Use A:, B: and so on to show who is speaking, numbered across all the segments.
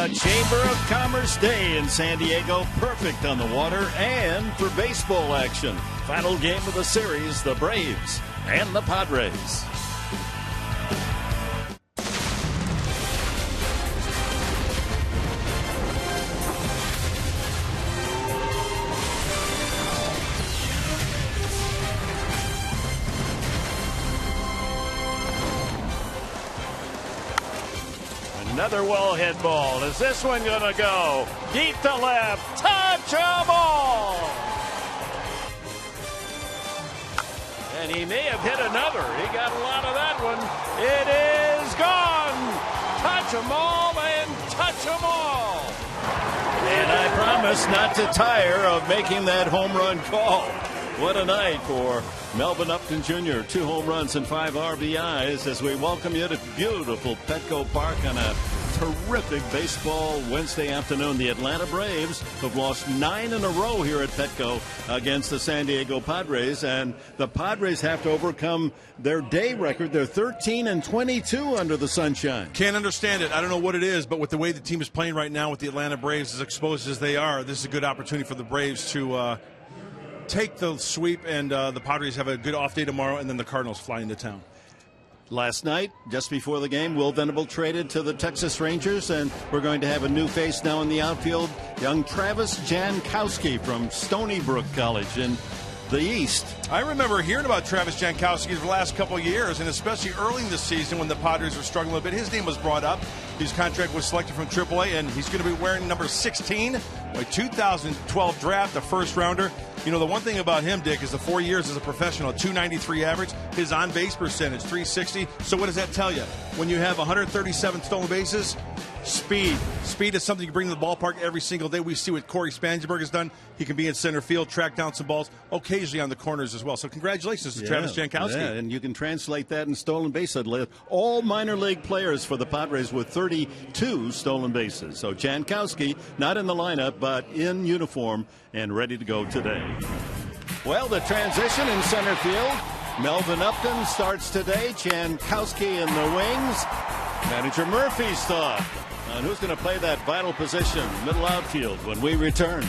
A: a Chamber of Commerce day in San Diego. Perfect on the water and for baseball action. Final game of the series, the Braves and the Padres. Another well-hit ball. Is this one going to go deep to left? Touch a ball! And he may have hit another. He got a lot of that one. It is gone! Touch 'em all and touch 'em all! And I promise not to tire of making that home run call. What a night for Melvin Upton Jr. 2 home runs and 5 RBIs as we welcome you to beautiful Petco Park on a terrific baseball Wednesday afternoon. The Atlanta Braves have lost 9 in a row here at Petco against the San Diego Padres, and the Padres have to overcome their day record. They're 13-22 under the sunshine.
B: Can't understand it. I don't know what it is, but with the way the team is playing right now with the Atlanta Braves, as exposed as they are, this is a good opportunity for the Braves to take the sweep, and the Padres have a good off day tomorrow, and then the Cardinals fly into town.
A: Last night, just before the game, Will Venable traded to the Texas Rangers, and we're going to have a new face now in the outfield. Young Travis Jankowski from Stony Brook College in the East.
B: I remember hearing about Travis Jankowski the last couple of years, and especially early in the season when the Padres were struggling a bit. His name was brought up. His contract was selected from AAA, and he's going to be wearing number 16, a 2012 draft, a first-rounder. You know, the one thing about him, Dick, is the 4 years as a professional, 293 average, his on-base percentage, 360. So what does that tell you? When you have 137 stolen bases, speed. Speed is something you bring to the ballpark every single day. We see what Corey Spangenberg has done. He can be in center field, track down some balls, occasionally on the corners as well. So congratulations to Travis Jankowski.
A: Yeah, and you can translate that in stolen base. All minor league players for the Padres with 32 stolen bases. So Jankowski, not in the lineup, but in uniform and ready to go today. Well, the transition in center field. Melvin Upton starts today. Jankowski in the wings. Manager Murphy's thought on who's going to play that vital position, middle outfield, when we return.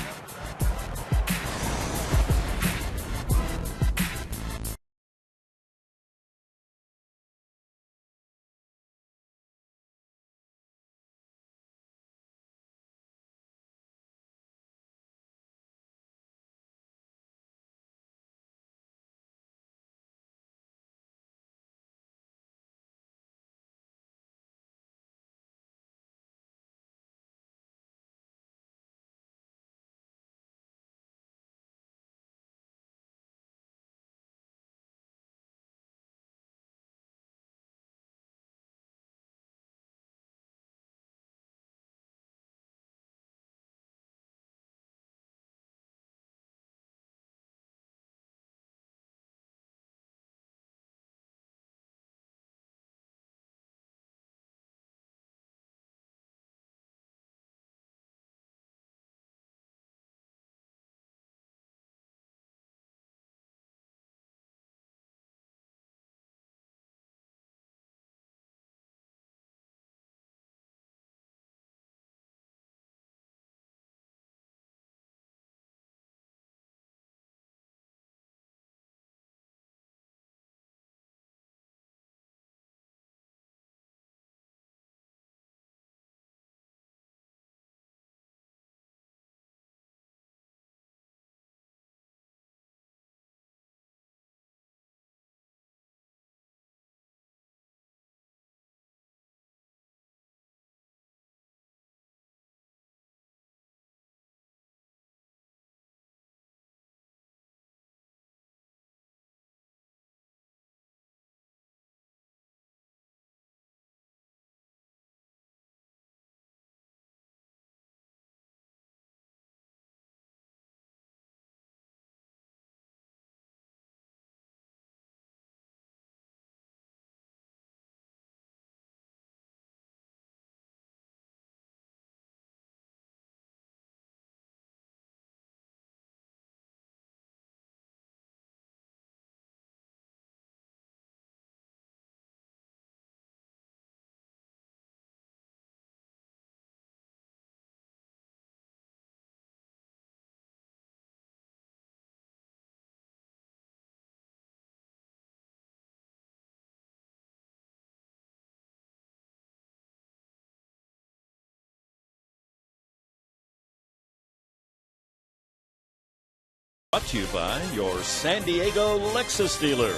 A: Brought to you by your San Diego Lexus dealer.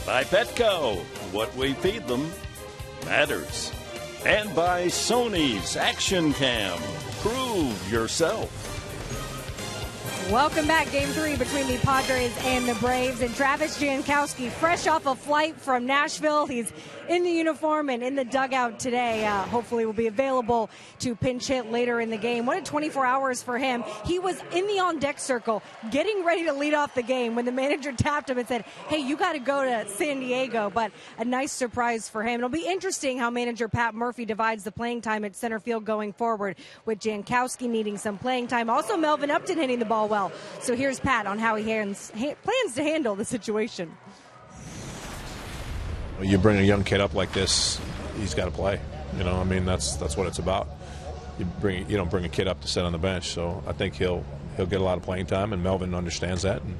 A: By Petco, what we feed them matters. And by Sony's Action Cam. Prove yourself.
C: Welcome back. Game 3 between the Padres and the Braves. And Travis Jankowski, fresh off a flight from Nashville. He's in the uniform and in the dugout today. Hopefully will be available to pinch hit later in the game. What a 24 hours for him. He was in the on-deck circle getting ready to lead off the game when the manager tapped him and said, hey, you got to go to San Diego. But a nice surprise for him. It'll be interesting how manager Pat Murphy divides the playing time at center field going forward, with Jankowski needing some playing time. Also, Melvin Upton hitting the ball well. So here's Pat on how he plans to handle the situation.
D: You bring a young kid up like this, he's got to play. You know, I mean, that's what it's about. You don't bring a kid up to sit on the bench. So I think he'll get a lot of playing time, and Melvin understands that. And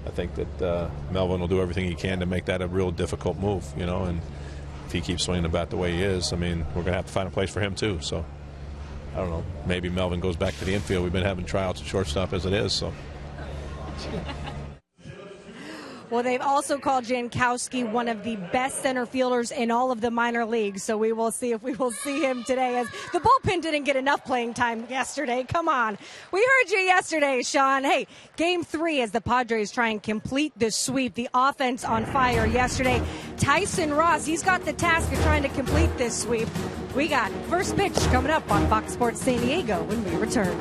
D: I think that Melvin will do everything he can to make that a real difficult move. You know, and if he keeps swinging the bat the way he is, I mean, we're going to have to find a place for him too. So I don't know. Maybe Melvin goes back to the infield. We've been having tryouts at shortstop as it is. So.
C: Well, they've also called Jankowski one of the best center fielders in all of the minor leagues. So we will see if we will see him today, as the bullpen didn't get enough playing time yesterday. Come on. We heard you yesterday, Sean. Hey, game 3 as the Padres try and complete the sweep. The offense on fire yesterday. Tyson Ross, he's got the task of trying to complete this sweep. We got first pitch coming up on Fox Sports San Diego when we return.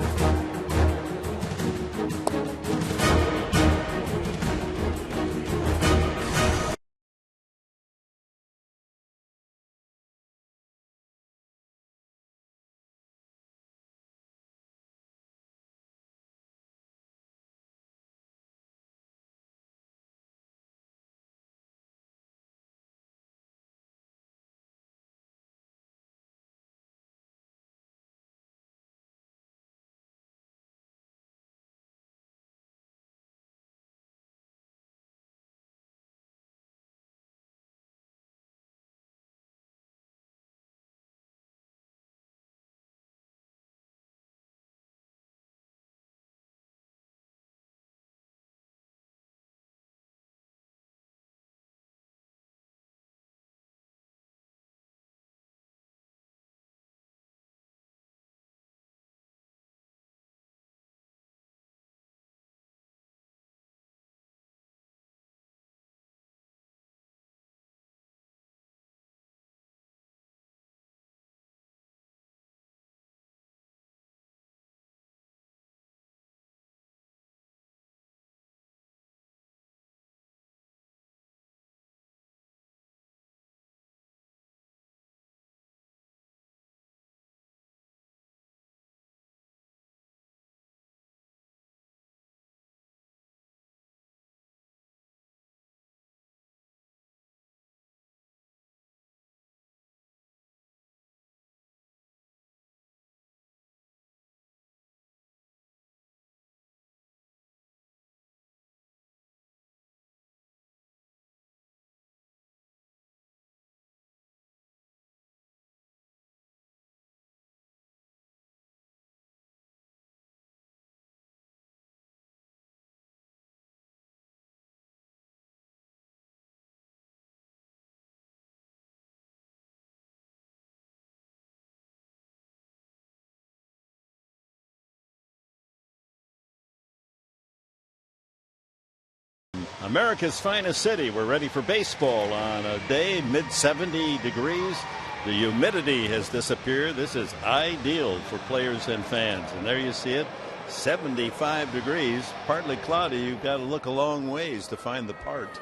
A: America's finest city. We're ready for baseball on a day mid-70 degrees. The humidity has disappeared. This is ideal for players and fans. And there you see it, 75 degrees, partly cloudy. You've got to look a long ways to find the part.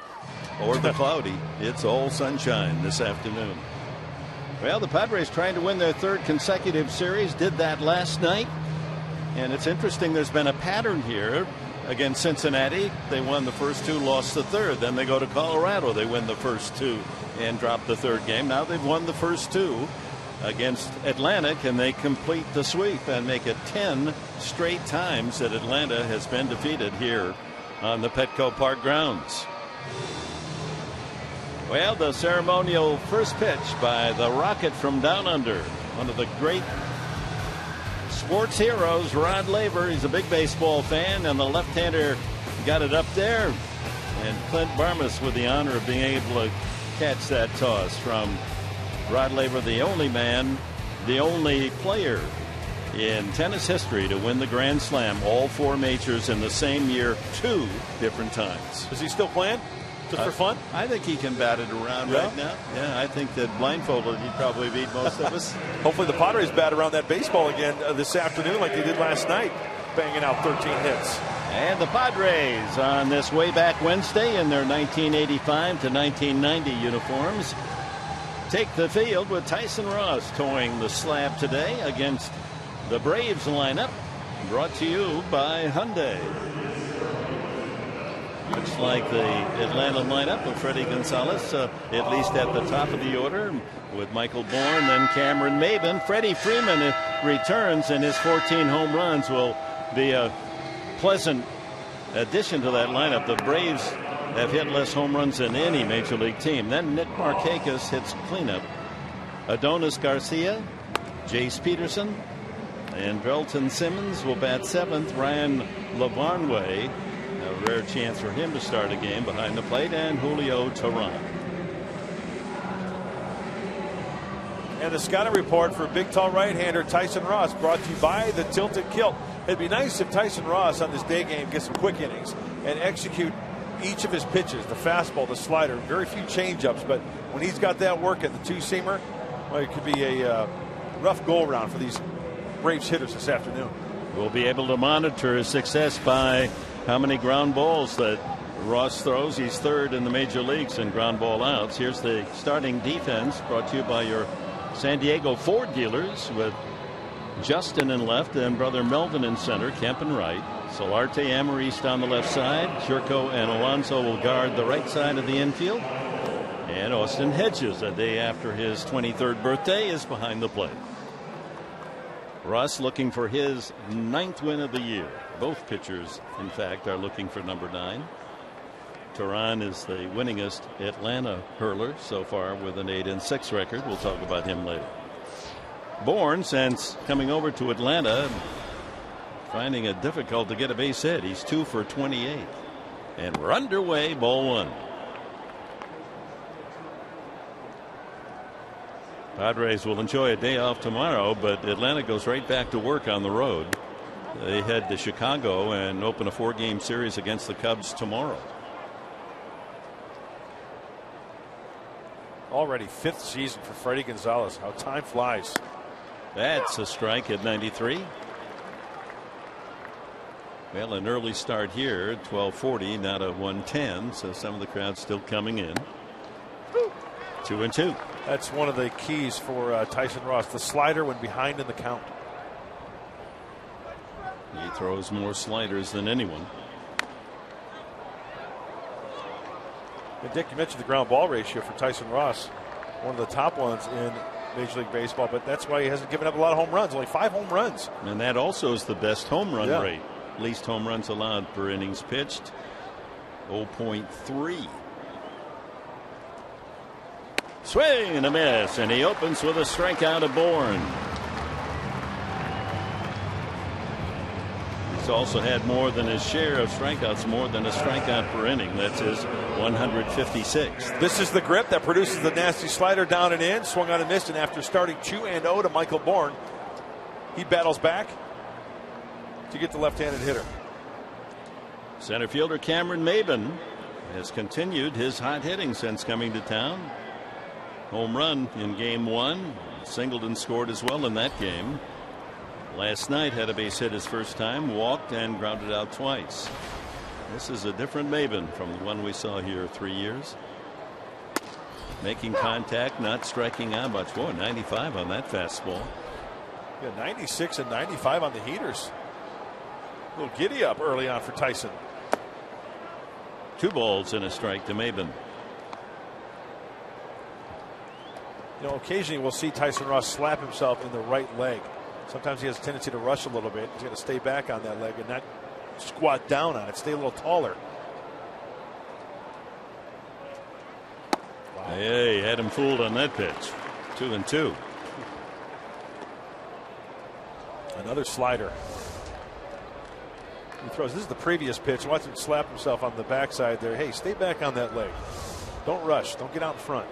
A: Or the cloudy. It's all sunshine this afternoon. Well, the Padres trying to win their 3rd consecutive series. Did that last night. And it's interesting, there's been a pattern here. Against Cincinnati, they won the first 2, lost the 3rd. Then they go to Colorado, they win the first 2 and drop the 3rd game. Now they've won the first 2 against Atlanta. Can they complete the sweep and make it 10 straight times that Atlanta has been defeated here on the Petco Park grounds? Well, the ceremonial first pitch by the Rocket from down under, one of the great sports heroes, Rod Laver. He's a big baseball fan, and the left-hander got it up there, and Clint Barmas with the honor of being able to catch that toss from Rod Laver, the only man, the only player in tennis history to win the Grand Slam, all 4 majors in the same year 2 different times.
B: Is he still playing? Just for fun?
A: I think he can bat it around right now. Yeah, I think that blindfolded he'd probably beat most of us.
B: Hopefully the Padres bat around that baseball again this afternoon like they did last night, banging out 13 hits.
A: And the Padres on this way back Wednesday in their 1985 to 1990 uniforms take the field with Tyson Ross towing the slab today against the Braves lineup, brought to you by Hyundai. Much like the Atlanta lineup of Freddie Gonzalez, at least at the top of the order, with Michael Bourne, then Cameron Maybin. Freddie Freeman returns, and his 14 home runs will be a pleasant addition to that lineup. The Braves have hit less home runs than any major league team. Then Nick Markakis hits cleanup. Adonis Garcia, Jace Peterson, and Velton Simmons will bat 7th. Ryan Lavarnway, a rare chance for him to start a game behind the plate, and Julio Teheran.
B: And the scouting report for big tall right-hander Tyson Ross, brought to you by the Tilted Kilt. It'd be nice if Tyson Ross on this day game gets some quick innings and execute each of his pitches, the fastball, the slider, very few changeups, but when he's got that working, the two-seamer, well, it could be a rough go-around for these Braves hitters this afternoon.
A: We'll be able to monitor his success by how many ground balls that Ross throws. He's 3rd in the major leagues in ground ball outs. Here's the starting defense, brought to you by your San Diego Ford dealers, with Justin in left and brother Melvin in center, Kemp in right. Solarte Amariste on the left side. Churco and Alonso will guard the right side of the infield. And Austin Hedges, a day after his 23rd birthday, is behind the plate. Ross looking for his 9th win of the year. Both pitchers, in fact, are looking for number 9. Teheran is the winningest Atlanta hurler so far with an 8-6 record. We'll talk about him later. Bourne, since coming over to Atlanta, finding it difficult to get a base hit. He's 2 for 28. And we're underway, ball 1. Padres will enjoy a day off tomorrow, but Atlanta goes right back to work on the road. They head to Chicago and open a 4-game series against the Cubs tomorrow.
B: Already 5th season for Freddie Gonzalez. How time flies.
A: That's a strike at 93. Well, an early start here, 12:40, not a 1:10, so some of the crowd still coming in. 2-2.
B: That's one of the keys for Tyson Ross. The slider when behind in the count.
A: He throws more sliders than anyone.
B: And Dick, you mentioned the ground ball ratio for Tyson Ross, one of the top ones in Major League Baseball, but that's why he hasn't given up a lot of home runs, only 5 home runs.
A: And that also is the best home run rate. Least home runs allowed per innings pitched, 0.3. Swing and a miss, and he opens with a strikeout of Bourne. He's also had more than his share of strikeouts, more than a strikeout per inning. That's his 156th.
B: This is the grip that produces the nasty slider down and in. Swung on and missed, and after starting 2-0 to Michael Bourne, he battles back to get the left-handed hitter.
A: Center fielder Cameron Maybin has continued his hot hitting since coming to town. Home run in game 1. Singleton scored as well in that game. Last night had a base hit his first time, walked and grounded out twice. This is a different Maybin from the one we saw here 3 years. Making contact, not striking out much. Boy, 95 on that fastball.
B: Yeah, 96 and 95 on the heaters. A little giddy up early on for Tyson.
A: 2 balls and a strike to Maybin.
B: You know, occasionally we'll see Tyson Ross slap himself in the right leg. Sometimes he has a tendency to rush a little bit. He's going to stay back on that leg and not squat down on it. Stay a little taller.
A: Wow. Hey, had him fooled on that pitch. 2-2.
B: Another slider.
E: He throws. This is the previous pitch. Watch him slap himself on the backside there. Hey, stay back on that leg. Don't rush. Don't get out in front.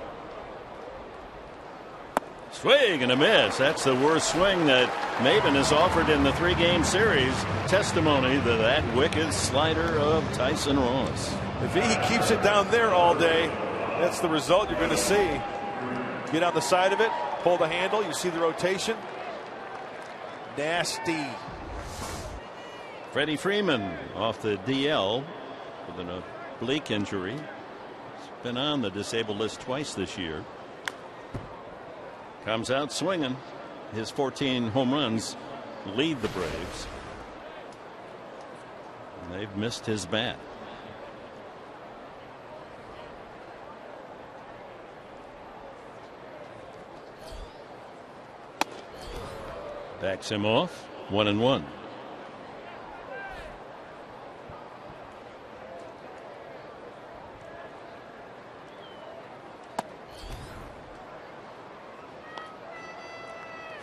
A: Swing and a miss. That's the worst swing that Maven has offered in the 3-game series. Testimony to that wicked slider of Tyson Ross.
E: If he keeps it down there all day, that's the result you're going to see. Get on the side of it, pull the handle. You see the rotation. Nasty.
A: Freddie Freeman off the DL with an oblique injury. He's been on the disabled list twice this year. Comes out swinging. His 14 home runs lead the Braves. And they've missed his bat. Backs him off. 1-1.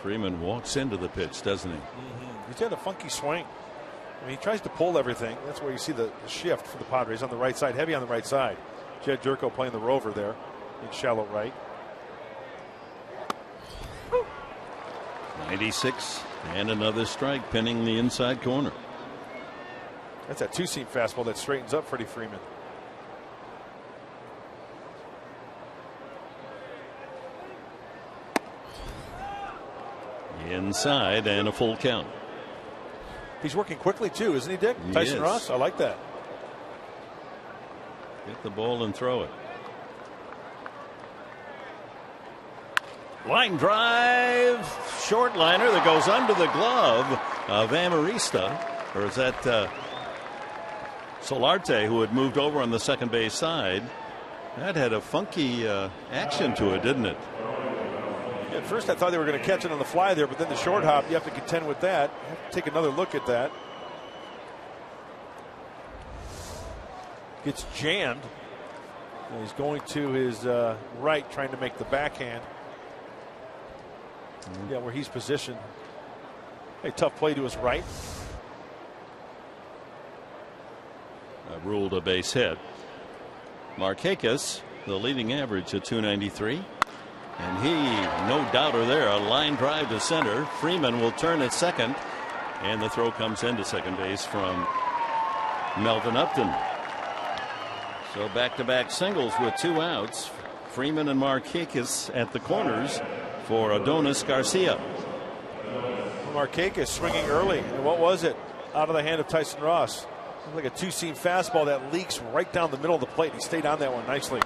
A: Freeman walks into the pitch, doesn't he?
E: He's had a funky swing. I mean, he tries to pull everything. That's where you see the shift for the Padres on the right side, heavy on the right side. Jed Durko playing the rover there in shallow right.
A: 96 and another strike, pinning the inside corner.
E: That's that two-seam fastball that straightens up Freddie Freeman.
A: Inside and a full count.
E: He's working quickly too, isn't he, Dick?
A: He
E: Tyson
A: is.
E: Ross, I like that.
A: Get the ball and throw it. Line drive, short liner that goes under the glove of Amarista, or is that Solarte, who had moved over on the second base side? That had a funky action to it, didn't it?
E: Yeah, at first I thought they were going to catch it on the fly there, but then the short hop, you have to contend with that. You have to take another look at that. Gets jammed. And he's going to his right, trying to make the backhand. Yeah, where he's positioned. A tough play to his right.
A: Ruled a base hit. Markakis, the leading average at 293. And he, no doubter there, a line drive to center. Freeman will turn at second. And the throw comes into second base from Melvin Upton. So back-to-back singles with 2 outs. Freeman and Markakis at the corners for Adonis Garcia.
E: Markakis swinging early. And what was it? Out of the hand of Tyson Ross. Looked like a two-seam fastball that leaks right down the middle of the plate. He stayed on that one nicely.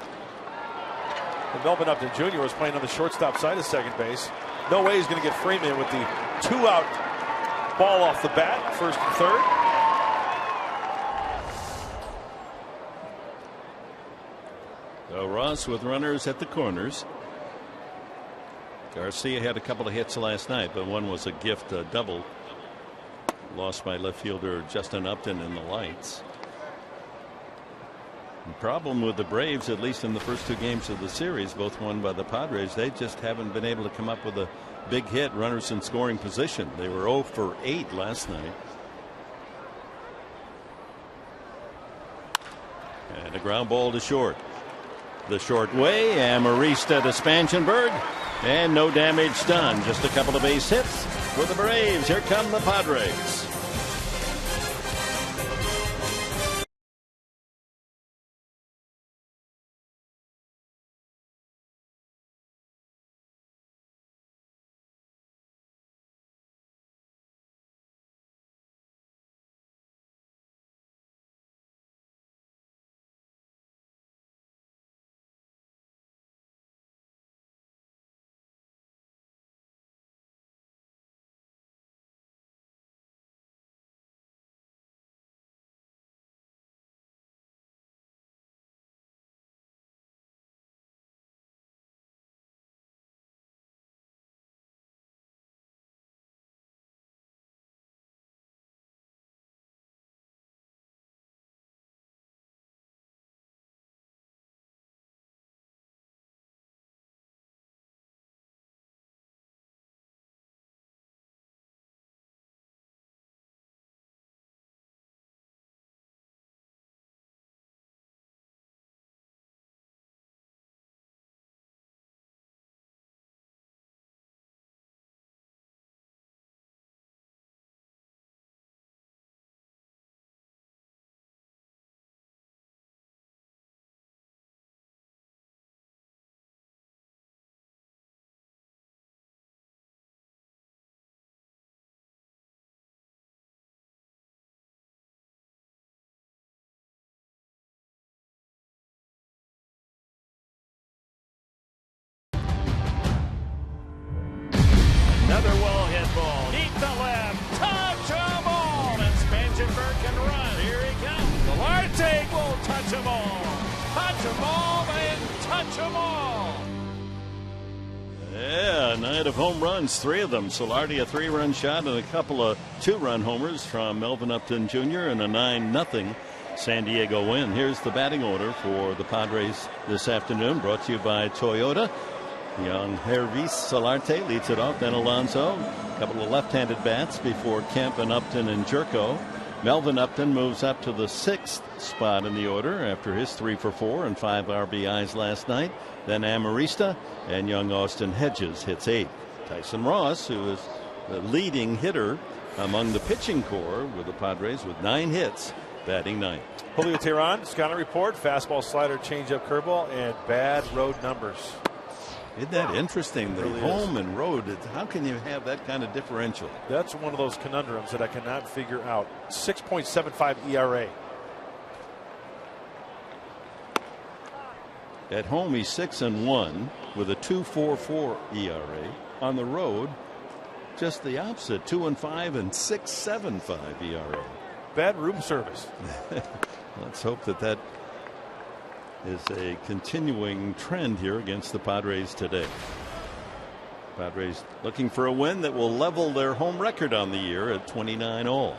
E: And Melvin Upton Jr. was playing on the shortstop side of second base. No way he's going to get Freeman with the 2-out ball off the bat, first and third.
A: So Ross with runners at the corners. Garcia had a couple of hits last night, but one was a gift double. Lost by left fielder Justin Upton in the lights. The problem with the Braves, at least in the first 2 games of the series, both won by the Padres, they just haven't been able to come up with a big hit, runners in scoring position. They were 0 for 8 last night. And a ground ball to short. The short way, Amarista to Spangenberg, and no damage done. Just a couple of base hits for the Braves. Here come the Padres. to left. Touch 'em all. And Spangenberg can run. Here he comes. Solarte will touch 'em all. Touch 'em all and touch 'em all.
F: Yeah, a night of home runs, 3 of them. Solarte a 3-run shot and a couple of 2-run homers from Melvin Upton Jr. and a 9-0 San Diego win. Here's the batting order for the Padres this afternoon, brought to you by Toyota. Young Hervis Solarte leads it off, then Alonso. A couple of left-handed bats before Kemp and Upton and Jerko. Melvin Upton moves up to the 6th spot in the order after his 3 for 4 and 5 RBIs last night. Then Amarista and young Austin Hedges hits 8. Tyson Ross, who is the leading hitter among the pitching corps with the Padres with 9 hits, batting 9th.
E: Julio Teheran, scouting report, fastball, slider, changeup, curveball, and bad road numbers.
F: Isn't that interesting? The
E: really
F: home and road, how can you have that kind of differential?
E: That's one of those conundrums that I cannot figure out. 6.75 ERA.
F: At home, he's 6-1 with a 2.44 ERA. On the road, just the opposite, 2-5 and 6.75 ERA.
E: Bad room service.
F: Let's hope that is a continuing trend here against the Padres today. Padres looking for a win that will level their home record on the year at 29 all.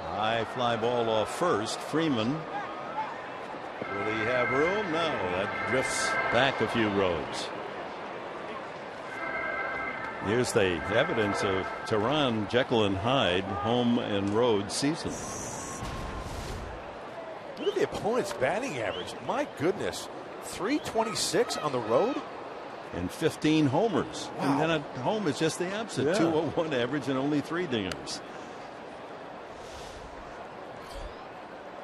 F: High fly ball off first. Freeman. Will he have room? No, that drifts back a few rows. Here's the evidence of Teheran, Jekyll and Hyde home and road season.
E: Look at the opponent's batting average. My goodness. 326 on the road?
F: And 15 homers.
E: Wow.
F: And then at home is just the opposite.
E: Yeah.
F: 201 average and only 3 dingers.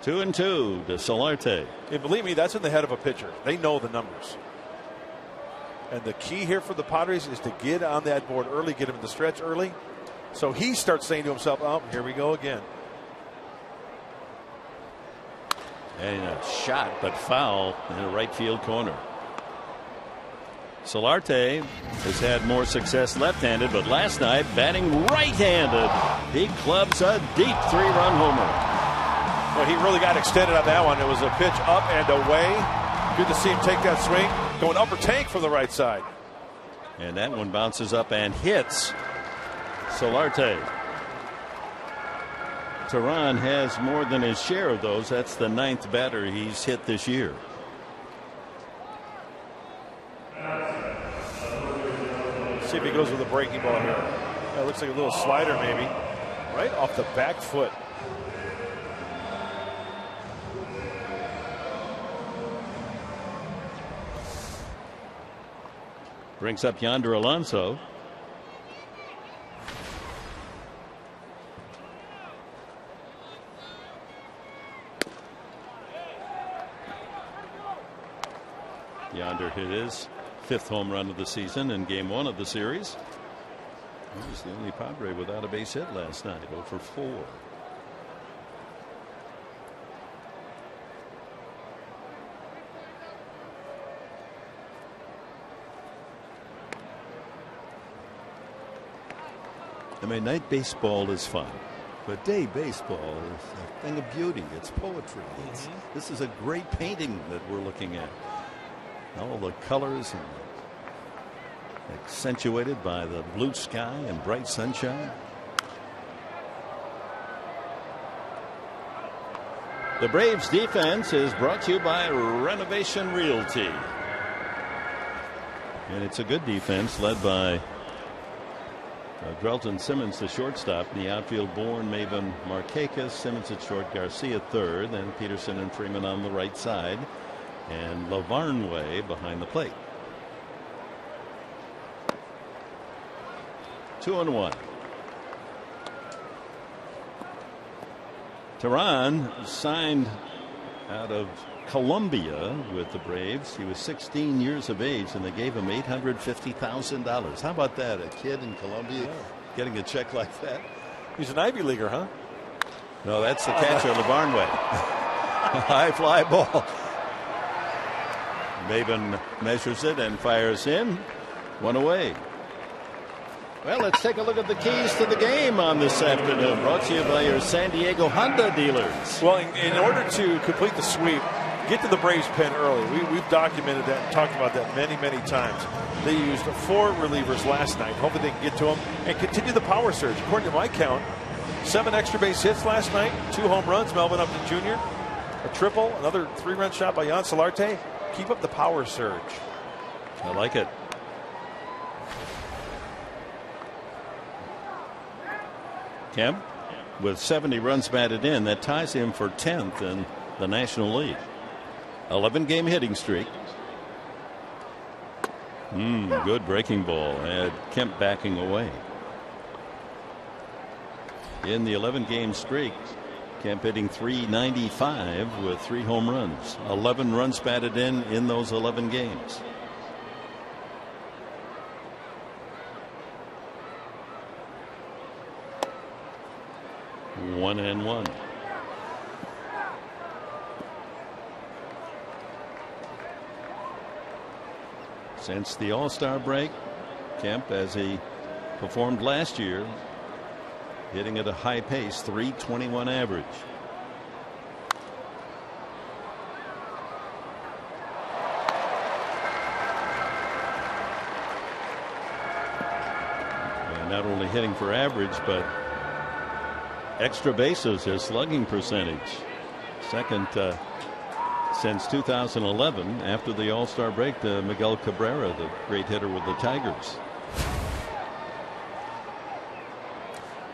F: 2-2 to Solarte.
E: And believe me, that's in the head of a pitcher. They know the numbers. And the key here for the Padres is to get on that board early, get him in the stretch early. So he starts saying to himself, oh, here we go again.
F: And a shot, but foul in the right field corner. Solarte has had more success left-handed, but last night batting right-handed. He clubs a deep 3-run homer.
E: Well, he really got extended on that one. It was a pitch up and away. Good to see him take that swing. Going upper tank from the right side.
F: And that one bounces up and hits Solarte. Teheran has more than his share of those. That's the 9th batter he's hit this year.
E: See if he goes with a breaking ball here. That looks like a little slider maybe. Right off the back foot.
F: Brings up Yonder Alonso. Yonder hit his 5th home run of the season in game 1 of the series. He was the only Padre without a base hit last night. 0 for 4. I mean, night baseball is fun, but day baseball is a thing of beauty. It's poetry. This is a great painting that we're looking at. All the colors and accentuated by the blue sky and bright sunshine. The Braves defense is brought to you by Renovation Realty. And it's a good defense led by Drelton Simmons, the shortstop. In the outfield, Bourne, Maven, Markakis, Simmons at short, Garcia at third, then Peterson and Freeman on the right side, and Lavarnway behind the plate. 2-1. Teheran signed out of Colombia with the Braves. He was 16 years of age, and they gave him $850,000. How about that? A kid in Colombia getting a check like that?
E: He's an Ivy Leaguer, huh?
F: No, that's the catcher, Lavarnway. High fly ball. Maven measures it and fires in. One away. Well, let's take a look at the keys to the game on this afternoon. Brought to you by your San Diego Honda dealers.
E: Well, in order to complete the sweep, get to the Braves pen early. We've documented that and talked about that many, many times. They used 4 relievers last night. Hopefully they can get to them and continue the power surge. According to my count, 7 extra base hits last night, 2 home runs, Melvin Upton Jr., a triple, another 3-run shot by Jan Solarte. Keep up the power surge.
F: I like it. Kemp with 70 runs batted in. That ties him for 10th in the National League. 11-game hitting streak. Good breaking ball. Had Kemp backing away. In the 11-game streak, Kemp hitting .395 with 3 home runs. 11 runs batted in those 11 games. One and one. Since the All-Star break, Kemp, as he performed last year, hitting at a high pace, .321 average. And not only hitting for average, but extra bases, his slugging percentage. Second since 2011, after the All-Star break, to Miguel Cabrera, the great hitter with the Tigers.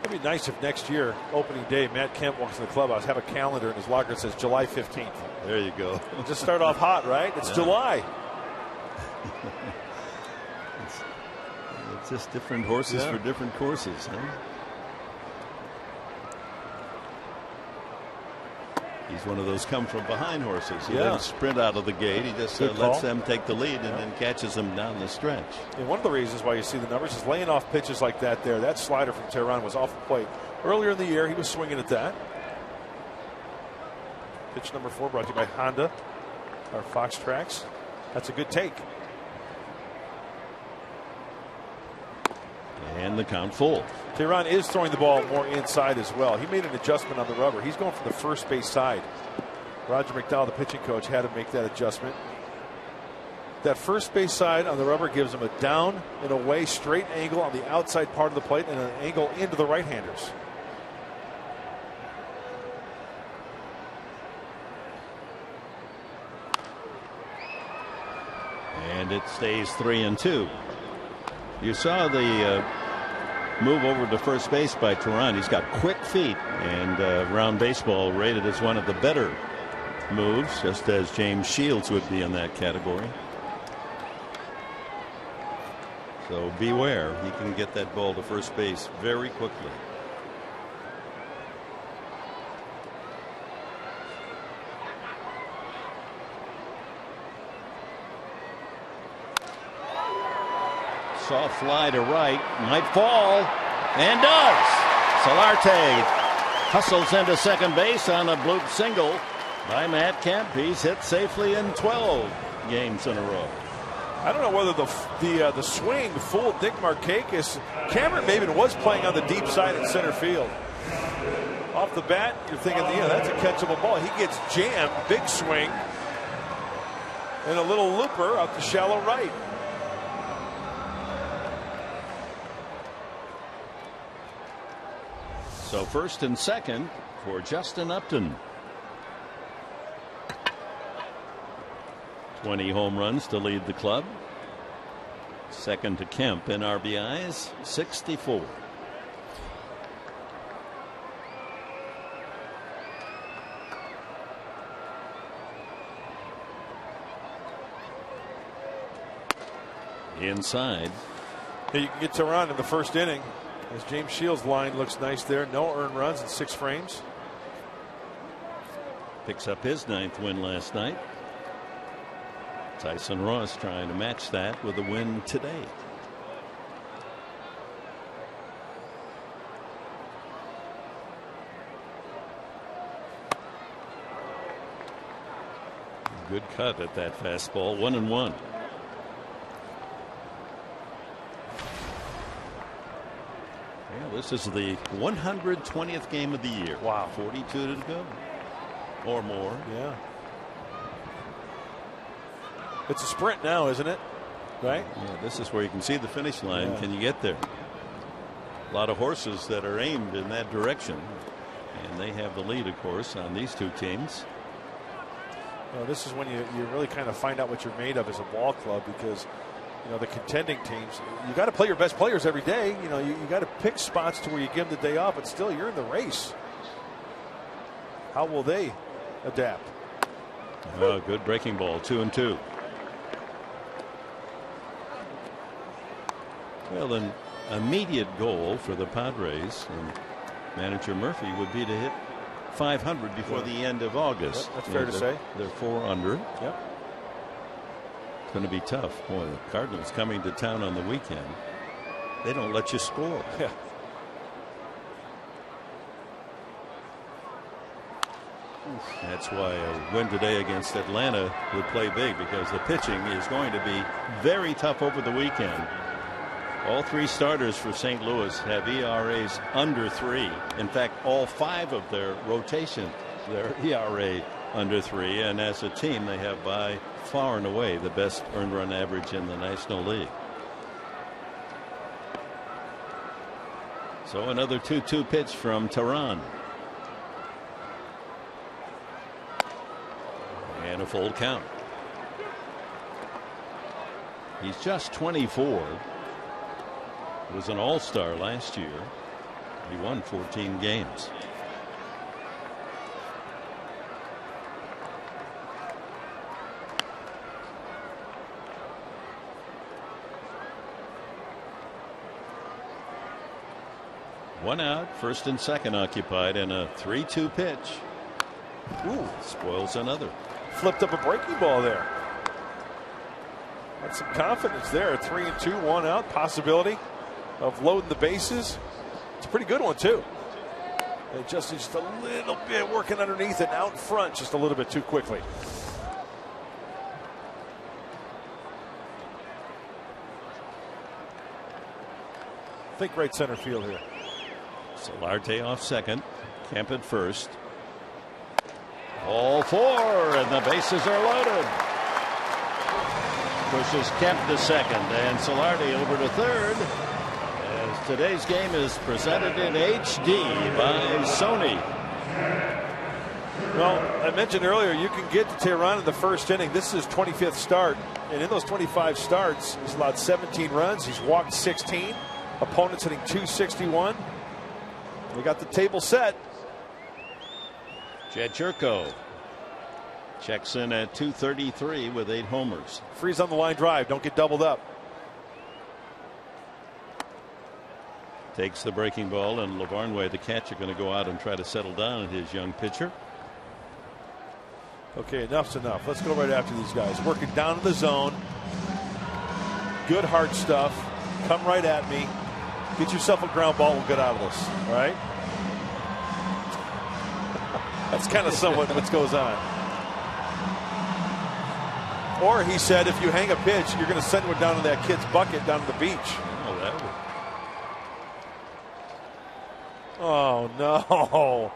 E: It'd be nice if next year, opening day, Matt Kemp walks in the clubhouse, have a calendar in his locker that says July 15th.
F: There you go.
E: Just start off hot, right? It's July.
F: It's just different horses for different courses, huh? He's one of those come from behind horses. He doesn't sprint out of the gate. He just lets them take the lead and then catches them down the stretch.
E: And one of the reasons why you see the numbers is laying off pitches like that there. That slider from Tehran was off the plate. Earlier in the year, he was swinging at that. Pitch number 4 brought to you by Honda, our Fox Tracks. That's a good take.
F: And the count full.
E: Tehran is throwing the ball more inside as well. He made an adjustment on the rubber. He's going from the first base side. Roger McDowell, the pitching coach, had to make that adjustment. That first base side on the rubber gives him a down and away straight angle on the outside part of the plate and an angle into the right-handers.
F: And it stays 3-2. You saw the move over to first base by Tehran. He's got quick feet, and round baseball rated as one of the better moves, just as James Shields would be in that category. So beware, he can get that ball to first base very quickly. Soft fly to right, might fall, and does. Solarte hustles into second base on a bloop single by Matt Kemp. He's hit safely in 12 games in a row.
E: I don't know whether the swing fooled Dick Markakis. Cameron Maybin was playing on the deep side in center field. Off the bat, you're thinking, yeah, that's a catchable ball. He gets jammed, big swing, and a little looper out the shallow right.
F: So first and second for Justin Upton. 20 home runs to lead the club. Second to Kemp in RBIs, 64. Inside.
E: Yeah, you can get Tehran in the first inning. As James Shields' line looks nice there. No earned runs in 6 frames.
F: Picks up his 9th win last night. Tyson Ross trying to match that with a win today. Good cut at that fastball. 1-1. This is the 120th game of the year.
E: Wow.
F: 42 to go. Or more.
E: Yeah. It's a sprint now, isn't it? Right?
F: Yeah, this is where you can see the finish line.
E: Yeah.
F: Can you get there? A lot of horses that are aimed in that direction. And they have the lead, of course, on these two teams.
E: Well, this is when you really kind of find out what you're made of as a ball club, because the contending teams, you got to play your best players every day. You got to pick spots to where you give them the day off, but still you're in the race. How will they adapt?
F: Oh, good breaking ball. 2-2. Well, an immediate goal for the Padres and manager Murphy would be to hit 500 before the end of August.
E: Yep, that's fair to say.
F: They're 4 under.
E: Yep.
F: It's going to be tough. Boy, the Cardinals coming to town on the weekend. They don't let you score.
E: Yeah.
F: That's why a win today against Atlanta would play big, because the pitching is going to be very tough over the weekend. All 3 starters for St. Louis have ERAs under 3. In fact, all 5 of their rotation, their ERA under 3. And as a team, they have by far and away the best earned run average in the National League. So another 2-2 pitch from Tehran. And a full count. He's just 24. Was an all-star last year. He won 14 games. One out, first and second occupied, and a 3-2 pitch. Ooh, spoils another.
E: Flipped up a breaking ball there. Had some confidence there. 3-2, 1 out, possibility of loading the bases. It's a pretty good one, too. And just a little bit working underneath and out front just a little bit too quickly. Think right center field here.
F: Solarte off second. Kemp at first. All 4, and the bases are loaded. Pushes Kemp to second, and Solarte over to third. As today's game is presented in HD by Sony.
E: Well, I mentioned earlier, you can get to Tehran in the first inning. This is his 25th start, and in those 25 starts, he's allowed 17 runs. He's walked 16. Opponents hitting .261. We got the table set.
F: Jed Churko checks in at .233 with 8 homers.
E: Freeze on the line drive. Don't get doubled up.
F: Takes the breaking ball, and LeBarnway, the catcher, going to go out and try to settle down his young pitcher.
E: Okay, enough's enough. Let's go right after these guys. Working down in the zone. Good heart stuff. Come right at me. Get yourself a ground ball. We'll get out of this. All right? That's kind of somewhat what goes on. Or he said, if you hang a pitch, you're going to send one down to that kid's bucket down to the beach.
F: Oh, that would.
E: Oh, no.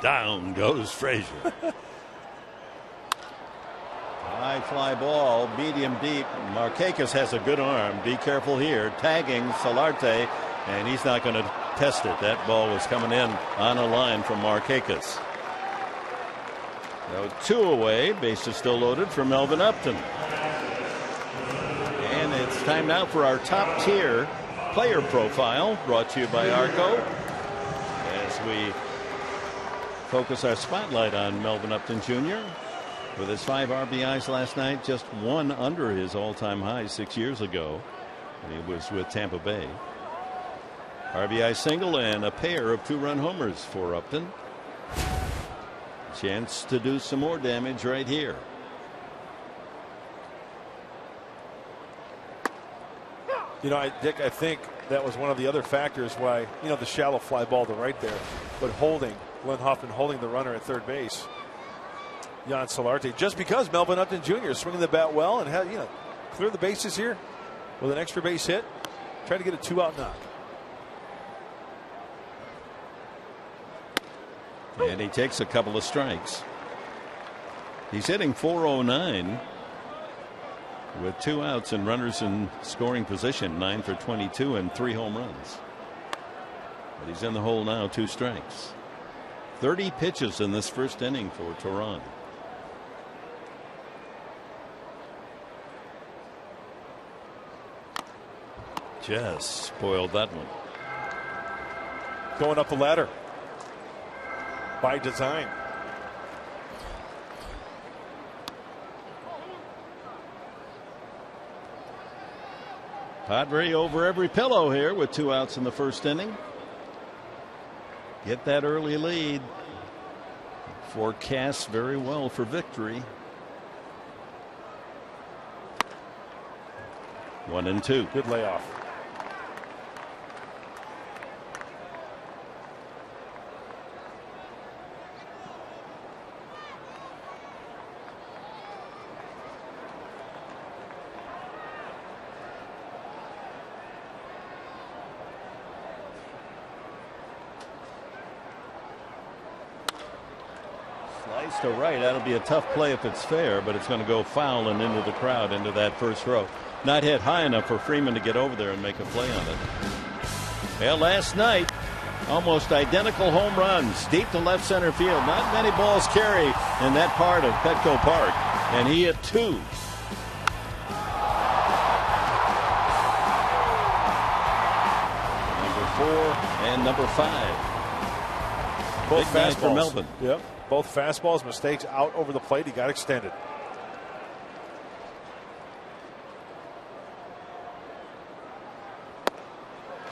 F: Down goes Frazier. High fly ball, medium deep. Markakis has a good arm. Be careful here. Tagging Solarte, and he's not going to test it. That ball was coming in on a line from Markakis. So 2 away. Bases still loaded for Melvin Upton. And it's time now for our top tier player profile, brought to you by Arco, as we focus our spotlight on Melvin Upton Jr. with his 5 RBIs last night, just 1 under his all-time high 6 years ago. He was with Tampa Bay. RBI single and a pair of 2-run homers for Upton. Chance to do some more damage right here.
E: You know, Dick, I think that was one of the other factors why, the shallow fly ball to right there, but Glenn Hoffman holding the runner at third base. Jan Solarte, just because Melvin Upton Jr. is swinging the bat well and had, clear the bases here with an extra base hit, try to get a 2-out knock.
F: And he takes a couple of strikes. He's hitting .409 with 2 outs and runners in scoring position, 9 for 22 and 3 home runs. But he's in the hole now, 2 strikes. 30 pitches in this first inning for Toronto. Just spoiled that one.
E: Going up the ladder by design.
F: Padre over every pillow here with 2 outs in the first inning. Get that early lead. Forecasts very well for victory. 1-2.
E: Good layoff.
F: Slice to right. That'll be a tough play if it's fair, but it's going to go foul and into the crowd, into that first row. Not hit high enough for Freeman to get over there and make a play on it. Well, last night, almost identical home runs deep to left center field. Not many balls carry in that part of Petco Park, and he hit 2. Number 4 and number 5.
E: Both
F: Big night for
E: fastballs.
F: Melvin.
E: Yep. Both fastballs, mistakes out over the plate. He got extended.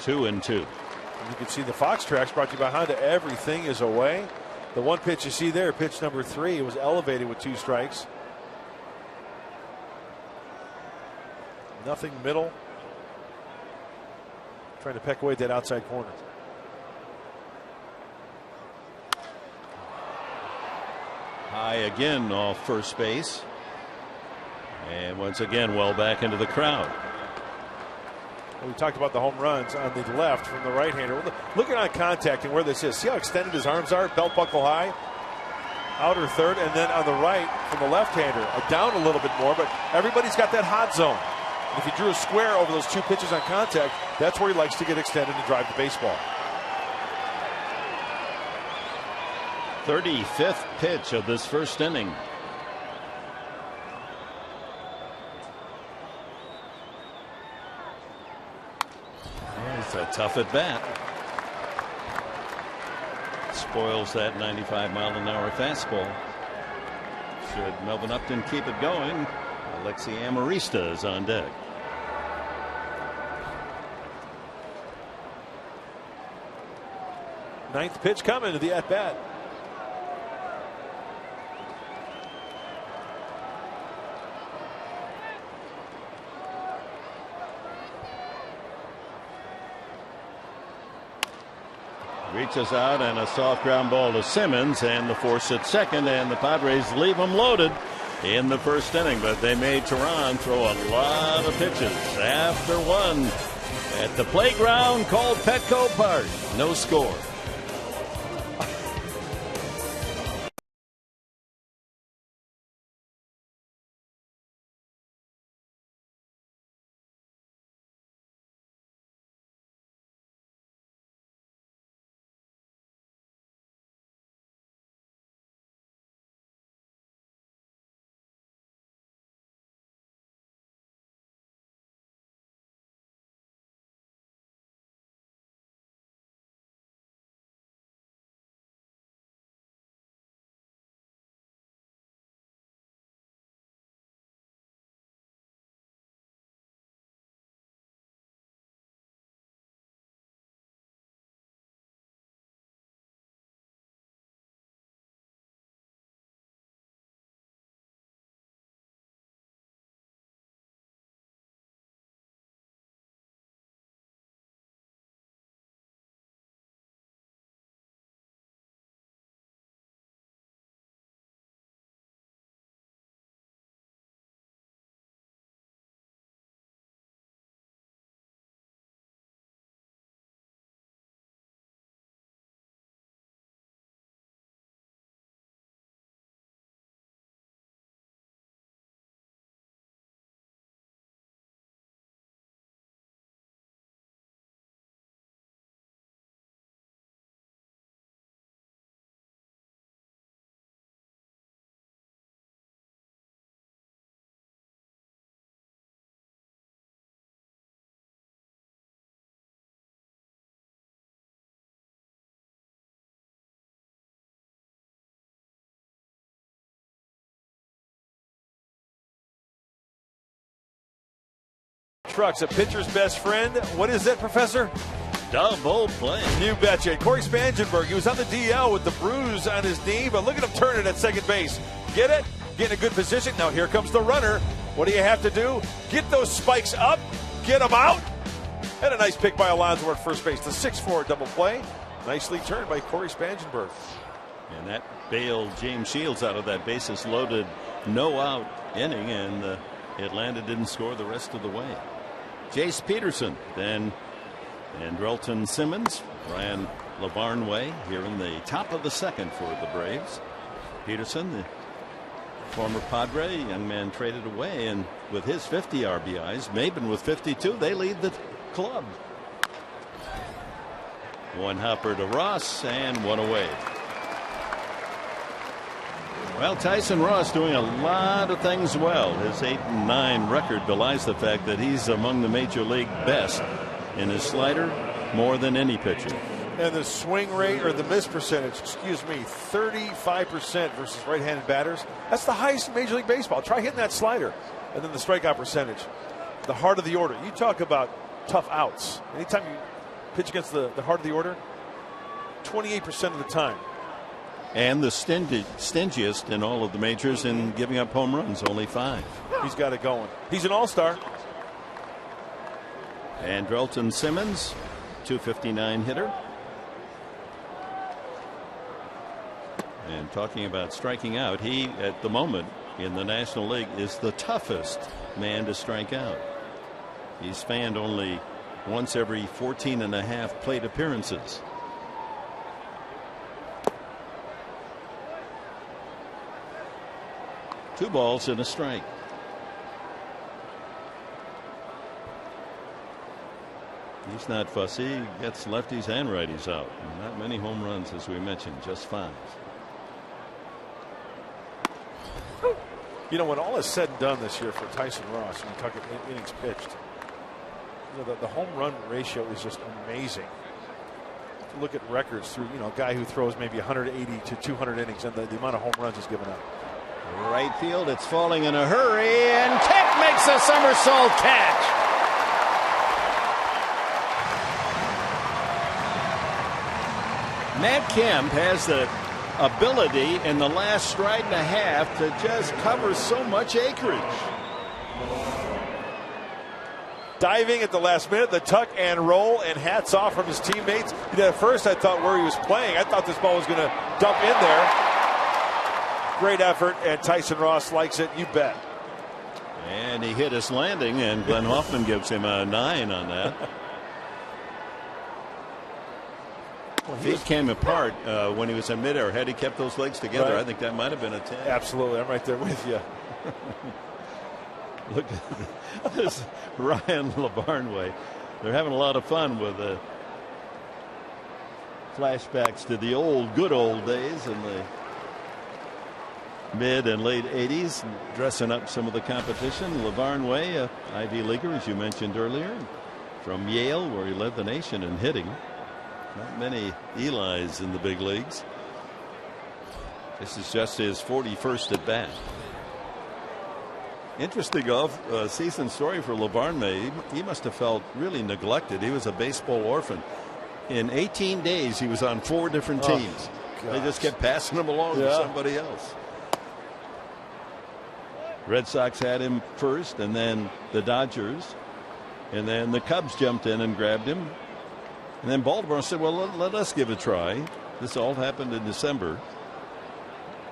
F: Two and two.
E: You can see the Fox tracks brought to you by Honda. Everything is away. The one pitch you see there, pitch number 3, was elevated with 2 strikes. Nothing middle. Trying to peck away at that outside corner.
F: High again off first base. And once again, well back into the crowd.
E: We talked about the home runs on the left from the right-hander. Looking on contact and where this is. See how extended his arms are? Belt buckle high. Outer third. And then on the right from the left-hander. Down a little bit more, but everybody's got that hot zone. And if he drew a square over those 2 pitches on contact, that's where he likes to get extended and drive the baseball.
F: 35th pitch of this first inning. It's a tough at bat. Spoils that 95-mile-an-hour fastball. Should Melvin Upton keep it going? Alexi Amarista is on deck.
E: Ninth pitch coming to the at-bat.
F: Reaches out and a soft ground ball to Simmons, and the force at second, and the Padres leave them loaded in the first inning, but they made Tehran throw a lot of pitches. After one at the playground called Petco Park. No score.
E: trucks, a pitcher's best friend. What is that, Professor?
F: Double play.
E: You betcha. Corey Spangenberg, he was on the DL with the bruise on his knee, but look at him turn it at second base. Get it? Get in a good position. Now here comes the runner. What do you have to do? Get those spikes up, get them out. And a nice pick by Alonso at first base. The 6-4 double play. Nicely turned by Corey Spangenberg.
F: And that bailed James Shields out of that bases loaded, no out inning, and Atlanta didn't score the rest of the way. Jace Peterson, then Andrelton Simmons ran LeVarn way here in the top of the second for the Braves. Peterson, the former Padre, young man traded away, and with his 50 RBIs, Maben with 52, they lead the club. One hopper to Ross and one away. Well, Tyson Ross doing a lot of things well. His 8-9 record belies the fact that he's among the major league best in his slider more than any pitcher.
E: And the swing rate, or the miss percentage, 35% versus right-handed batters. That's the highest in Major League Baseball. Try hitting that slider. And then the strikeout percentage. The heart of the order. You talk about tough outs. Anytime you pitch against the heart of the order, 28% of the time.
F: And the stingiest in all of the majors in giving up home runs, only 5.
E: He's got it going. He's an all-star.
F: Andrelton Simmons, 259 hitter. And talking about striking out, he at the moment in the National League is the toughest man to strike out. He's fanned only once every 14.5 plate appearances. Two balls and a strike. He's not fussy. He gets lefties and righties out. Not many home runs, as we mentioned, just 5.
E: You know, when all is said and done this year for Tyson Ross, when you talk about innings pitched, you know, the home run ratio is just amazing. Look at records through, you know, a guy who throws maybe 180 to 200 innings, and the amount of home runs he's given up.
F: Right field, it's falling in a hurry, and Kemp makes a somersault catch. Matt Kemp has the ability in the last stride and a half to just cover so much acreage.
E: Diving at the last minute, the tuck and roll, and hats off from his teammates. At first I thought where he was playing, I thought this ball was going to dump in there. Great effort, and Tyson Ross likes it, you bet.
F: And he hit his landing, and Glenn Hoffman gives him a 9 on that. Feet came apart when he was in midair. Had he kept those legs together, right, I think that might have been a 10.
E: Absolutely, I'm right there with you.
F: Look at this Ryan LeVarn way. They're having a lot of fun with flashbacks to the good old days in the mid and late 80s, dressing up some of the competition. LeVarn way, Ivy Leaguer, as you mentioned earlier, from Yale, where he led the nation in hitting. Not many Eli's in the big leagues. This is just his 41st at bat. Interesting off-season story for LeVarn May. He must have felt really neglected. He was a baseball orphan. In 18 days, he was on 4 different teams. They just kept passing him along to somebody else. Red Sox had him first, and then the Dodgers, and then the Cubs jumped in and grabbed him. And then Baltimore said, well, let us give it a try. This all happened in December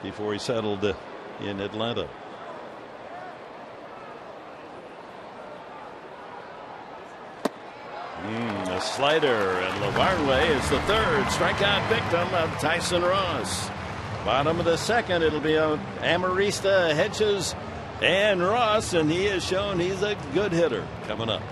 F: before he settled in Atlanta. A slider, and LeVarn way is the third strikeout victim of Tyson Ross. Bottom of the second, it'll be Amarista, Hedges, and Ross, and he has shown he's a good hitter coming up.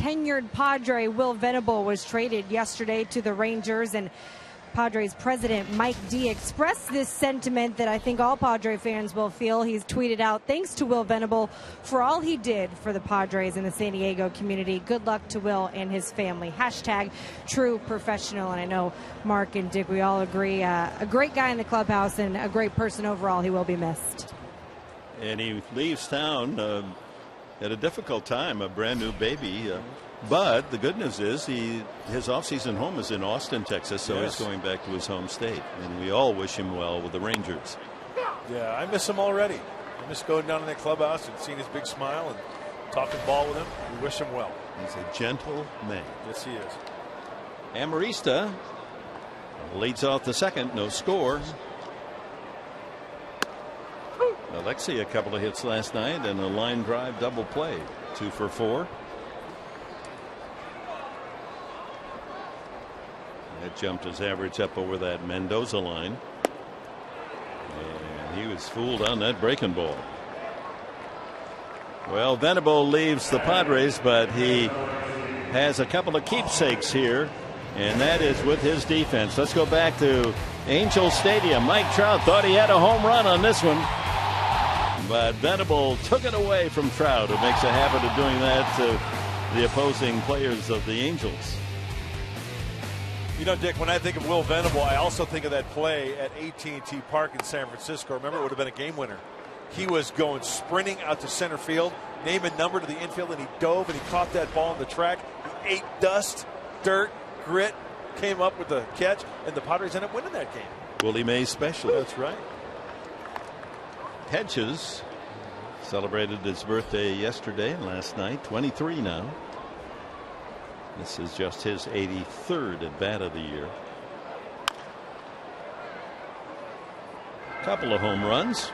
C: tenured Padre Will Venable was traded yesterday to the Rangers, and Padres president Mike D expressed this sentiment that I think all Padre fans will feel. He's tweeted out, "Thanks to Will Venable for all he did for the Padres and the San Diego community. Good luck to Will and his family. Hashtag true professional." And I know Mark and Dick, we all agree, a great guy in the clubhouse and a great person overall. He will be missed.
F: And he leaves town at a difficult time, a brand new baby. But the good news is his offseason home is in Austin, Texas, so
E: Yes.
F: he's going back to his home state. And we all wish him well with the Rangers.
E: Yeah, I miss him already. I miss going down in that clubhouse and seeing his big smile and talking ball with him. We wish him well.
F: He's a gentle man.
E: Yes, he is.
F: Amarista leads off the second, no score. Alexi, a couple of hits last night and a line drive double play. 2 for 4. That jumped his average up over that Mendoza line. And he was fooled on that breaking ball. Well, Venable leaves the Padres, but he has a couple of keepsakes here, and that is with his defense. Let's go back to Angel Stadium. Mike Trout thought he had a home run on this one, but Venable took it away from Trout, who makes a habit of doing that to the opposing players of the Angels.
E: You know, Dick, when I think of Will Venable, I also think of that play at AT&T Park in San Francisco. Remember, it would have been a game winner. He was going sprinting out to center field, name and number to the infield, and he dove and he caught that ball on the track. He ate dust, dirt, grit, came up with the catch, and the Padres ended up winning that game.
F: Willie Mays special.
E: That's right.
F: Hedges celebrated his birthday yesterday and last night, 23 now. This is just his 83rd at bat of the year. Couple of home runs.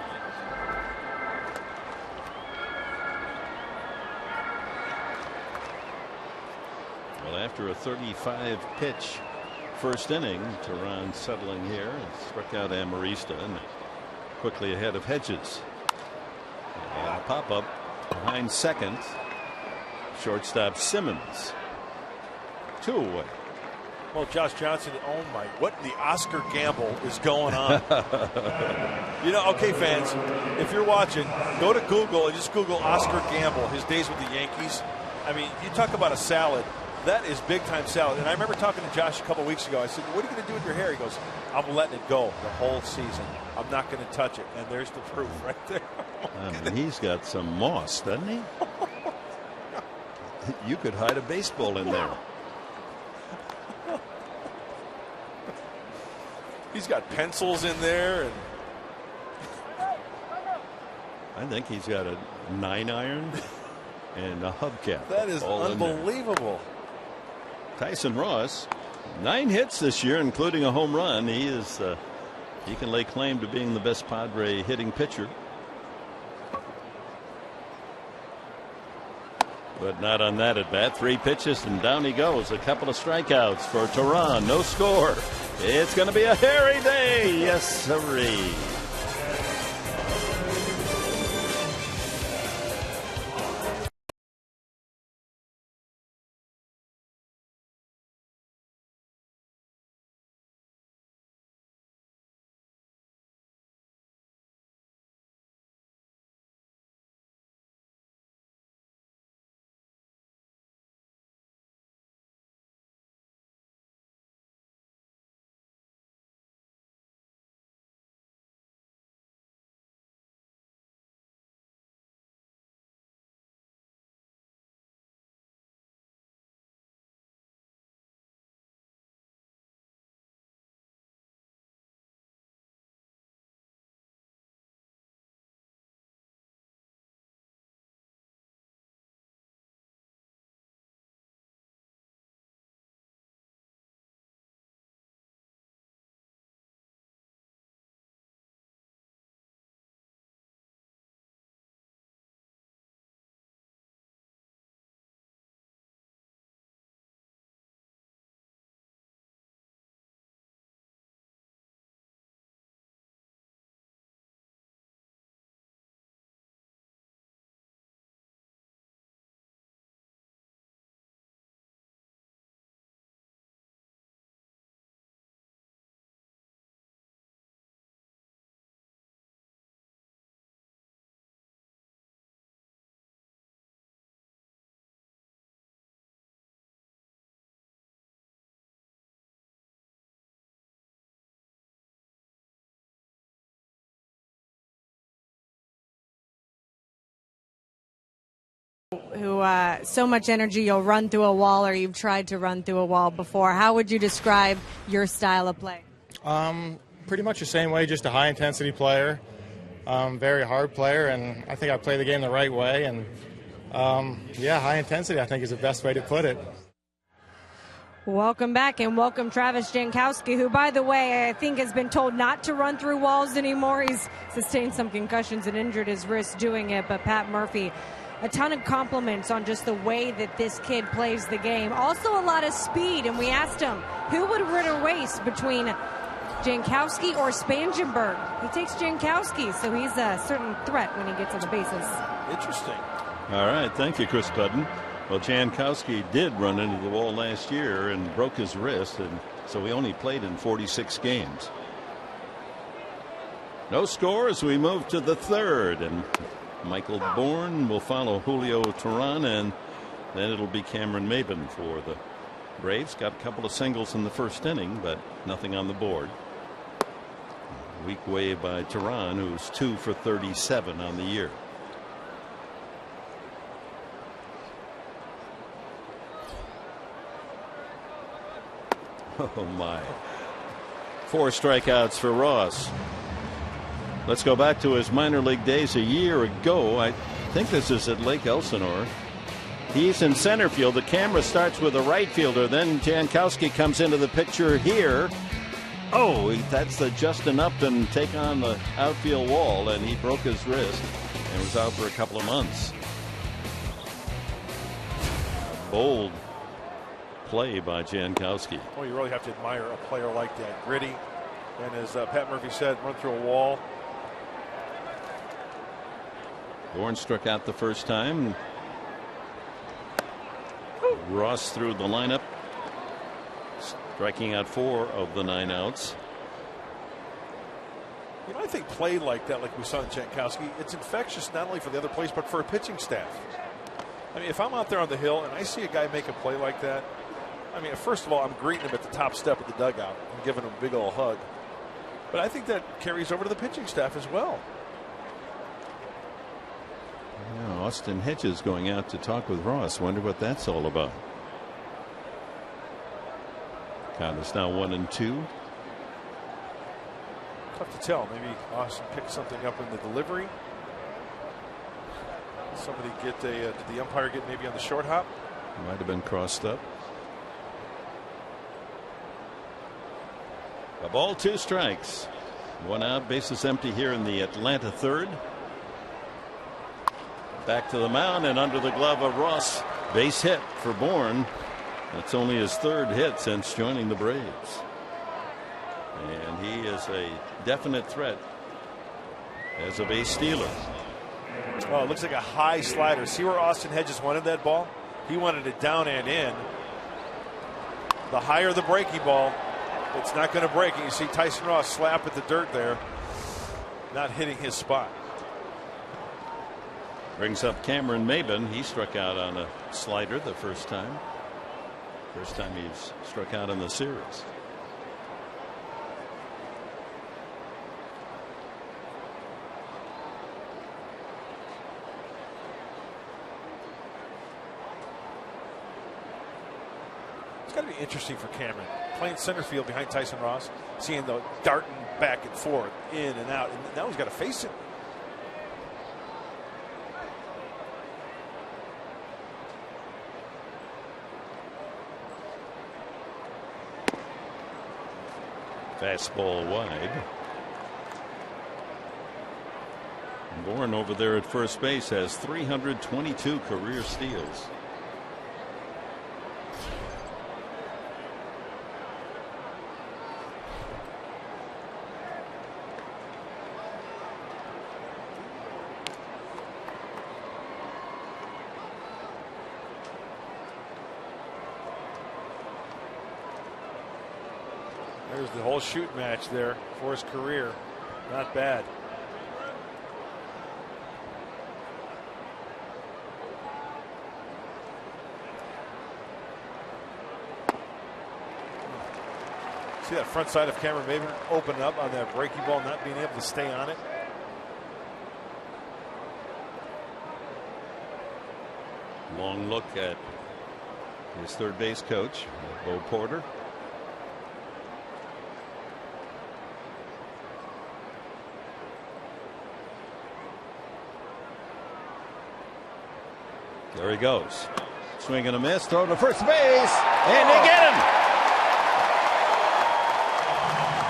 F: Well, after a 35 pitch first inning, Tehran settling here and struck out Amarista and quickly ahead of Hedges. And a pop up behind second. Shortstop Simmons. 2 away.
E: Well, Josh Johnson, oh my, what the Oscar gamble is going on? You know, okay, fans, if you're watching, go to Google and just Google Oscar Gamble, his days with the Yankees. I mean, you talk about a salad. That is big time salad. And I remember talking to Josh a couple weeks ago. I said, "What are you going to do with your hair?" He goes, "I'm letting it go the whole season. I'm not going to touch it." And there's the proof right there.
F: He's got some moss, doesn't he? You could hide a baseball in there.
E: He's got pencils in there, and
F: I think he's got a 9-iron and a hubcap.
E: that is
F: all in there.
E: unbelievable.
F: Tyson Ross, 9 hits this year, including a home run. He can lay claim to being the best Padre hitting pitcher. But not on that at bat. 3 pitches and down he goes. A couple of strikeouts for Tehran. No score. It's going to be a hairy day. Yes, sirree.
C: Who so much energy you'll run through a wall, or you've tried to run through a wall before. How would you describe your style of play?
G: Pretty much the same way, just a high-intensity player, very hard player, and I think I play the game the right way. And, high intensity, I think, is the best way to put it.
C: Welcome back, and welcome Travis Jankowski, who, by the way, I think has been told not to run through walls anymore. He's sustained some concussions and injured his wrist doing it, but Pat Murphy, a ton of compliments on just the way that this kid plays the game. Also a lot of speed, and we asked him who would win a race between Jankowski or Spangenberg. He takes Jankowski, so he's a certain threat when he gets on the bases.
E: Interesting.
F: All right, thank you, Chris Budden. Well, Jankowski did run into the wall last year and broke his wrist, and so he only played in 46 games. No score as we move to the third, and Michael Bourne will follow Julio Teheran, and then it'll be Cameron Maybin for the Braves. Got a couple of singles in the first inning, but nothing on the board. Weak wave by Teheran, who's 2 for 37 on the year. Oh my. 4 strikeouts for Ross. Let's go back to his minor league days a year ago. I think this is at Lake Elsinore. He's in center field. The camera starts with a right fielder. Then Jankowski comes into the picture here. Oh, that's the Justin Upton take on the outfield wall, and he broke his wrist and was out for a couple of months. Bold play by Jankowski.
E: Well, you really have to admire a player like that. Gritty, and as Pat Murphy said, run through a wall.
F: Bourne struck out the first time. Ross through the lineup, striking out 4 of the 9 outs.
E: You know, I think play like that, like we saw in Jankowski, it's infectious not only for the other players but for a pitching staff. I mean, if I'm out there on the hill and I see a guy make a play like that, I mean, first of all, I'm greeting him at the top step of the dugout and giving him a big old hug. But I think that carries over to the pitching staff as well.
F: Yeah, Austin Hedges going out to talk with Ross. Wonder what that's all about. Count is now 1-2.
E: Tough to tell. Maybe Austin picked something up in the delivery. Somebody get a, did the umpire get maybe on the short hop?
F: Might have been crossed up. A ball, 2 strikes. 1 out, bases empty here in the Atlanta third. Back to the mound and under the glove of Ross. Base hit for Bourne. That's only his 3rd hit since joining the Braves. And he is a definite threat as a base stealer.
E: Oh, it looks like a high slider. See where Austin Hedges wanted that ball? He wanted it down and in. The higher the breaky ball, it's not going to break. And you see Tyson Ross slap at the dirt there, not hitting his spot.
F: Brings up Cameron Maybin. He struck out on a slider the first time. First time he's struck out in the series.
E: It's got to be interesting for Cameron playing center field behind Tyson Ross, seeing the darting back and forth, in and out, and now he's got to face it.
F: Fastball wide. Bourne over there at first base has 322 career steals.
E: There's the whole shoot match there for his career. Not bad. See that front side of Cameron Maybin open up on that breaking ball, not being able to stay on it.
F: Long look at his third base coach, Bo Porter. There he goes. Swing and a miss. Throw to first base. And they get him.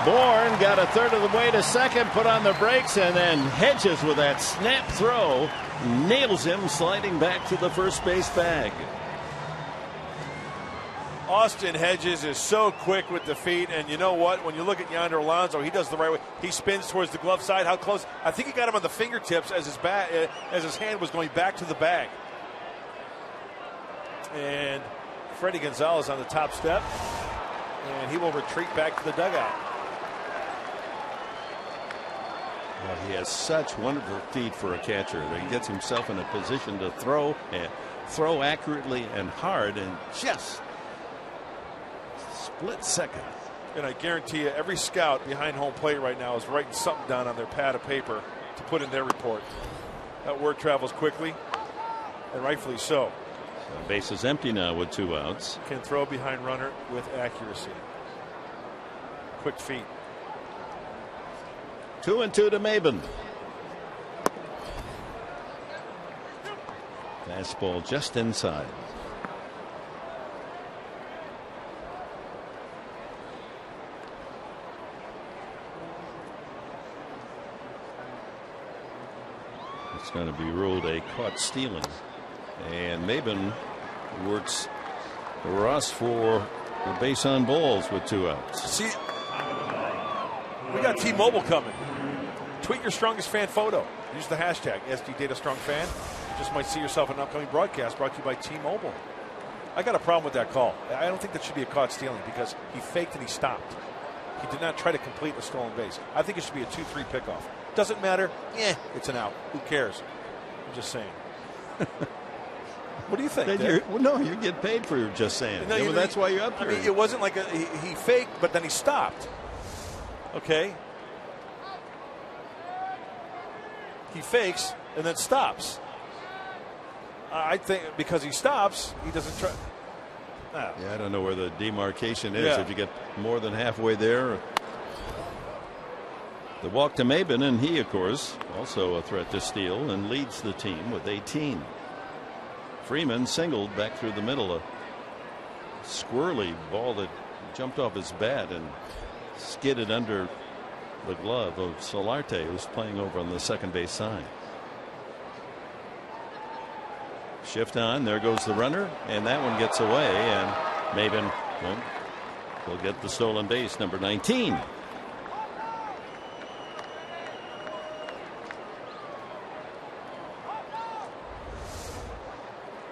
F: Bourne got a third of the way to second, put on the brakes, and then Hedges with that snap throw nails him sliding back to the first base bag.
E: Austin Hedges is so quick with the feet, and you know what? When you look at Yonder Alonso, he does the right way. He spins towards the glove side. How close? I think he got him on the fingertips as his hand was going back to the bag. And Freddie Gonzalez on the top step, and he will retreat back to the dugout.
F: Well, he has such wonderful feet for a catcher. He gets himself in a position to throw accurately and hard, and just split second.
E: And I guarantee you, every scout behind home plate right now is writing something down on their pad of paper to put in their report. That word travels quickly, and rightfully so.
F: The base is empty now with 2 outs.
E: Can throw behind runner with accuracy. Quick feet.
F: 2-2 to Maben. Fastball just inside. It's going to be ruled a caught stealing. And Maben works Ross for the base on balls with 2 outs.
E: See, we got T-Mobile coming. Tweet your strongest fan photo. Use the hashtag SDDataStrongFan. You just might see yourself in an upcoming broadcast brought to you by T-Mobile. I got a problem with that call. I don't think that should be a caught stealing because he faked and he stopped. He did not try to complete a stolen base. I think it should be a 2-3 pickoff. Doesn't matter. It's an out. Who cares? I'm just saying. What do you think?
F: You get paid for just saying.
E: No,
F: that's why you're up here.
E: I mean, it wasn't like he faked, but then he stopped. Okay. He fakes and then stops. I think because he stops, he doesn't try.
F: Yeah, I don't know where the demarcation is. If you get more than halfway there. The walk to Maben, and he, of course, also a threat to steal and leads the team with 18. Freeman singled back through the middle. A squirrely ball that jumped off his bat and skidded under the glove of Solarte, who's playing over on the second base side. Shift on. There goes the runner, and that one gets away. And Maben will get the stolen base, number 19.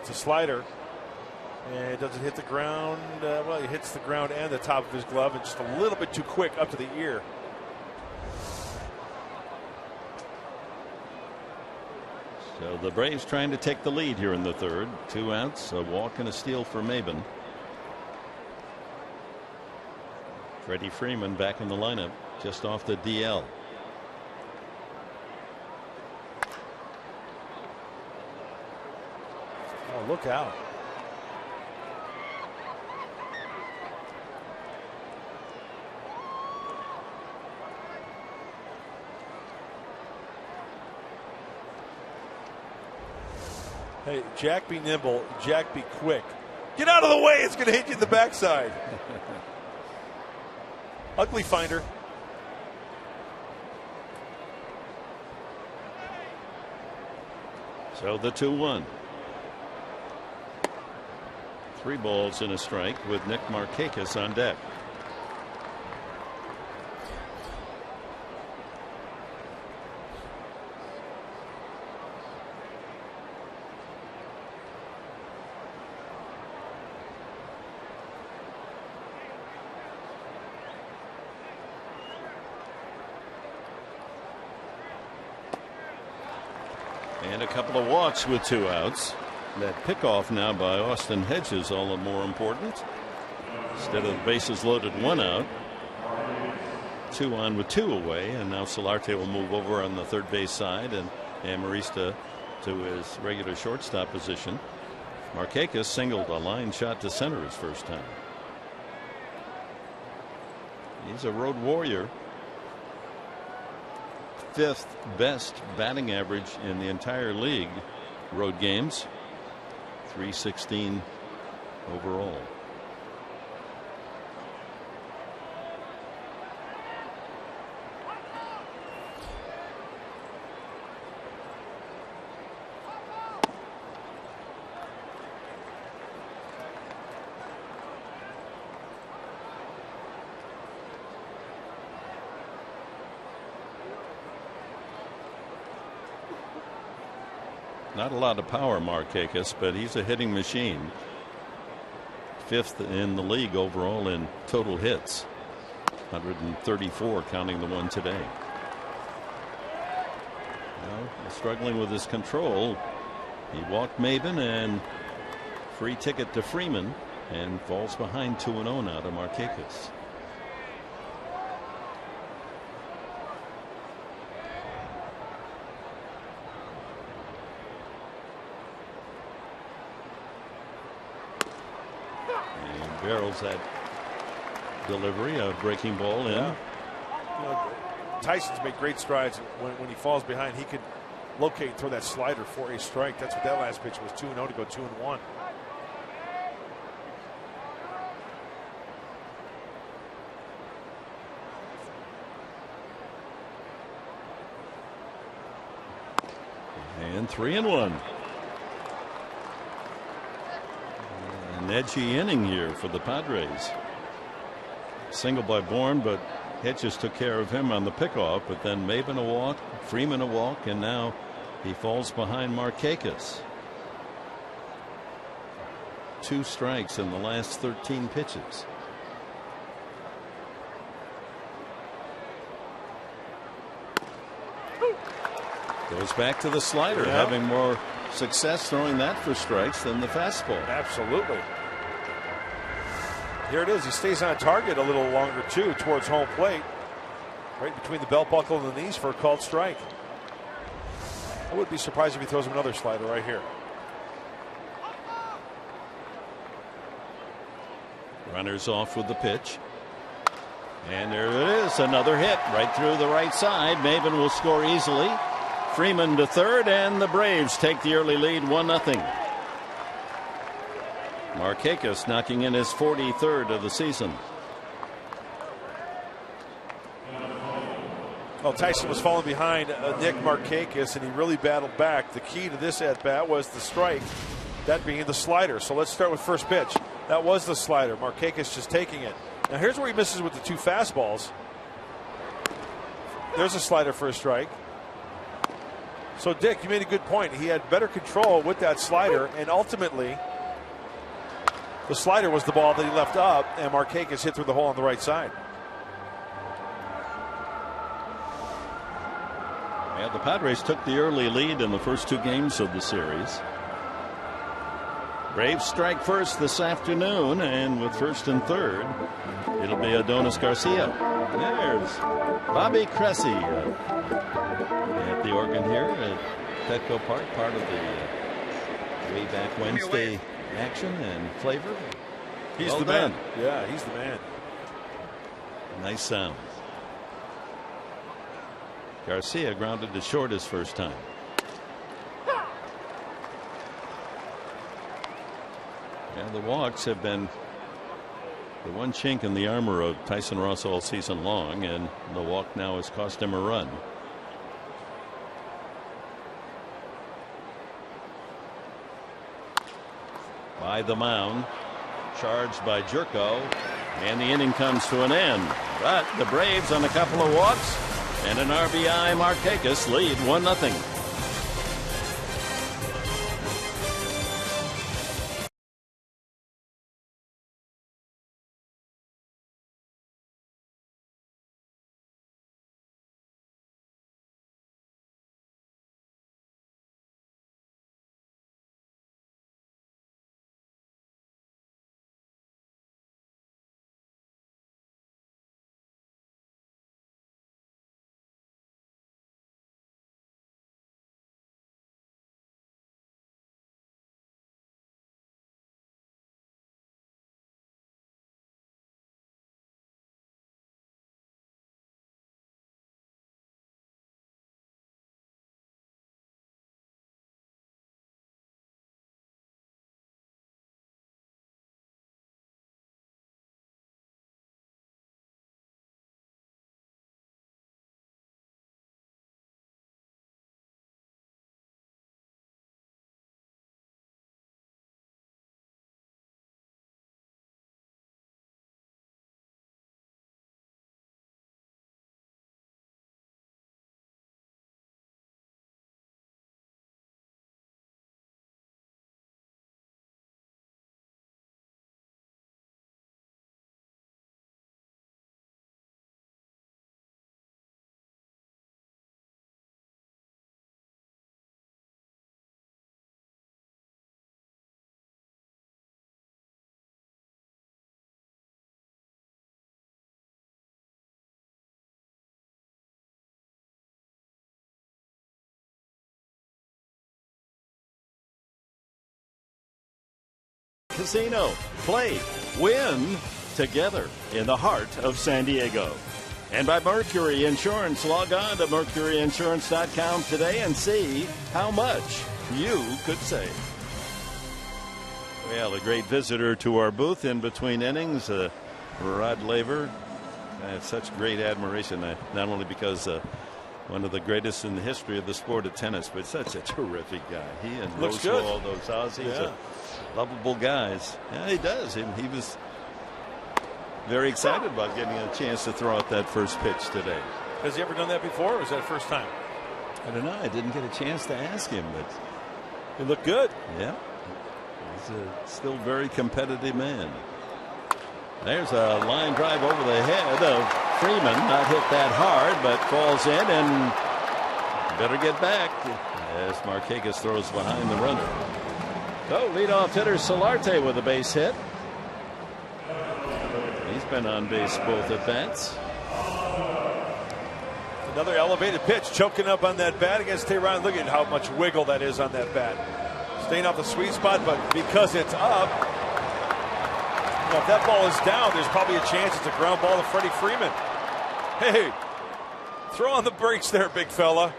E: It's a slider, and does it hit the ground? Well, it hits the ground and the top of his glove, and just a little bit too quick up to the ear.
F: So the Braves trying to take the lead here in the third. 2 outs, a walk and a steal for Maben. Freddie Freeman back in the lineup, just off the DL.
E: Oh, look out. Hey, Jack be nimble, Jack be quick. Get out of the way, it's going to hit you in the backside. Ugly finder.
F: So the 2-1. 3 balls and a strike with Nick Markakis on deck. And a couple of walks with 2 outs. That pickoff now by Austin Hedges all the more important. Instead of the bases loaded, 1 out. 2 on with 2 away, and now Solarte will move over on the third base side, and Amarista to his regular shortstop position. Markakis singled a line shot to center his first time. He's a road warrior. 5th best batting average in the entire league. Road games. 316 overall. Not a lot of power, Markakis, but he's a hitting machine. 5th in the league overall in total hits. 134, counting the one today. Well, struggling with his control. He walked Maben and free ticket to Freeman and falls behind 2-0 now to Markakis. Barrels that delivery, a breaking ball in.
E: Yeah. You know, Tyson's made great strides when he falls behind. He could locate and throw that slider for a strike. That's what that last pitch was. 2-0 to go 2-1.
F: And 3-1. An edgy inning here for the Padres. Single by Bourne, but Hitches took care of him on the pickoff. But then Maben a walk, Freeman a walk, and now he falls behind Markakis. 2 strikes in the last 13 pitches. Goes back to the slider, having more success throwing that for strikes than the fastball.
E: Absolutely. Here it is. He stays on target a little longer, too, towards home plate. Right between the belt buckle and the knees for a called strike. I wouldn't be surprised if he throws him another slider right here.
F: Runners off with the pitch. And there it is. Another hit right through the right side. Maben will score easily. Freeman to third, and the Braves take the early lead 1-0. Markakis knocking in his 43rd of the season.
E: Well, Tyson was falling behind Nick Markakis, and he really battled back. The key to this at-bat was the strike, that being the slider. So let's start with first pitch. That was the slider. Markakis just taking it. Now here's where he misses with the 2 fastballs. There's a slider for a strike. So, Dick, you made a good point. He had better control with that slider, and ultimately, the slider was the ball that he left up, and Markakis hit through the hole on the right side.
F: Yeah, the Padres took the early lead in the first 2 games of the series. Braves strike first this afternoon, and with first and third, it'll be Adonis Garcia. There's Bobby Cressy at the organ here at Petco Park, part of the way back Wednesday action and flavor.
E: He's the man. Yeah, he's the man.
F: Nice sound. Garcia grounded to short his first time. Yeah, the walks have been the one chink in the armor of Tyson Ross all season long, and the walk now has cost him a run. By the mound, charged by Jerko, and the inning comes to an end. But the Braves, on a couple of walks and an RBI, Markakis lead 1-0. Casino. Play, win together in the heart of San Diego. And by Mercury Insurance. Log on to mercuryinsurance.com today and see how much you could save. Well, a great visitor to our booth in between innings, Rod Laver. I have such great admiration, not only because one of the greatest in the history of the sport of tennis, but such a terrific guy. He and Rosewall, those Aussies, are lovable guys. Yeah, he does. He was very excited about getting a chance to throw out that first pitch today.
E: Has he ever done that before, or was that the first time?
F: I don't know. I didn't get a chance to ask him, but
E: he looked good.
F: Yeah. He's a still very competitive man. There's a line drive over the head of Freeman. Not hit that hard, but falls in and better get back as Markakis throws behind the runner. So leadoff hitter Solarte with a base hit. He's been on base both at bats.
E: Another elevated pitch, choking up on that bat against Tehran. Look at how much wiggle that is on that bat. Staying off the sweet spot, but because it's up, if that ball is down, there's probably a chance it's a ground ball to Freddie Freeman. Hey, throw on the brakes there, big fella.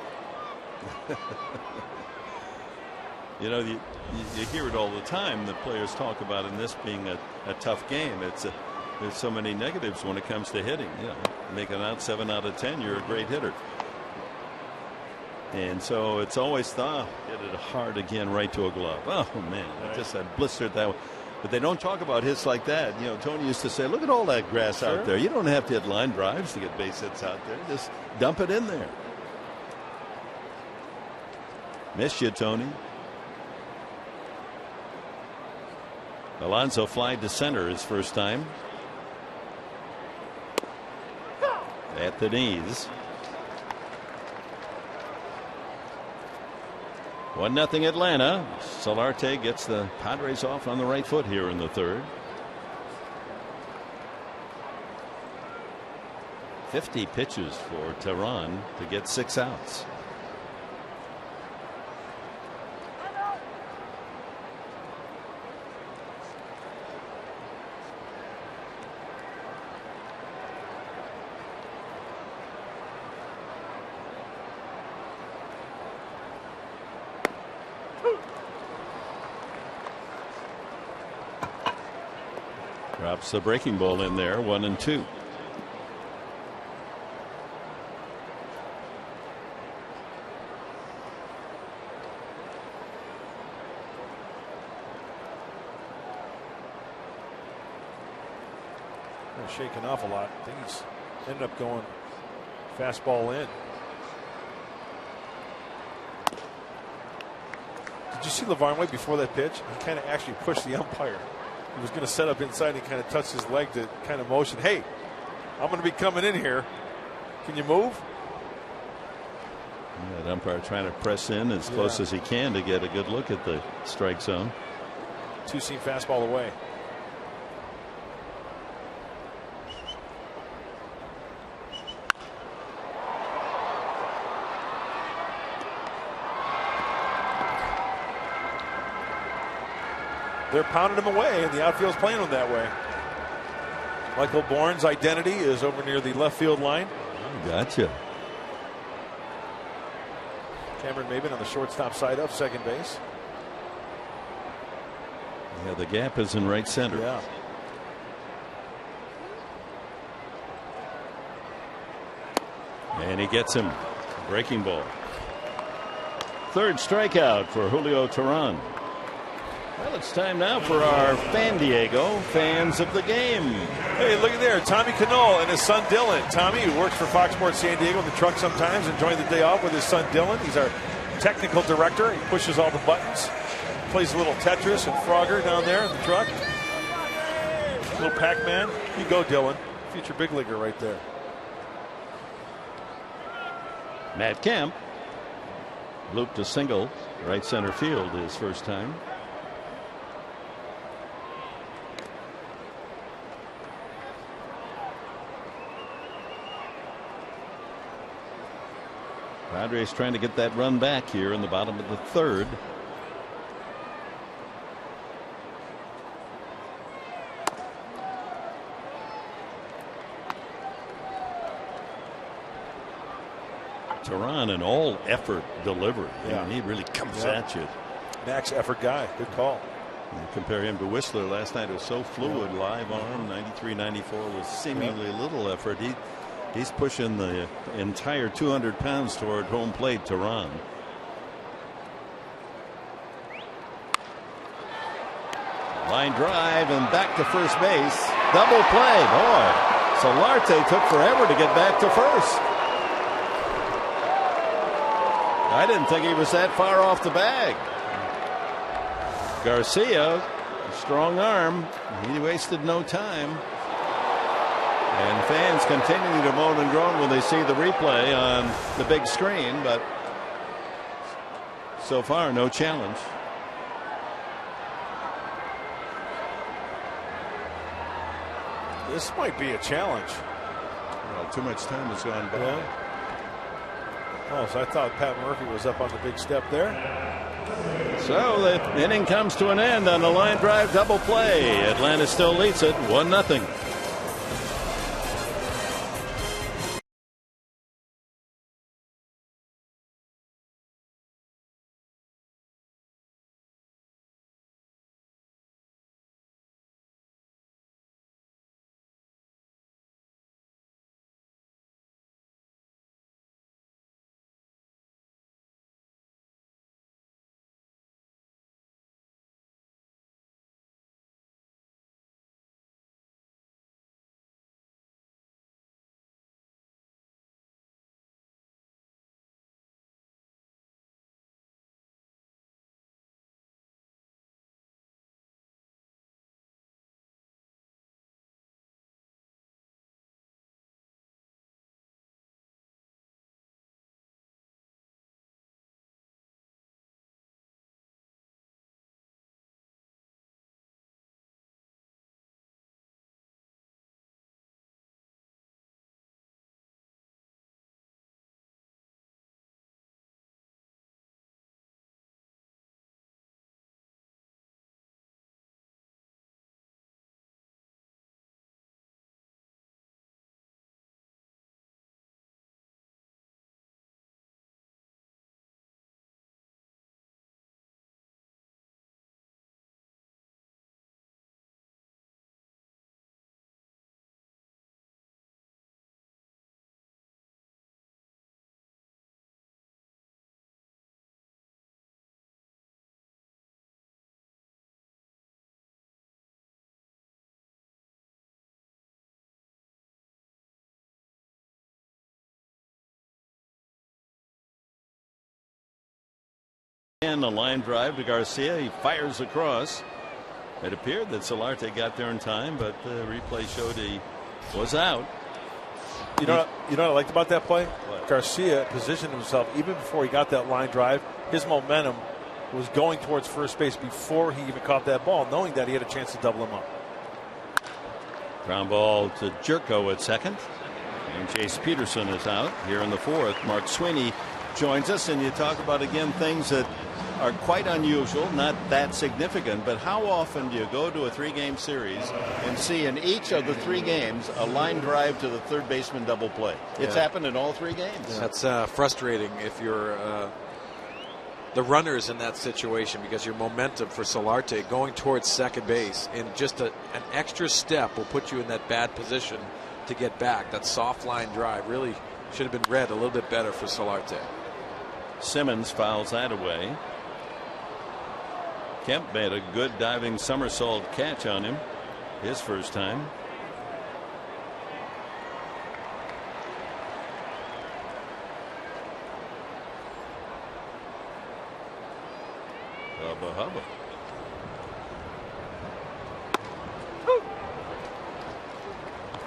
F: You know, you hear it all the time. The players talk about in this being a tough game. There's so many negatives when it comes to hitting. You know, make it out 7 out of 10, you're a great hitter. And so it's always thought, hit it hard again, right to a glove. Oh man, I just had blistered that one. But they don't talk about hits like that. You know, Tony used to say, look at all that grass out there. You don't have to hit line drives to get base hits out there. Just dump it in there. Miss you, Tony. Alonso fly to center his first time. At the knees. 1-0 Atlanta. Solarte gets the Padres off on the right foot here in the third. 50 pitches for Tehran to get 6 outs. Drops the breaking ball in there, 1-2.
E: They're shaking off a lot. I think he's ended up going fastball in. Did you see LeVar Way before that pitch? He kind of actually pushed the umpire. He was going to set up inside. And he kind of touched his leg to kind of motion. Hey, I'm going to be coming in here. Can you move?
F: That umpire trying to press in as close as he can to get a good look at the strike zone.
E: 2-seam fastball away. They're pounding him away, and the outfield's playing him that way. Michael Bourne's identity is over near the left field line.
F: Gotcha.
E: Cameron Maben on the shortstop side of second base.
F: Yeah, the gap is in right center.
E: Yeah.
F: And he gets him. Breaking ball. Third strikeout for Julio Tehran. Well, it's time now for our Fan Diego fans of the game.
E: Hey, look at there. Tommy Canole and his son Dylan. Tommy, who works for Fox Sports San Diego in the truck sometimes, enjoying the day off with his son Dylan. He's our technical director. He pushes all the buttons. Plays a little Tetris and Frogger down there in the truck. Little Pac-Man. You go, Dylan. Future big leaguer right there.
F: Matt Kemp looped a single right center field his first time. Padres trying to get that run back here in the bottom of the third. Tehran, an all-effort delivery.
E: Yeah.
F: I mean, he really comes at you.
E: Max effort guy. Good call.
F: And compare him to Whistler last night. It was so fluid. Live arm, 93-94 was seemingly little effort. He's pushing the entire 200 pounds toward home plate. Tehran. Line drive and back to first base. Double play. Boy, Solarte took forever to get back to first. I didn't think he was that far off the bag. Garcia, strong arm. He wasted no time. And fans continue to moan and groan when they see the replay on the big screen, but so far no challenge.
E: This might be a challenge.
F: Well, too much time has gone by.
E: Yeah. Oh, so I thought Pat Murphy was up on the big step there.
F: So the inning comes to an end on the line drive double play. Atlanta still leads it 1-0. And the line drive to Garcia. He fires across. It appeared that Solarte got there in time, but the replay showed he was out.
E: You know what I liked about that play? What? Garcia positioned himself even before he got that line drive. His momentum was going towards first base before he even caught that ball, knowing that he had a chance to double him up.
F: Ground ball to Jerko at second. And Chase Peterson is out here in the fourth. Mark Sweeney joins us, and you talk about, again, things that are quite unusual, not that significant, but how often do you go to a three-game series and see in each of the 3 games a line drive to the third baseman double play? It's happened in all 3 games.
H: Yeah. That's frustrating if you're the runners in that situation, because your momentum for Solarte going towards second base and just an extra step will put you in that bad position to get back. That soft line drive really should have been read a little bit better for Solarte.
F: Simmons fouls that away. Kemp made a good diving somersault catch on him his first time. Hubba hubba.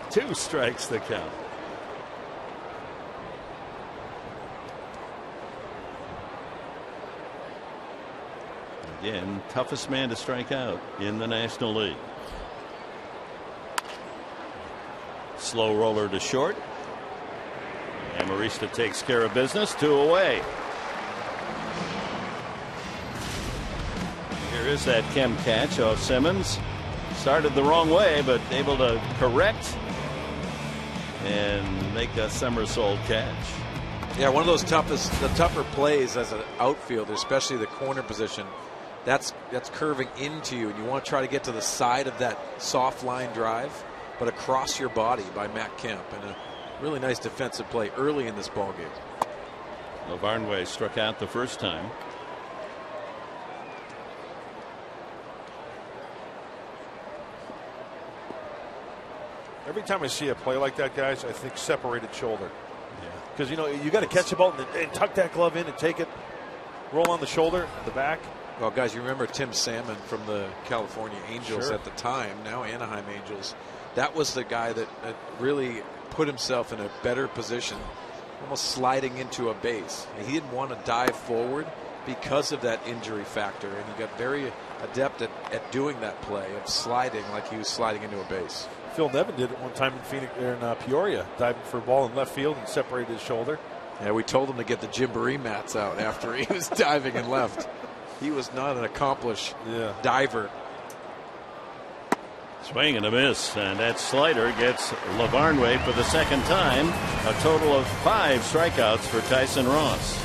F: 2 strikes the count. Again, toughest man to strike out in the National League. Slow roller to short. Amarista takes care of business. 2 away. Here is that Kemp catch off Simmons. Started the wrong way, but able to correct and make a somersault catch.
H: Yeah, one of those the tougher plays as an outfielder, especially the corner position, that's curving into you, and you want to try to get to the side of that soft line drive, but across your body by Matt Kemp, and a really nice defensive play early in this ball game.
F: Lavarnway struck out the first time.
E: Every time I see a play like that, guys, I think separated shoulder. Because, you know, you got to catch the ball and tuck that glove in and take it, roll on the shoulder, the back.
H: Well, guys, you remember Tim Salmon from the California Angels at the time, now Anaheim Angels. That was the guy that really put himself in a better position, almost sliding into a base. He didn't want to dive forward because of that injury factor, and he got very adept at doing that play, of sliding like he was sliding into a base.
E: Phil Nevin did it one time in Phoenix, in Peoria, diving for a ball in left field and separated his shoulder.
H: Yeah, we told him to get the Gymboree mats out after he was diving and left. He was not an accomplished diver.
F: Swing and a miss, and that slider gets Lavarnway for the second time. A total of 5 strikeouts for Tyson Ross.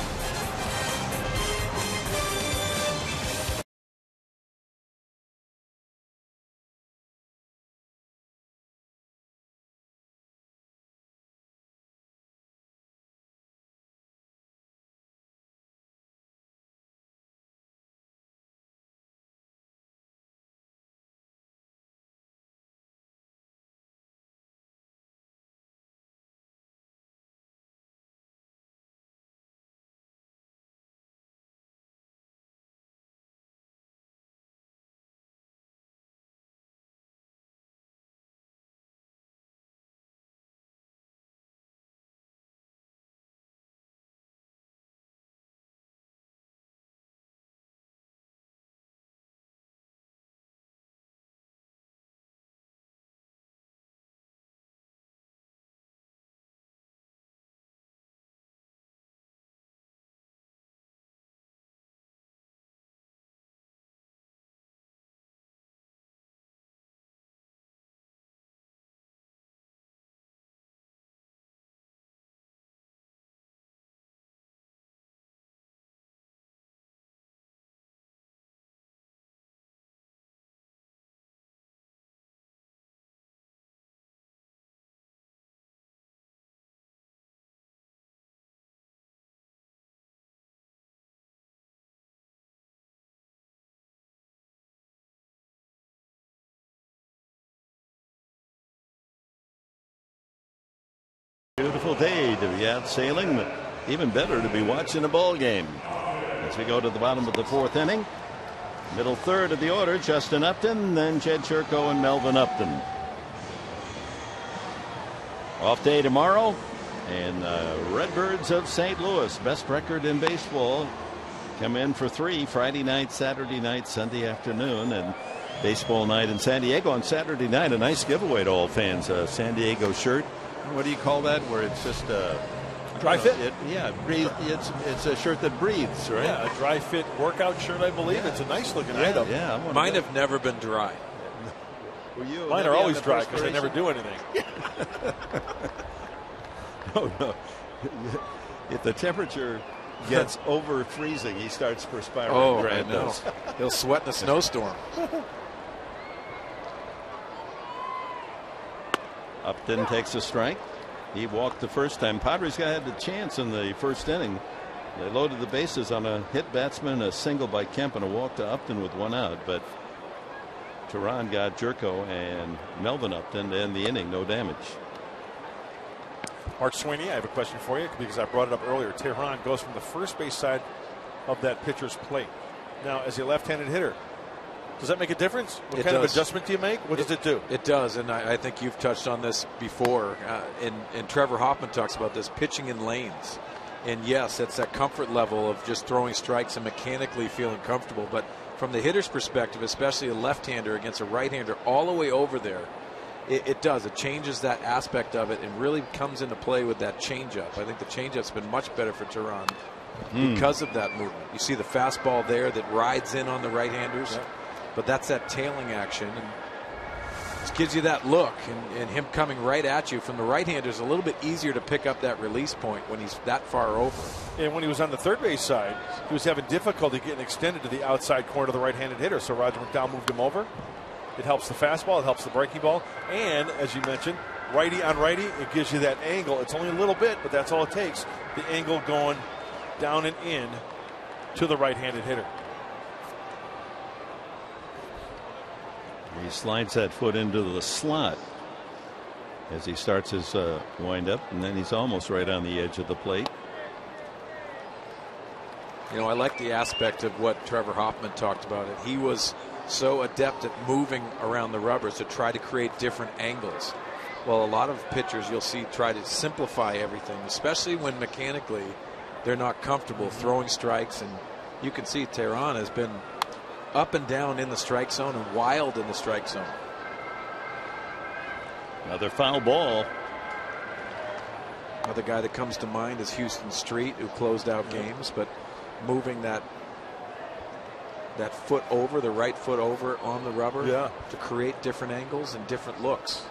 F: Beautiful day to be out sailing, but even better to be watching a ball game. As we go to the bottom of the 4th inning, middle third of the order, Justin Upton, then Jed Churko and Melvin Upton. Off day tomorrow, and Redbirds of St. Louis, best record in baseball, come in for 3 Friday night, Saturday night, Sunday afternoon, and baseball night in San Diego on Saturday night. A nice giveaway to all fans, a San Diego shirt. What do you call that? Where it's just
E: dry fit?
F: It's a shirt that breathes, right?
E: Yeah, a dry fit workout shirt, I believe. It's a nice looking item.
F: Yeah,
H: mine have never been dry.
E: Mine are always dry because I never do anything.
F: No. If the temperature gets over freezing, he starts perspiring.
H: Oh, I know. He'll sweat in a snowstorm.
F: Upton takes a strike. He walked the first time. Padres had the chance in the first inning. They loaded the bases on a hit batsman, a single by Kemp, and a walk to Upton with 1 out. But Tehran got Jerko and Melvin Upton to end the inning. No damage.
E: Mark Sweeney, I have a question for you because I brought it up earlier. Tehran goes from the first base side of that pitcher's plate. Now, as a left-handed hitter, does that make a difference? What kind of adjustment do you make? What does it do?
H: It does, and I think you've touched on this before. And Trevor Hoffman talks about this, pitching in lanes. And yes, it's that comfort level of just throwing strikes and mechanically feeling comfortable. But from the hitter's perspective, especially a left-hander against a right-hander all the way over there, it does. It changes that aspect of it and really comes into play with that changeup. I think the changeup's been much better for Tehran because of that movement. You see the fastball there that rides in on the right-handers. Yep. But that's that tailing action. And It gives you that look, and him coming right at you from the right-hander is a little bit easier to pick up that release point when he's that far over.
E: And when he was on the third base side, he was having difficulty getting extended to the outside corner of the right-handed hitter, so Roger McDowell moved him over. It helps the fastball, it helps the breaking ball, and as you mentioned, righty on righty, it gives you that angle. It's only a little bit, but that's all it takes. The angle going down and in to the right-handed hitter.
F: He slides that foot into the slot as he starts his windup, and then he's almost right on the edge of the plate.
H: You know, I like the aspect of what Trevor Hoffman talked about. It. He was so adept at moving around the rubbers to try to create different angles. Well, a lot of pitchers you'll see try to simplify everything, especially when mechanically they're not comfortable throwing strikes. And you can see Tehran has been up and down in the strike zone and wild in the strike zone.
F: Another foul ball.
H: Another guy that comes to mind is Houston Street, who closed out games, but moving that foot over, the right foot over on the rubber to create different angles and different looks.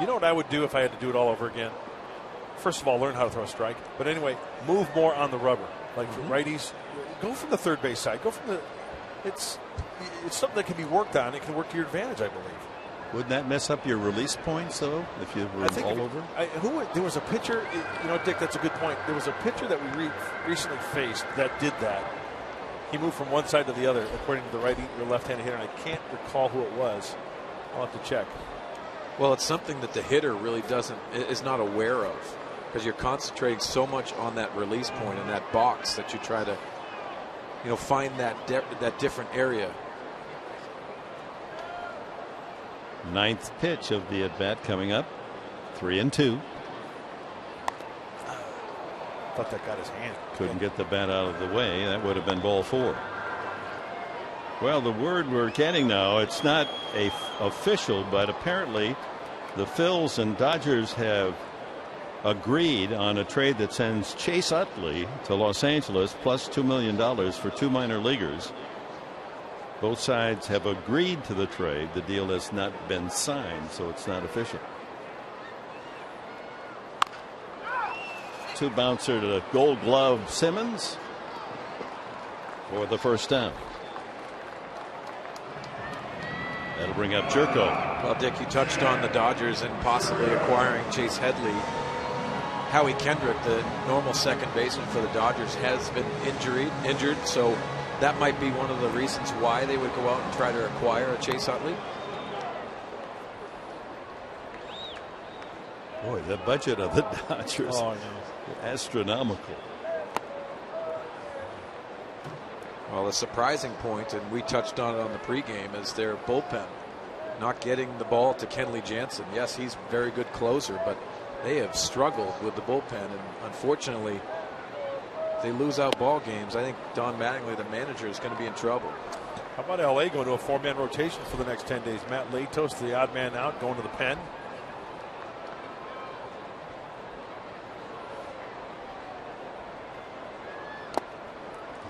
E: You know what I would do if I had to do it all over again? First of all, learn how to throw a strike. But anyway, move more on the rubber. Like for righties, go from the third base side. Go from the. It's something that can be worked on. It can work to your advantage, I believe.
F: Wouldn't that mess up your release points, though, if you were all over?
E: There was a pitcher, you know, Dick, that's a good point. There was a pitcher that we recently faced that did that. He moved from one side to the other, according to the righty or left-handed hitter, and I can't recall who it was. I'll have to check.
H: Well, it's something that the hitter really is not aware of, because you're concentrating so much on that release point in that box that you try to, you know, find that different area.
F: Ninth pitch of the at bat coming up. 3-2.
E: Thought that got his hand.
F: Couldn't get the bat out of the way. That would have been ball 4. Well, the word we're getting now, it's not official, but apparently the Phils and Dodgers have agreed on a trade that sends Chase Utley to Los Angeles plus $2 million for 2 minor leaguers. Both sides have agreed to the trade. The deal has not been signed, so it's not official. 2 bouncer to the Gold Glove Simmons for the first down. That'll bring up Jerko.
H: Well, Dick, you touched on the Dodgers and possibly acquiring Chase Headley. Howie Kendrick, the normal second baseman for the Dodgers, has been injured, so that might be one of the reasons why they would go out and try to acquire a Chase Utley.
F: Boy, the budget of the Dodgers is astronomical.
H: Well, a surprising point, and we touched on it on the pregame, is their bullpen not getting the ball to Kenley Jansen. Yes, he's a very good closer, but they have struggled with the bullpen, and unfortunately, if they lose out ball games, I think Don Mattingly, the manager, is going to be in trouble.
E: How about LA going to a 4-man rotation for the next 10 days? Matt Latos, the odd man out, going to the pen.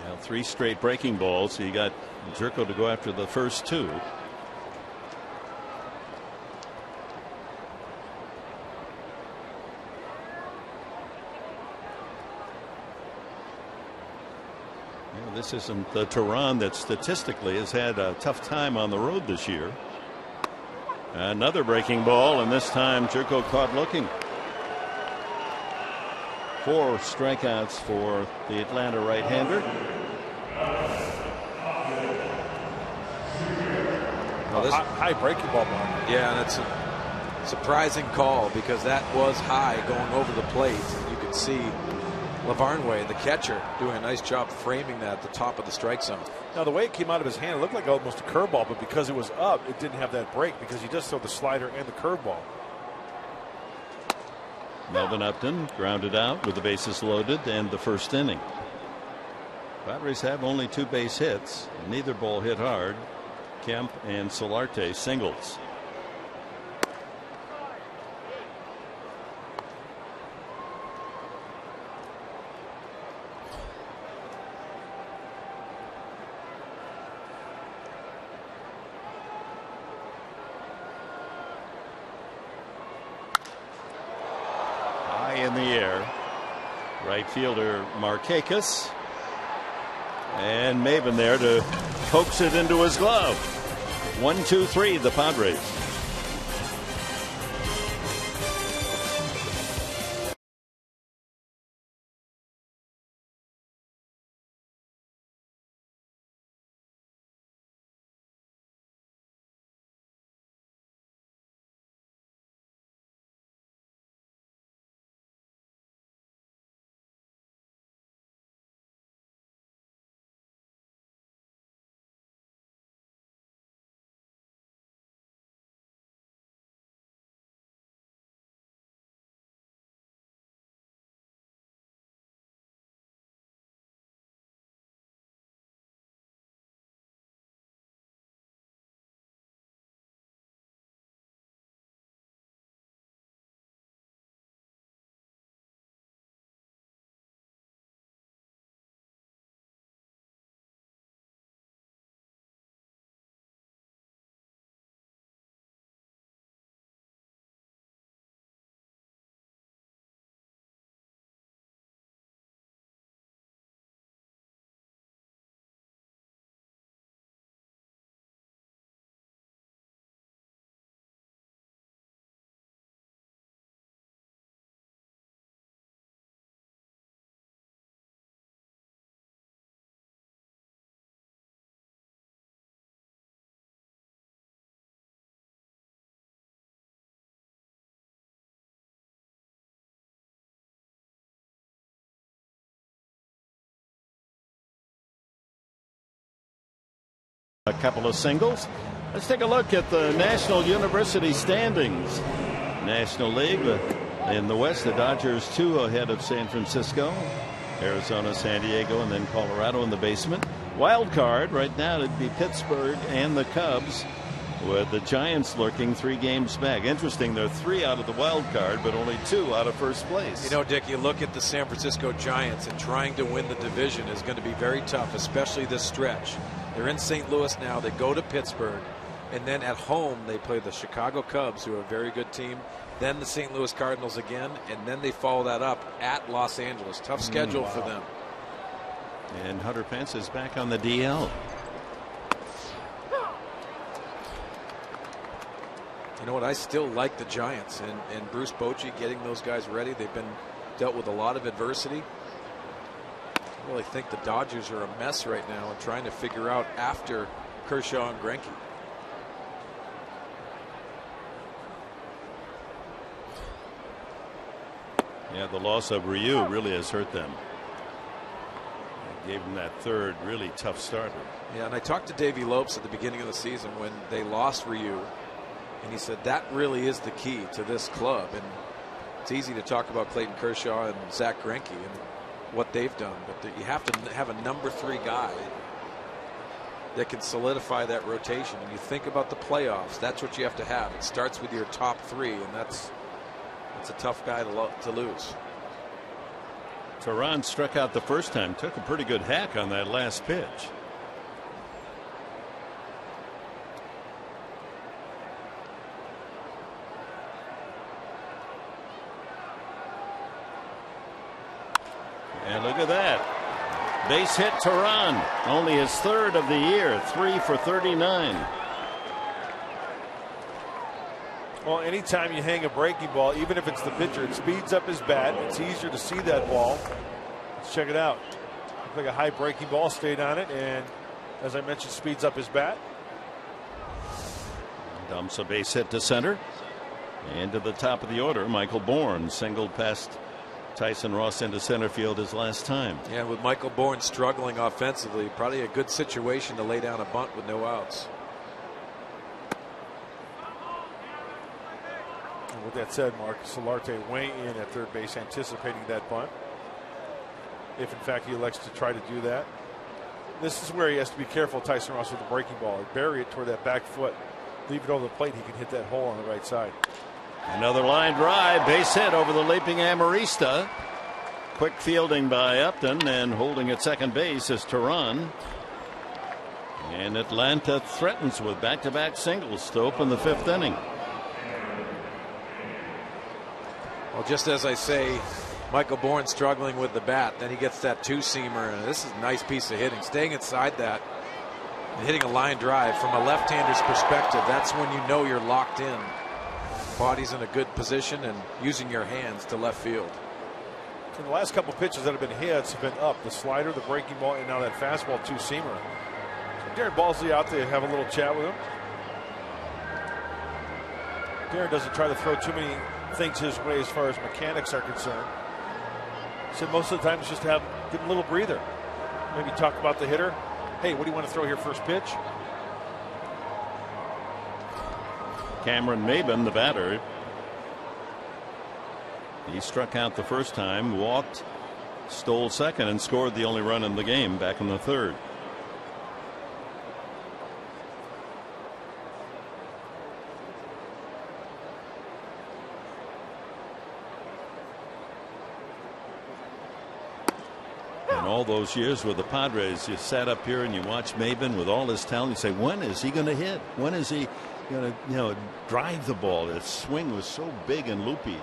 F: Now 3 straight breaking balls. So you got Jerko to go after the first 2. This isn't the Tehran that statistically has had a tough time on the road this year. Another breaking ball, and this time Jerko caught looking. 4 strikeouts for the Atlanta right-hander.
E: Well, high breaking ball, Mark.
H: Yeah, and it's a surprising call because that was high going over the plate. You could see Lavarnway, the catcher, doing a nice job framing that at the top of the strike zone.
E: Now, the way it came out of his hand, it looked like almost a curveball, but because it was up, it didn't have that break because he does throw the slider and the curveball.
F: Melvin Upton grounded out with the bases loaded and the first inning. Padres have only 2 base hits. Neither ball hit hard. Kemp and Solarte singles. high in the air. Right fielder Markakis. And Maven there to coax it into his glove. 1-2-3, the Padres. A couple of singles. Let's take a look at the National University standings. National League in the West, the Dodgers 2 ahead of San Francisco, Arizona, San Diego, and then Colorado in the basement. Wild card right now it'd be Pittsburgh and the Cubs, with the Giants lurking 3 games back. Interesting, they're 3 out of the wild card, but only 2 out of first place.
H: You know, Dick, you look at the San Francisco Giants, and trying to win the division is going to be very tough, especially this stretch. They're in St. Louis now. They go to Pittsburgh, and then at home they play the Chicago Cubs, who are a very good team, then the St. Louis Cardinals again, and then they follow that up at Los Angeles. Tough schedule for them.
F: And Hunter Pence is back on the DL.
H: You know what? I still like the Giants and Bruce Bochy getting those guys ready. They've been dealt with a lot of adversity. I really think the Dodgers are a mess right now and trying to figure out after Kershaw and Greinke.
F: Yeah, the loss of Ryu really has hurt them. It gave them that third really tough starter.
H: Yeah, and I talked to Davey Lopes at the beginning of the season when they lost Ryu, and he said that really is the key to this club. And it's easy to talk about Clayton Kershaw and Zach Greinke and what they've done, but you have to have a number 3 guy that can solidify that rotation. And you think about the playoffs, that's what you have to have. It starts with your top 3, and that's a tough guy to lose.
F: Teheran struck out the first time, took a pretty good hack on that last pitch. And look at that. Base hit Teheran. Only his 3rd of the year. 3 for 39.
E: Well, anytime you hang a breaking ball, even if it's the pitcher, it speeds up his bat. It's easier to see that ball. Let's check it out. Looks like a high breaking ball, stayed on it, and as I mentioned, speeds up his bat.
F: Dumps a base hit to center. And to the top of the order, Michael Bourne singled past Tyson Ross into center field his last time.
H: Yeah, with Michael Bourne struggling offensively, probably a good situation to lay down a bunt with no outs.
E: And with that said, Mark, Solarte way in at third base, anticipating that bunt. If in fact he elects to try to do that. This is where he has to be careful, Tyson Ross, with the breaking ball. Bury it toward that back foot. Leave it over the plate. He can hit that hole on the right side.
F: Another line drive, base hit over the leaping Amarista. Quick fielding by Upton, and holding at second base is Teheran. And Atlanta threatens with back-to-back singles to open the 5th inning.
H: Well, just as I say, Michael Bourne struggling with the bat. Then he gets that two-seamer, and this is a nice piece of hitting. Staying inside that and hitting a line drive from a left-hander's perspective, that's when you know you're locked in. Body's in a good position and using your hands to left field.
E: In the last couple pitches that have been hits have been up. The slider, the breaking ball, and now that fastball two-seamer. So Darren Balsley out there, have a little chat with him. Darren doesn't try to throw too many things his way as far as mechanics are concerned. So most of the time it's just to give him a little breather. Maybe talk about the hitter. Hey, what do you want to throw here first pitch?
F: Cameron Maben, the batter. He struck out the first time, walked, stole second, and scored the only run in the game back in the third. And all those years with the Padres, you sat up here and you watched Maben with all his talent. You say, when is he going to hit? When is he going to, drive the ball? His swing was so big and loopy.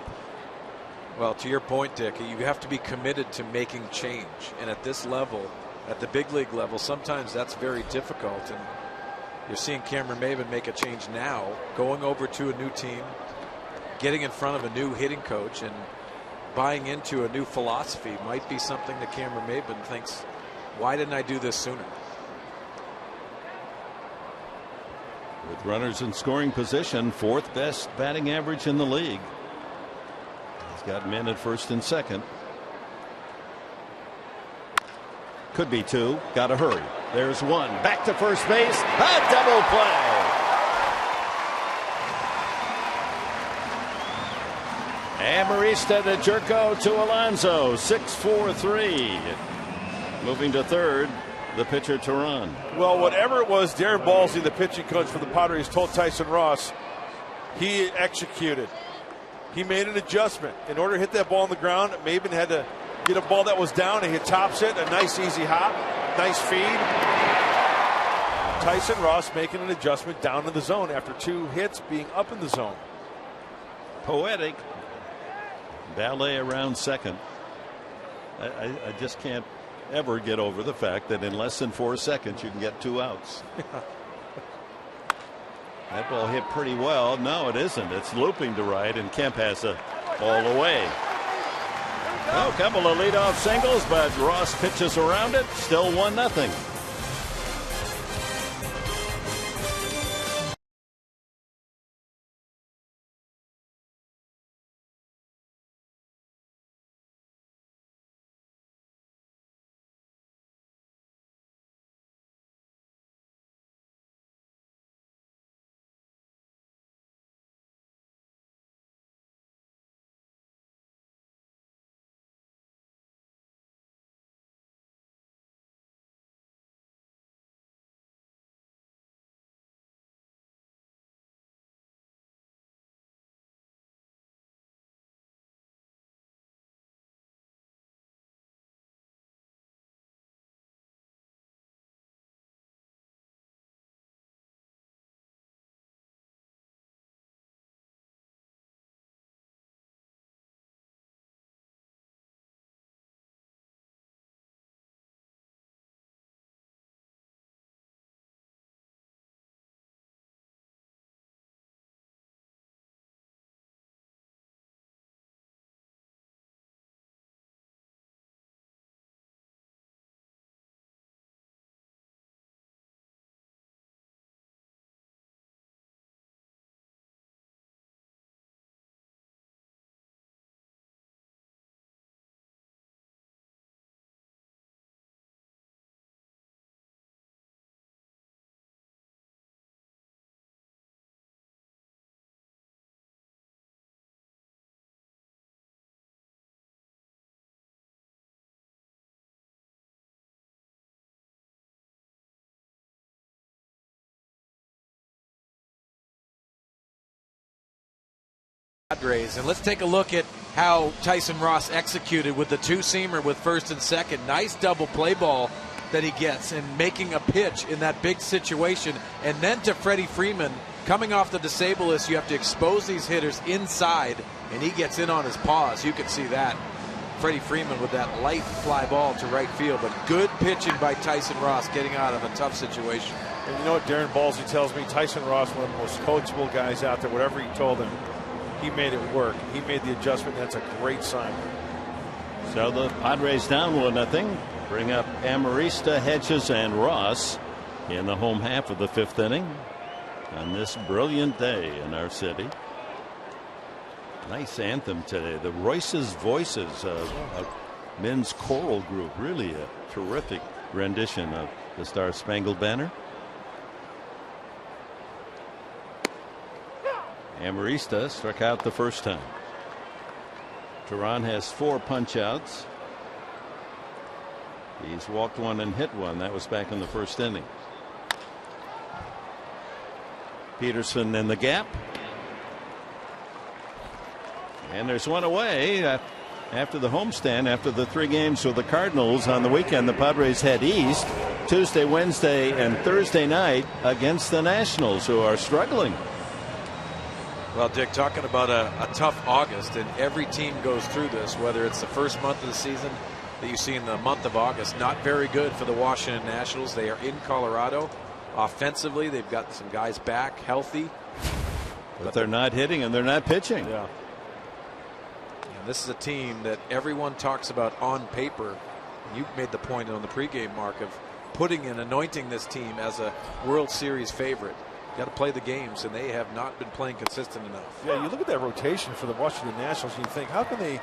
H: Well, to your point, Dick, you have to be committed to making change. And at this level, at the big league level, sometimes that's very difficult. And you're seeing Cameron Maben make a change now, going over to a new team, getting in front of a new hitting coach, and buying into a new philosophy might be something that Cameron Maben thinks, why didn't I do this sooner?
F: With runners in scoring position, 4th best batting average in the league. Got men at first and second. Could be 2. Got to hurry. There's 1. Back to first base. A double play. Amarista to Jerko to Alonso. 6-4-3. Moving to third, the pitcher Teran.
E: Well, whatever it was, Darren Balsley, the pitching coach for the Padres, told Tyson Ross, he executed. He made an adjustment. In order to hit that ball on the ground, Maben had to get a ball that was down, and he tops it. A nice easy hop, nice feed. Tyson Ross making an adjustment down to the zone after 2 hits being up in the zone.
F: Poetic. Ballet around second. I just can't ever get over the fact that in less than 4 seconds you can get 2 outs. That ball hit pretty well. No, it isn't. It's looping to right, and Kemp has a ball away. A couple of leadoff singles, but Ross pitches around it. Still 1-0.
H: Padres. And let's take a look at how Tyson Ross executed with the two-seamer with first and second. Nice double play ball that he gets and making a pitch in that big situation. And then to Freddie Freeman coming off the disabled list, you have to expose these hitters inside, and he gets in on his paws. You can see that. Freddie Freeman with that light fly ball to right field, but good pitching by Tyson Ross, getting out of a tough situation.
E: And you know what Darren Ballsy tells me? Tyson Ross, one of the most coachable guys out there. Whatever he told him, he made it work. He made the adjustment. That's a great sign.
F: So the Padres down 1-0. Bring up Amarista, Hedges, and Ross in the home half of the 5th inning on this brilliant day in our city. Nice anthem today. The Royce's Voices, a men's choral group. Really a terrific rendition of the Star Spangled Banner. Amarista struck out the first time. Teheran has 4 punch outs. He's walked 1 and hit 1. That was back in the 1st inning. Peterson in the gap. And there's 1 away. After the homestand, after the 3 games with the Cardinals on the weekend, the Padres head east Tuesday, Wednesday, and Thursday night against the Nationals, who are struggling.
H: Well, Dick, talking about a tough August, and every team goes through this, whether it's the first month of the season that you see in the month of August. Not very good for the Washington Nationals. They are in Colorado. Offensively, they've got some guys back, healthy.
F: But they're not hitting and they're not pitching.
E: Yeah.
H: And this is a team that everyone talks about on paper. You made the point on the pregame, Mark, of putting and anointing this team as a World Series favorite. Got to play the games, and they have not been playing consistent enough.
E: Yeah, you look at that rotation for the Washington Nationals, and you think, how can they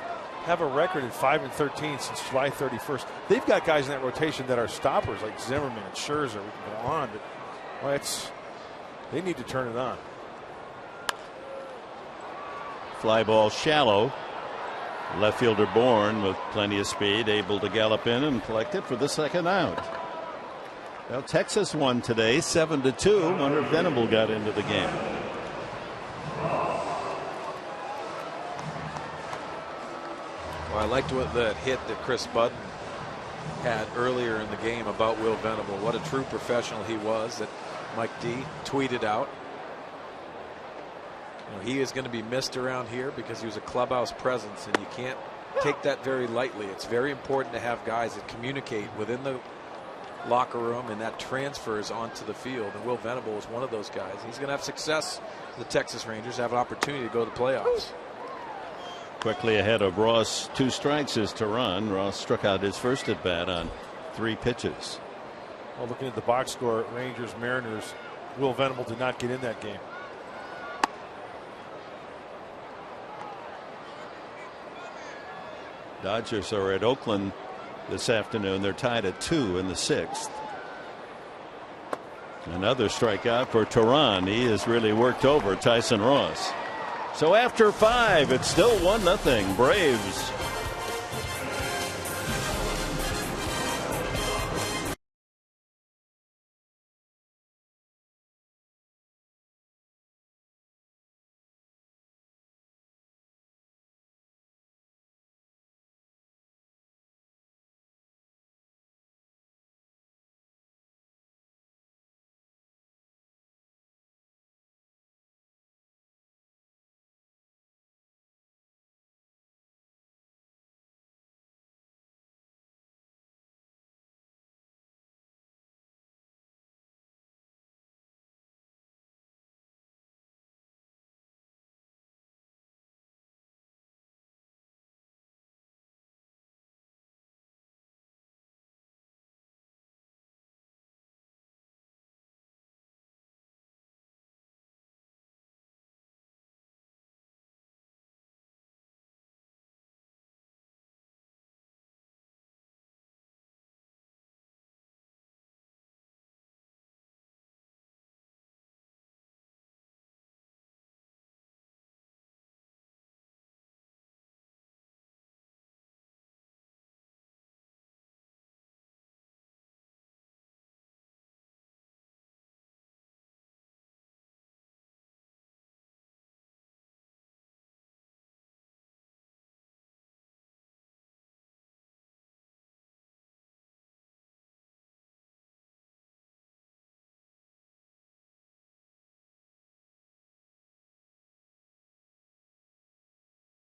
E: have a record at 5-13 since July 31st? They've got guys in that rotation that are stoppers, like Zimmerman and Scherzer. We can go on, but well, they need to turn it on.
F: Fly ball shallow. Left fielder Bourne with plenty of speed, able to gallop in and collect it for the 2nd out. Well, Texas won today 7-2. Wonder if Venable got into the game.
H: Well, I liked that hit that Chris Budden had earlier in the game about Will Venable. What a true professional he was, that Mike D tweeted out. You know, he is going to be missed around here because he was a clubhouse presence, and you can't take that very lightly. It's very important to have guys that communicate within the locker room, and that transfers onto the field. And Will Venable is one of those guys. He's going to have success. The Texas Rangers have an opportunity to go to the playoffs.
F: Quickly ahead of Ross, 2 strikes is Teheran. Ross struck out his first at bat on 3 pitches.
E: Well, looking at the box score, Rangers, Mariners, Will Venable did not get in that game.
F: Dodgers are at Oakland this afternoon. They're tied at 2 in the 6th. Another strikeout for Teheran. He has really worked over Tyson Ross. So after 5, it's still 1-0 Braves.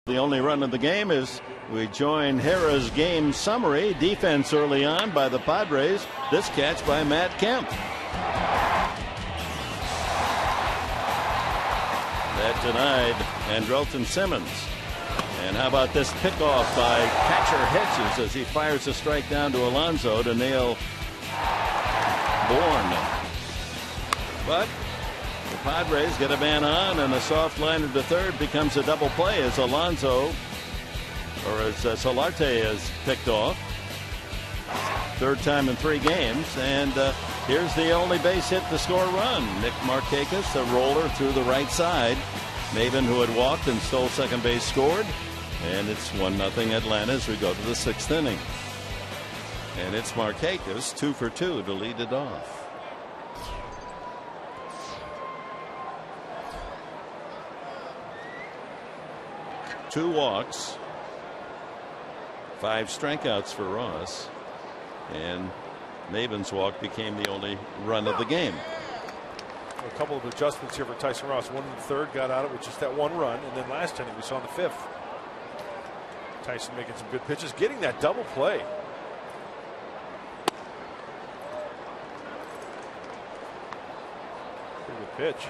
F: The only run of the game is we join Hera's game summary. Defense early on by the Padres. This catch by Matt Kemp. That denied Andrelton Simmons. And how about this pickoff by catcher Hedges as he fires a strike down to Alonso to nail Bourne. But the Padres get a man on, and a soft liner to third becomes a double play as Alonso, or as Solarte is picked off. Third time in 3 games, and here's the only base hit to score a run. Nick Markakis, a roller through the right side. Maven, who had walked and stole second base, scored. And it's 1-0 Atlanta as we go to the 6th inning. And it's Markakis, 2 for 2 to lead it off. Two walks, 5 strikeouts for Ross, and Maven's walk became the only run of the game.
E: A couple of adjustments here for Tyson Ross. 1 in the 3rd, got out of it with just that 1 run, and then last inning we saw in the 5th. Tyson making some good pitches, getting that double play. Pretty good pitch.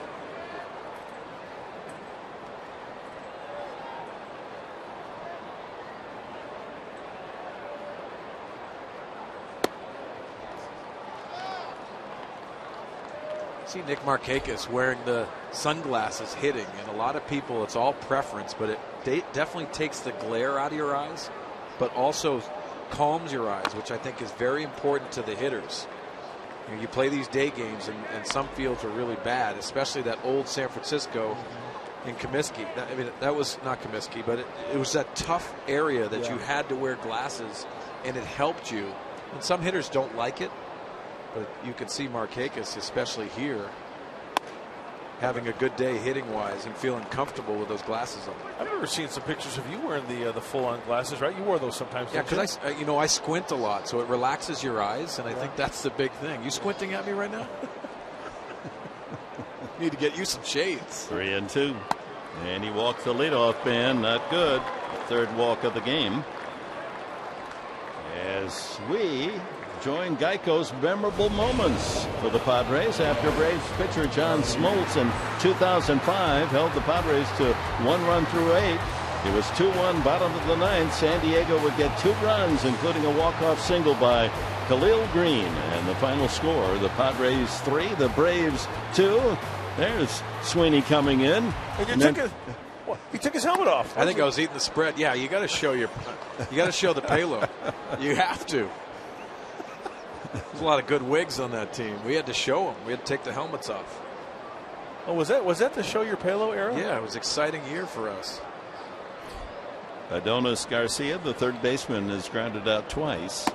H: See Nick Markakis wearing the sunglasses hitting, and a lot of people, it's all preference, but it definitely takes the glare out of your eyes, but also calms your eyes, which I think is very important to the hitters. You play these day games, and some fields are really bad, especially that old San Francisco in Comiskey. That was not Comiskey, but it was that tough area that you had to wear glasses, and it helped you. And some hitters don't like it. But you can see Markakis, especially here, having a good day hitting-wise and feeling comfortable with those glasses on.
E: I've never seen some pictures of you wearing the full-on glasses, right? You wore those sometimes.
H: Yeah, because I squint a lot, so it relaxes your eyes, and I think that's the big thing. You squinting at me right now? Need to get you some shades.
F: 3-2, and he walks the leadoff man. Not good. 3rd walk of the game. As we join Geico's memorable moments for the Padres after Braves pitcher John Smoltz in 2005 held the Padres to 1 run through 8. It was 2-1 bottom of the 9th. San Diego would get 2 runs, including a walk-off single by Khalil Green. And the final score, the Padres 3, the Braves 2. There's Sweeney coming in.
E: He took his helmet off.
H: I think I was eating the spread. Yeah, you got to show the payload. You have to. There's a lot of good wigs on that team. We had to show them. We had to take the helmets off.
E: Oh, was that the show your payload era?
H: Yeah, it was an exciting year for us.
F: Adonis Garcia, the 3rd baseman, is grounded out twice.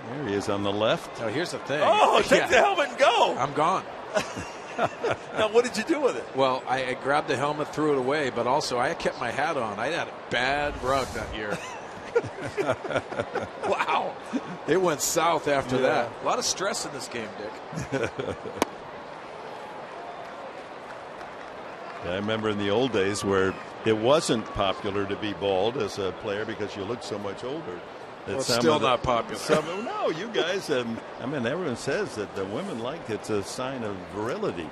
F: There he is on the left.
H: Oh, here's the thing.
E: Oh, take the helmet and go.
H: I'm gone.
E: Now, what did you do with it?
H: Well, I grabbed the helmet, threw it away, but also I kept my hat on. I had a bad rug that year. Wow. It went south after that. A lot of stress in this game, Dick.
F: I remember in the old days where it wasn't popular to be bald as a player because you looked so much older.
H: It's still not popular.
F: No, you guys, everyone says that the women like it's a sign of virility.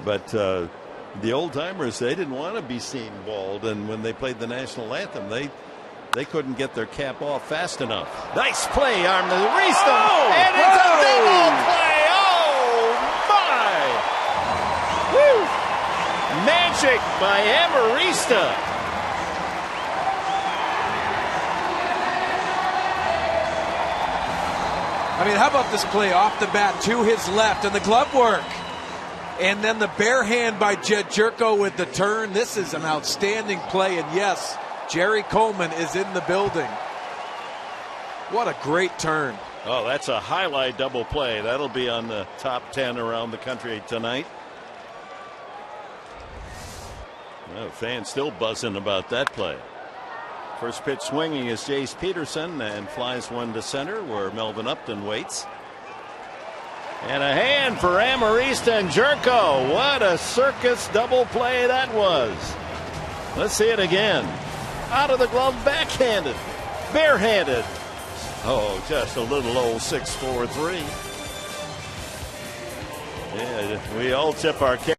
F: But the old timers, they didn't want to be seen bald. And when they played the national anthem, they couldn't get their cap off fast enough. Nice play, Armorista. And it's a double play. Oh, my. Woo. Magic by Amarista.
H: I mean, how about this play off the bat to his left and the glove work? And then the bare hand by Jed Jerko with the turn. This is an outstanding play. And yes, Jerry Coleman is in the building. What a great turn.
F: Oh, that's a highlight double play. That'll be on the top 10 around the country tonight. Well, fans still buzzing about that play. First pitch swinging is Jace Peterson and flies one to center where Melvin Upton waits. And a hand for Amarista and Jerko. What a circus double play that was. Let's see it again. Out of the glove, backhanded, barehanded. Oh, just a little old 6-4-3. Yeah, we all tip our cap.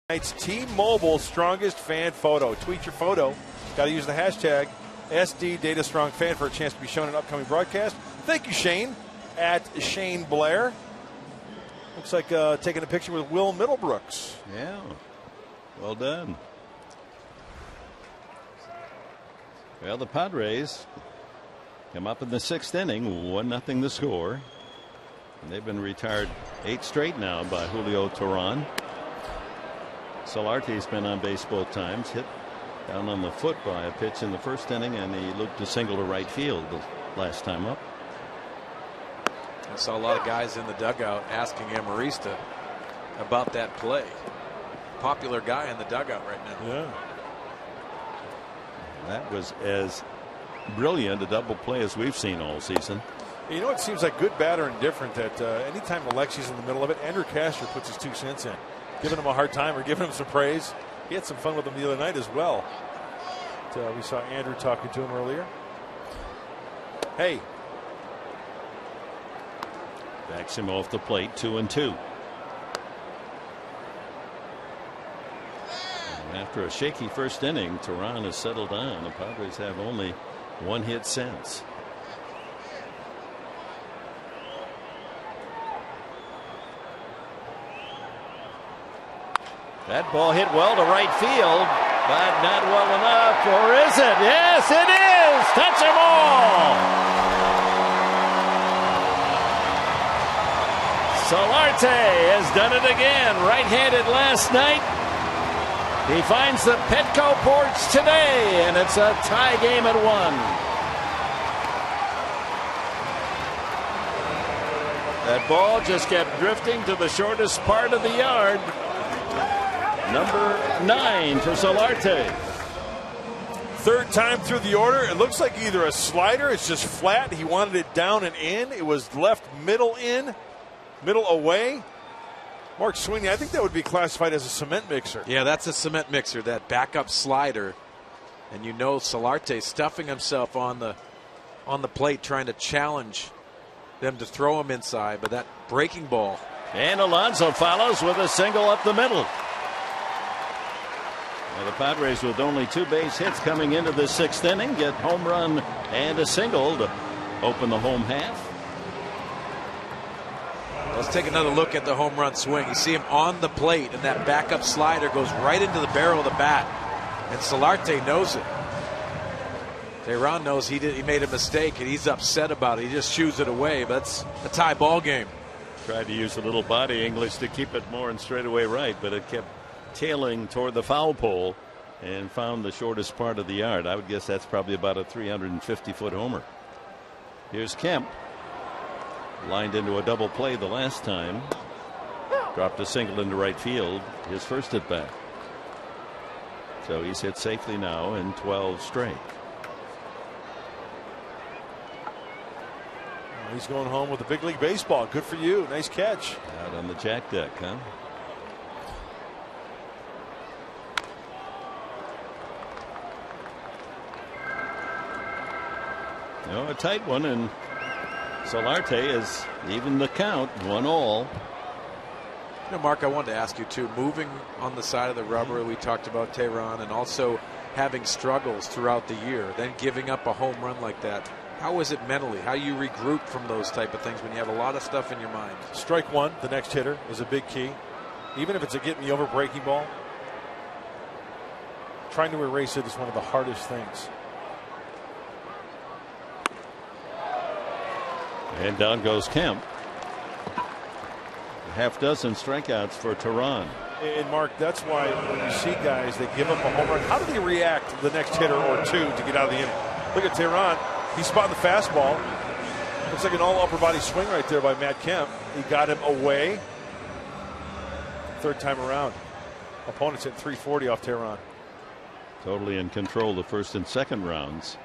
E: Tonight's T-Mobile strongest fan photo. Tweet your photo. Got to use the hashtag SDDataStrongFan for a chance to be shown in an upcoming broadcast. Thank you, Shane, at Shane Blair. Looks like taking a picture with Will Middlebrooks.
F: Yeah, well done. Well, the Padres come up in the 6th inning, 1-0 the score. And they've been retired 8 straight now by Julio Teheran. Solarte's been on base both times, hit down on the foot by a pitch in the 1st inning, and he looked a single to right field the last time up.
H: I saw a lot of guys in the dugout asking Amarista about that play. Popular guy in the dugout right now.
E: Yeah.
F: That was as brilliant a double play as we've seen all season.
E: You know, it seems like good, bad, or indifferent that anytime Alexi's in the middle of it, Andrew Castor puts his 2 cents in, giving him a hard time or giving him some praise. He had some fun with him the other night as well. We saw Andrew talking to him earlier. Hey.
F: Backs him off the plate, 2-2. And after a shaky 1st inning, Teheran has settled down. The Padres have only 1 hit since. That ball hit well to right field, but not well enough. Or is it? Yes, it is. Touch 'em all. Solarte has done it again. Right-handed last night. He finds the Petco porch today, and it's a tie game at 1. That ball just kept drifting to the shortest part of the yard. Number 9 for Solarte.
E: 3rd time through the order. It looks like either a slider, it's just flat. He wanted it down and in. It was left middle in, middle away. Mark Sweeney, I think that would be classified as a cement mixer.
H: Yeah, that's a cement mixer, that backup slider. And you know Solarte stuffing himself on the plate, trying to challenge them to throw him inside, but that breaking ball.
F: And Alonso follows with a single up the middle. Well, the Padres, with only 2 base hits coming into the 6th inning, get home run and a single to open the home half.
H: Let's take another look at the home run swing. You see him on the plate, and that backup slider goes right into the barrel of the bat. And Solarte knows it. Tehran knows he made a mistake and he's upset about it. He just shoos it away, but it's a tie ball game.
F: Tried to use a little body English to keep it more in straightaway right, but it kept tailing toward the foul pole and found the shortest part of the yard. I would guess that's probably about a 350-foot homer. Here's Kemp. Lined into a double play the last time. Dropped a single into right field, his first at bat. So he's hit safely now in 12 straight.
E: He's going home with the big league baseball. Good for you. Nice catch.
F: Out on the jack deck, huh? No, a tight one, and Solarte has evened the count, 1-all.
H: Mark, I wanted to ask you too, moving on the side of the rubber, we talked about Tehran, and also having struggles throughout the year, then giving up a home run like that. How is it mentally? How you regroup from those type of things when you have a lot of stuff in your mind?
E: Strike one, the next hitter, is a big key. Even if it's a getting the over breaking ball, trying to erase it is one of the hardest things.
F: And down goes Kemp. A half dozen strikeouts for Tehran.
E: And Mark, that's why when you see guys that give up a home run, how do they react to the next hitter or two to get out of the inning? Look at Tehran. He's spotting the fastball. Looks like an all upper body swing right there by Matt Kemp. He got him away. Third time around. Opponents hit 340 off Tehran.
F: Totally in control the first and second rounds.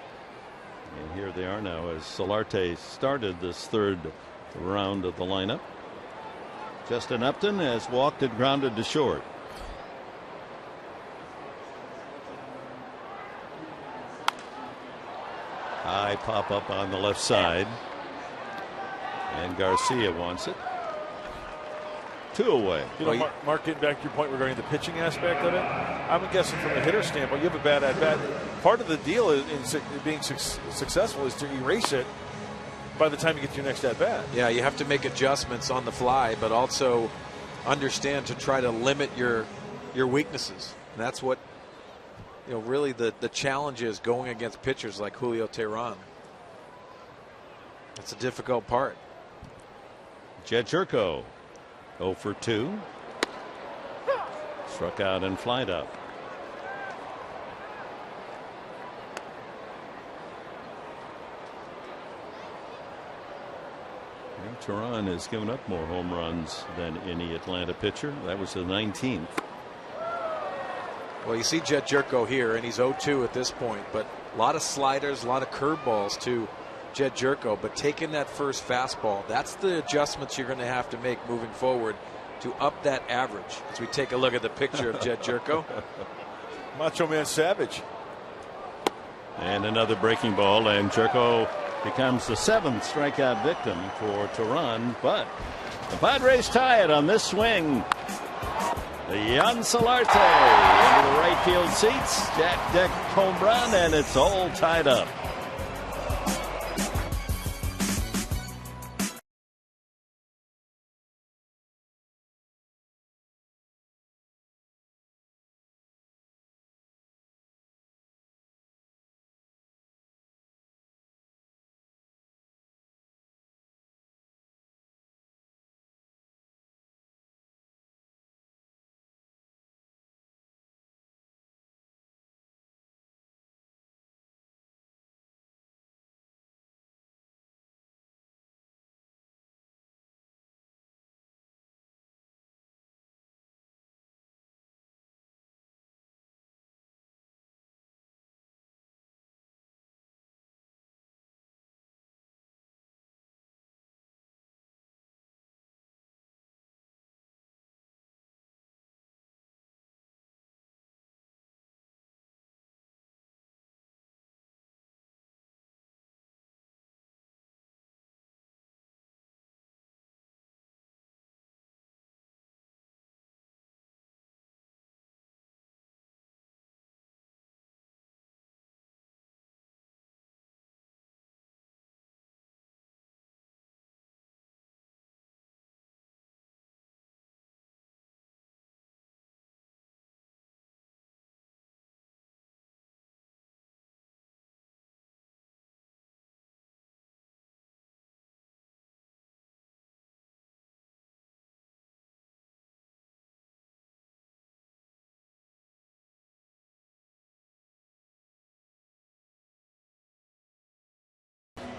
F: And here they are now as Solarte started this third round of the lineup. Justin Upton has walked and grounded to short. High pop up on the left side. And Garcia wants it. 2 away.
E: You know, Mark, getting back to your point regarding the pitching aspect of it, I'm guessing from a hitter standpoint, you have a bad at bat. Part of the deal in being successful is to erase it by the time you get to your next at bat.
H: Yeah, you have to make adjustments on the fly, but also understand to try to limit your weaknesses. And that's what, you know, really the challenge is going against pitchers like Julio Tehran. That's a difficult part.
F: Jed Jerko 0 for 2. Struck out and flied up. Tehran has given up more home runs than any Atlanta pitcher. That was the 19th.
H: Well, you see Jed Jerko here, and he's 0-2 at this point, but a lot of sliders, a lot of curveballs to Jed Jerko, but taking that first fastball, that's the adjustments you're going to have to make moving forward to up that average. As we take a look at the picture of Jed Jerko.
E: Macho Man Savage.
F: And another breaking ball, and Jerko becomes the 7th strikeout victim for Tehran, but the Padres tie it on this swing. The young Solarte into the right field seats, jack deck home run, and it's all tied up.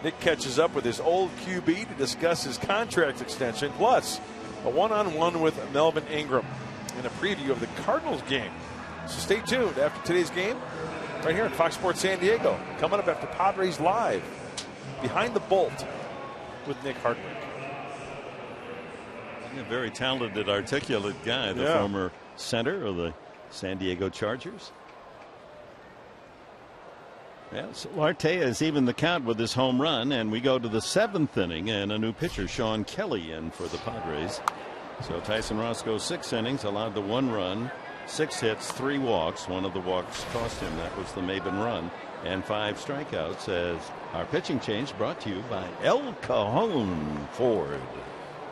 E: Nick catches up with his old QB to discuss his contract extension, plus a one-on-one with Melvin Ingram and a preview of the Cardinals game. So stay tuned after today's game right here at Fox Sports San Diego. Coming up after Padres Live, Behind the Bolt with Nick Hardwick.
F: A very talented, articulate guy, the former center of the San Diego Chargers. Yeah, Solarte has evened the count with his home run, and we go to the 7th inning, and a new pitcher, Sean Kelly, in for the Padres. So Tyson Ross goes 6 innings, allowed the 1 run, 6 hits, 3 walks. One of the walks cost him. That was the Maben run, and 5 strikeouts. As our pitching change brought to you by El Cajon Ford.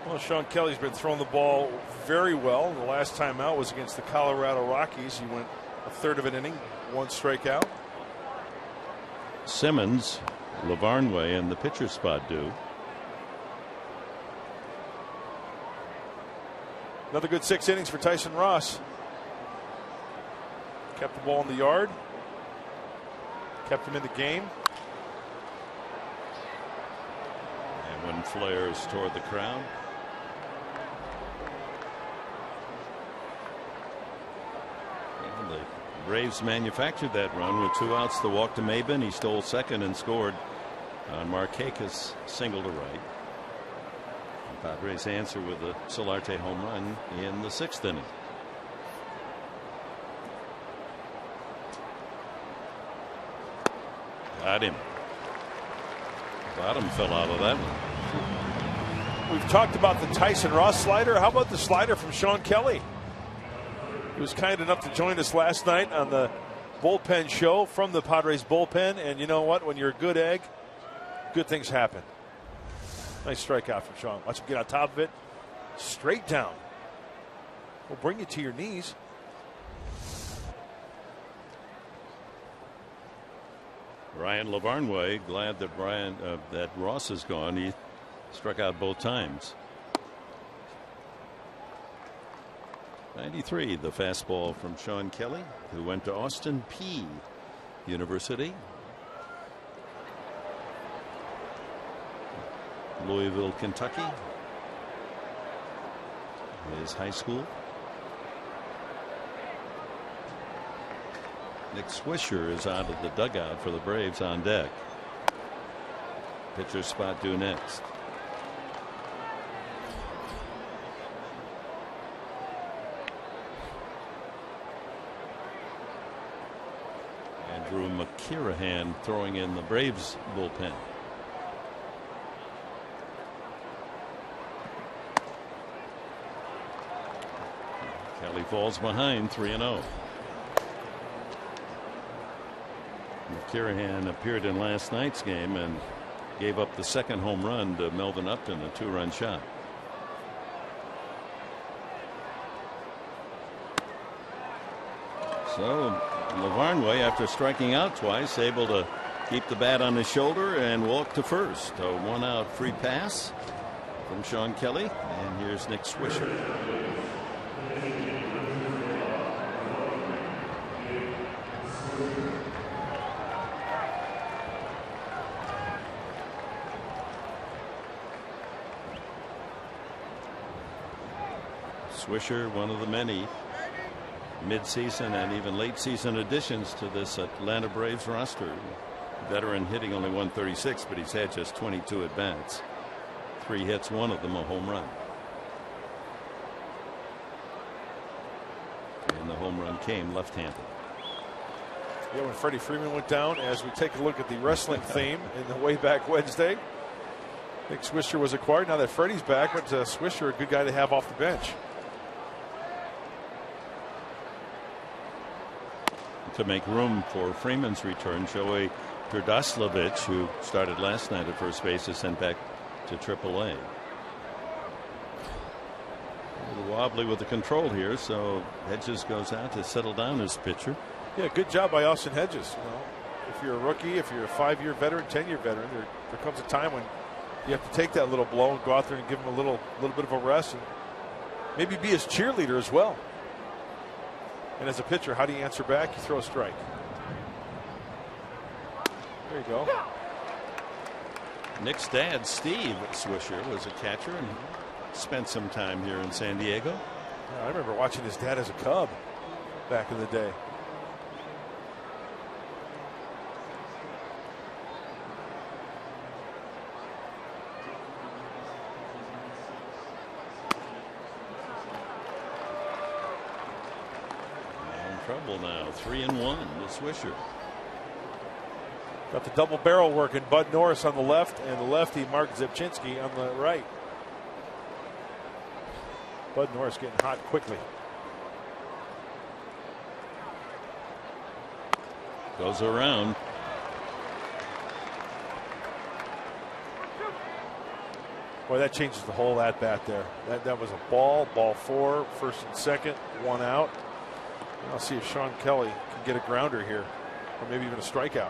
E: Well, Sean Kelly's been throwing the ball very well. The last time out was against the Colorado Rockies. He went a third of an inning, 1 strikeout.
F: Simmons, Lavarnway in the pitcher spot due.
E: Another good 6 innings for Tyson Ross. Kept the ball in the yard. Kept him in the game.
F: And one flares toward the crowd. And the Braves manufactured that run with 2 outs. The walk to Maben. He stole second and scored on Markakis single to right. The Padres answer with a Solarte home run in the 6th inning. Got him. Bottom fell out of that one.
E: We've talked about the Tyson Ross slider. How about the slider from Sean Kelly? He was kind enough to join us last night on the bullpen show from the Padres bullpen. And you know what? When you're a good egg, good things happen. Nice strikeout from Sean. Watch him get on top of it. Straight down. Will bring you to your knees.
F: Ryan Lavarnway, glad that that Ross is gone. He struck out both times. 93, the fastball from Sean Kelly, who went to Austin Peay University. Louisville, Kentucky. His high school. Nick Swisher is out of the dugout for the Braves on deck. Pitcher spot due next. Andrew McKirahan throwing in the Braves bullpen. Kelly falls behind 3-0. McKirahan appeared in last night's game and gave up the 2nd home run to Melvin Upton, a 2-run shot. So Lavarnway, after striking out twice, able to keep the bat on his shoulder and walk to first. A 1-out free pass from Sean Kelly, and here's Nick Swisher. Swisher, one of the many mid-season and even late-season additions to this Atlanta Braves roster. Veteran, hitting only 136, but he's had just 22 at-bats. 3 hits, one of them a home run. And the home run came left-handed.
E: Yeah, when Freddie Freeman went down, as we take a look at the wrestling theme in the way back Wednesday, Nick Swisher was acquired. Now that Freddie's back, but Swisher, a good guy to have off the bench.
F: To make room for Freeman's return, Joey Turdoslavich, who started last night at first base, is sent back to AAA. A little wobbly with the control here, so Hedges goes out to settle down as pitcher.
E: Yeah, good job by Austin Hedges. You know, if you're a rookie, if you're a 5-year veteran, 10-year veteran, there comes a time when you have to take that little blow and go out there and give him a little bit of a rest and maybe be his cheerleader as well. And as a pitcher, how do you answer back? You throw a strike. There you go.
F: Nick's dad, Steve Swisher, was a catcher and spent some time here in San Diego.
E: Yeah, I remember watching his dad as a Cub back in the day.
F: Trouble now. 3-1 to Swisher.
E: Got the double barrel working. Bud Norris on the left and the lefty Mark Zepchinski on the right. Bud Norris getting hot quickly.
F: Goes around.
E: Boy, that changes the whole at bat there. That was a ball 4, first and second, 1 out. I'll see if Sean Kelly can get a grounder here, or maybe even a strikeout.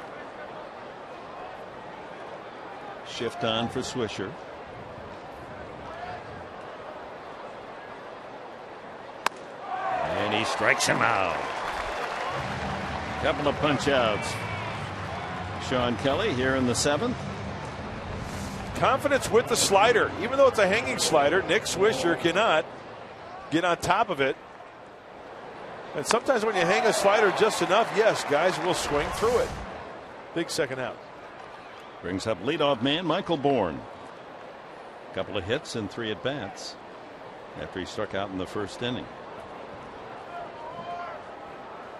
F: Shift on for Swisher. And he strikes him out. Couple of punch outs. Sean Kelly here in the 7th.
E: Confidence with the slider. Even though it's a hanging slider, Nick Swisher cannot get on top of it. And sometimes when you hang a slider just enough, yes, guys will swing through it. Big second out.
F: Brings up leadoff man Michael Bourne. Couple of hits and 3 at bats after he struck out in the first inning.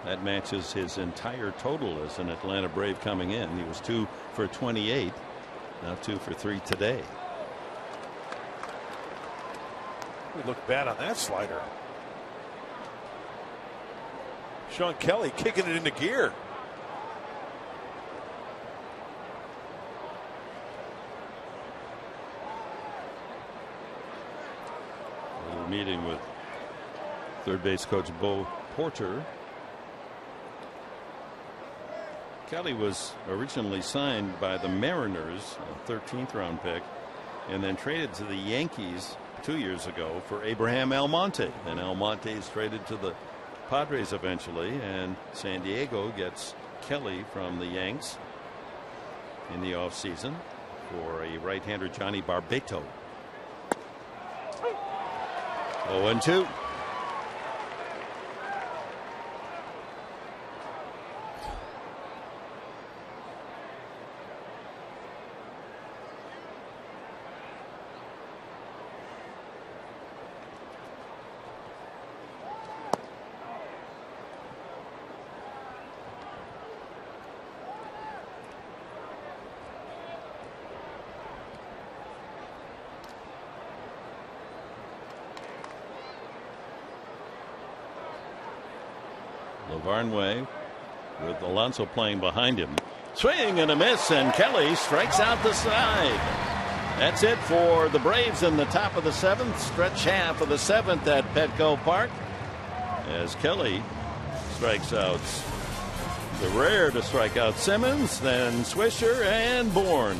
F: That matches his entire total as an Atlanta Brave coming in. He was 2 for 28. Now 2 for 3 today.
E: We look bad on that slider. Sean Kelly kicking it into gear.
F: A little meeting with third base coach Bo Porter. Kelly was originally signed by the Mariners, a 13th round pick, and then traded to the Yankees 2 years ago for Abraham Almonte. And Almonte is traded to the Padres eventually, and San Diego gets Kelly from the Yanks in the offseason for a right-hander Johnny Barbato. 0-2. Varnway with Alonso playing behind him. Swing and a miss, and Kelly strikes out the side. That's it for the Braves in the top of the 7th. Stretch half of the 7th at Petco Park as Kelly strikes out the rare to strike out Simmons, then Swisher and Bourne.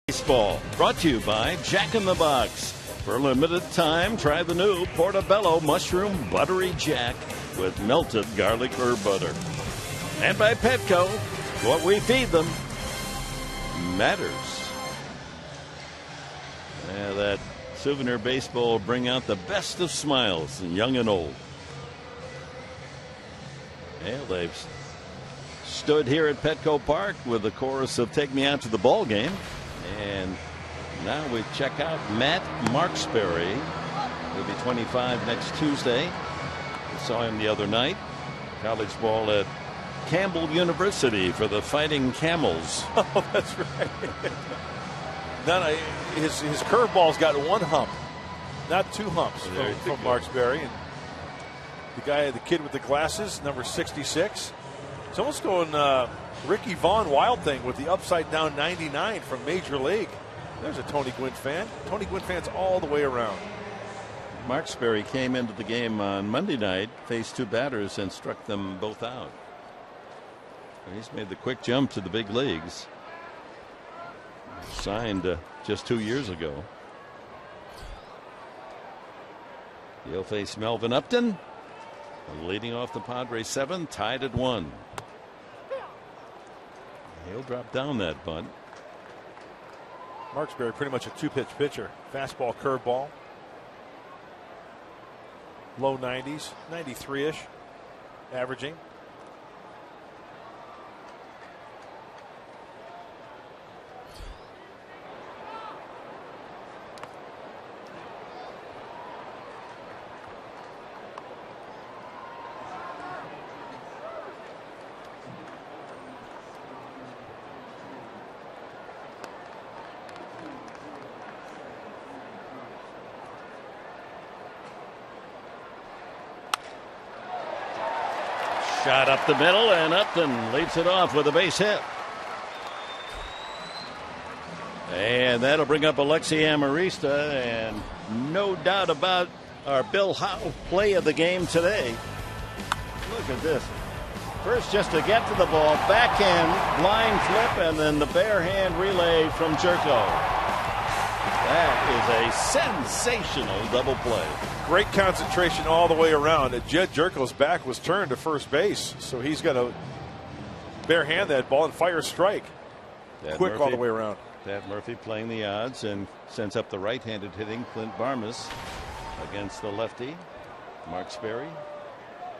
F: Baseball brought to you by Jack in the Box. For a limited time, try the new Portobello Mushroom Buttery Jack with melted garlic herb butter. And by Petco, what we feed them matters. Yeah, that souvenir baseball will bring out the best of smiles in young and old. Well, they've stood here at Petco Park with the chorus of Take Me Out to the Ball Game. And now we check out Matt Marksberry. He'll be 25 next Tuesday. We saw him the other night. College ball at Campbell University for the Fighting Camels.
E: Oh, that's right. His curveball's got one hump, not two humps from Marksberry. And the kid with the glasses, number 66. It's almost going Ricky Vaughn Wild thing with the upside down 99 from Major League. There's a Tony Gwynn fan. Tony Gwynn fans all the way around.
F: Marksberry came into the game on Monday night, faced two batters, and struck them both out. He's made the quick jump to the big leagues. Signed just 2 years ago. He'll face Melvin Upton. Leading off the Padres 7, tied at 1. He'll drop down that bunt.
E: Marksberry pretty much a two-pitch pitcher. Fastball, curveball. Low 90s, 93-ish, averaging.
F: Shot up the middle, and Upton leads it off with a base hit. And that'll bring up Alexi Amarista, and no doubt about our Bill Howe play of the game today. Look at this. First, just to get to the ball, backhand, blind flip, and then the bare hand relay from Jerko. That is a sensational double play.
E: Great concentration all the way around. Jed Jerko's back was turned to first base, so he's got to bare hand that ball and fire a strike. Quick all the way around.
F: Pat Murphy playing the odds and sends up the right-handed hitting Clint Barmas against the lefty Marksberry.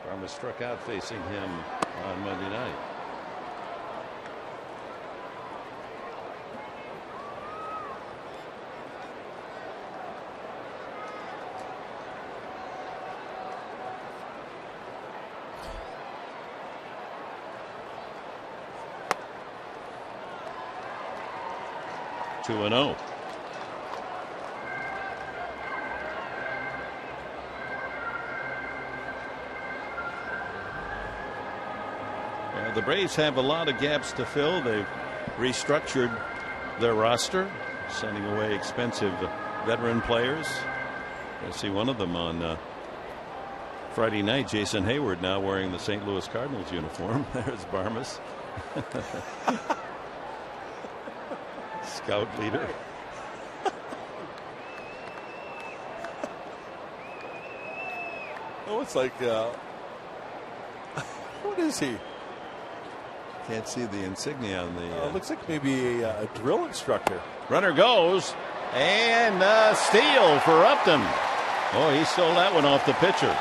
F: Barmas struck out facing him on Monday night. Two and 0. The Braves have a lot of gaps to fill. They've restructured their roster, sending away expensive veteran players. I see one of them on Friday night. Jason Hayward now wearing the St. Louis Cardinals uniform. There's Barmas. Scout leader.
E: Oh, it's like, what is he?
F: Can't see the insignia on the.
E: Looks like maybe a drill instructor.
F: Runner goes, and steal for Upton. Oh, he stole that one off the pitcher.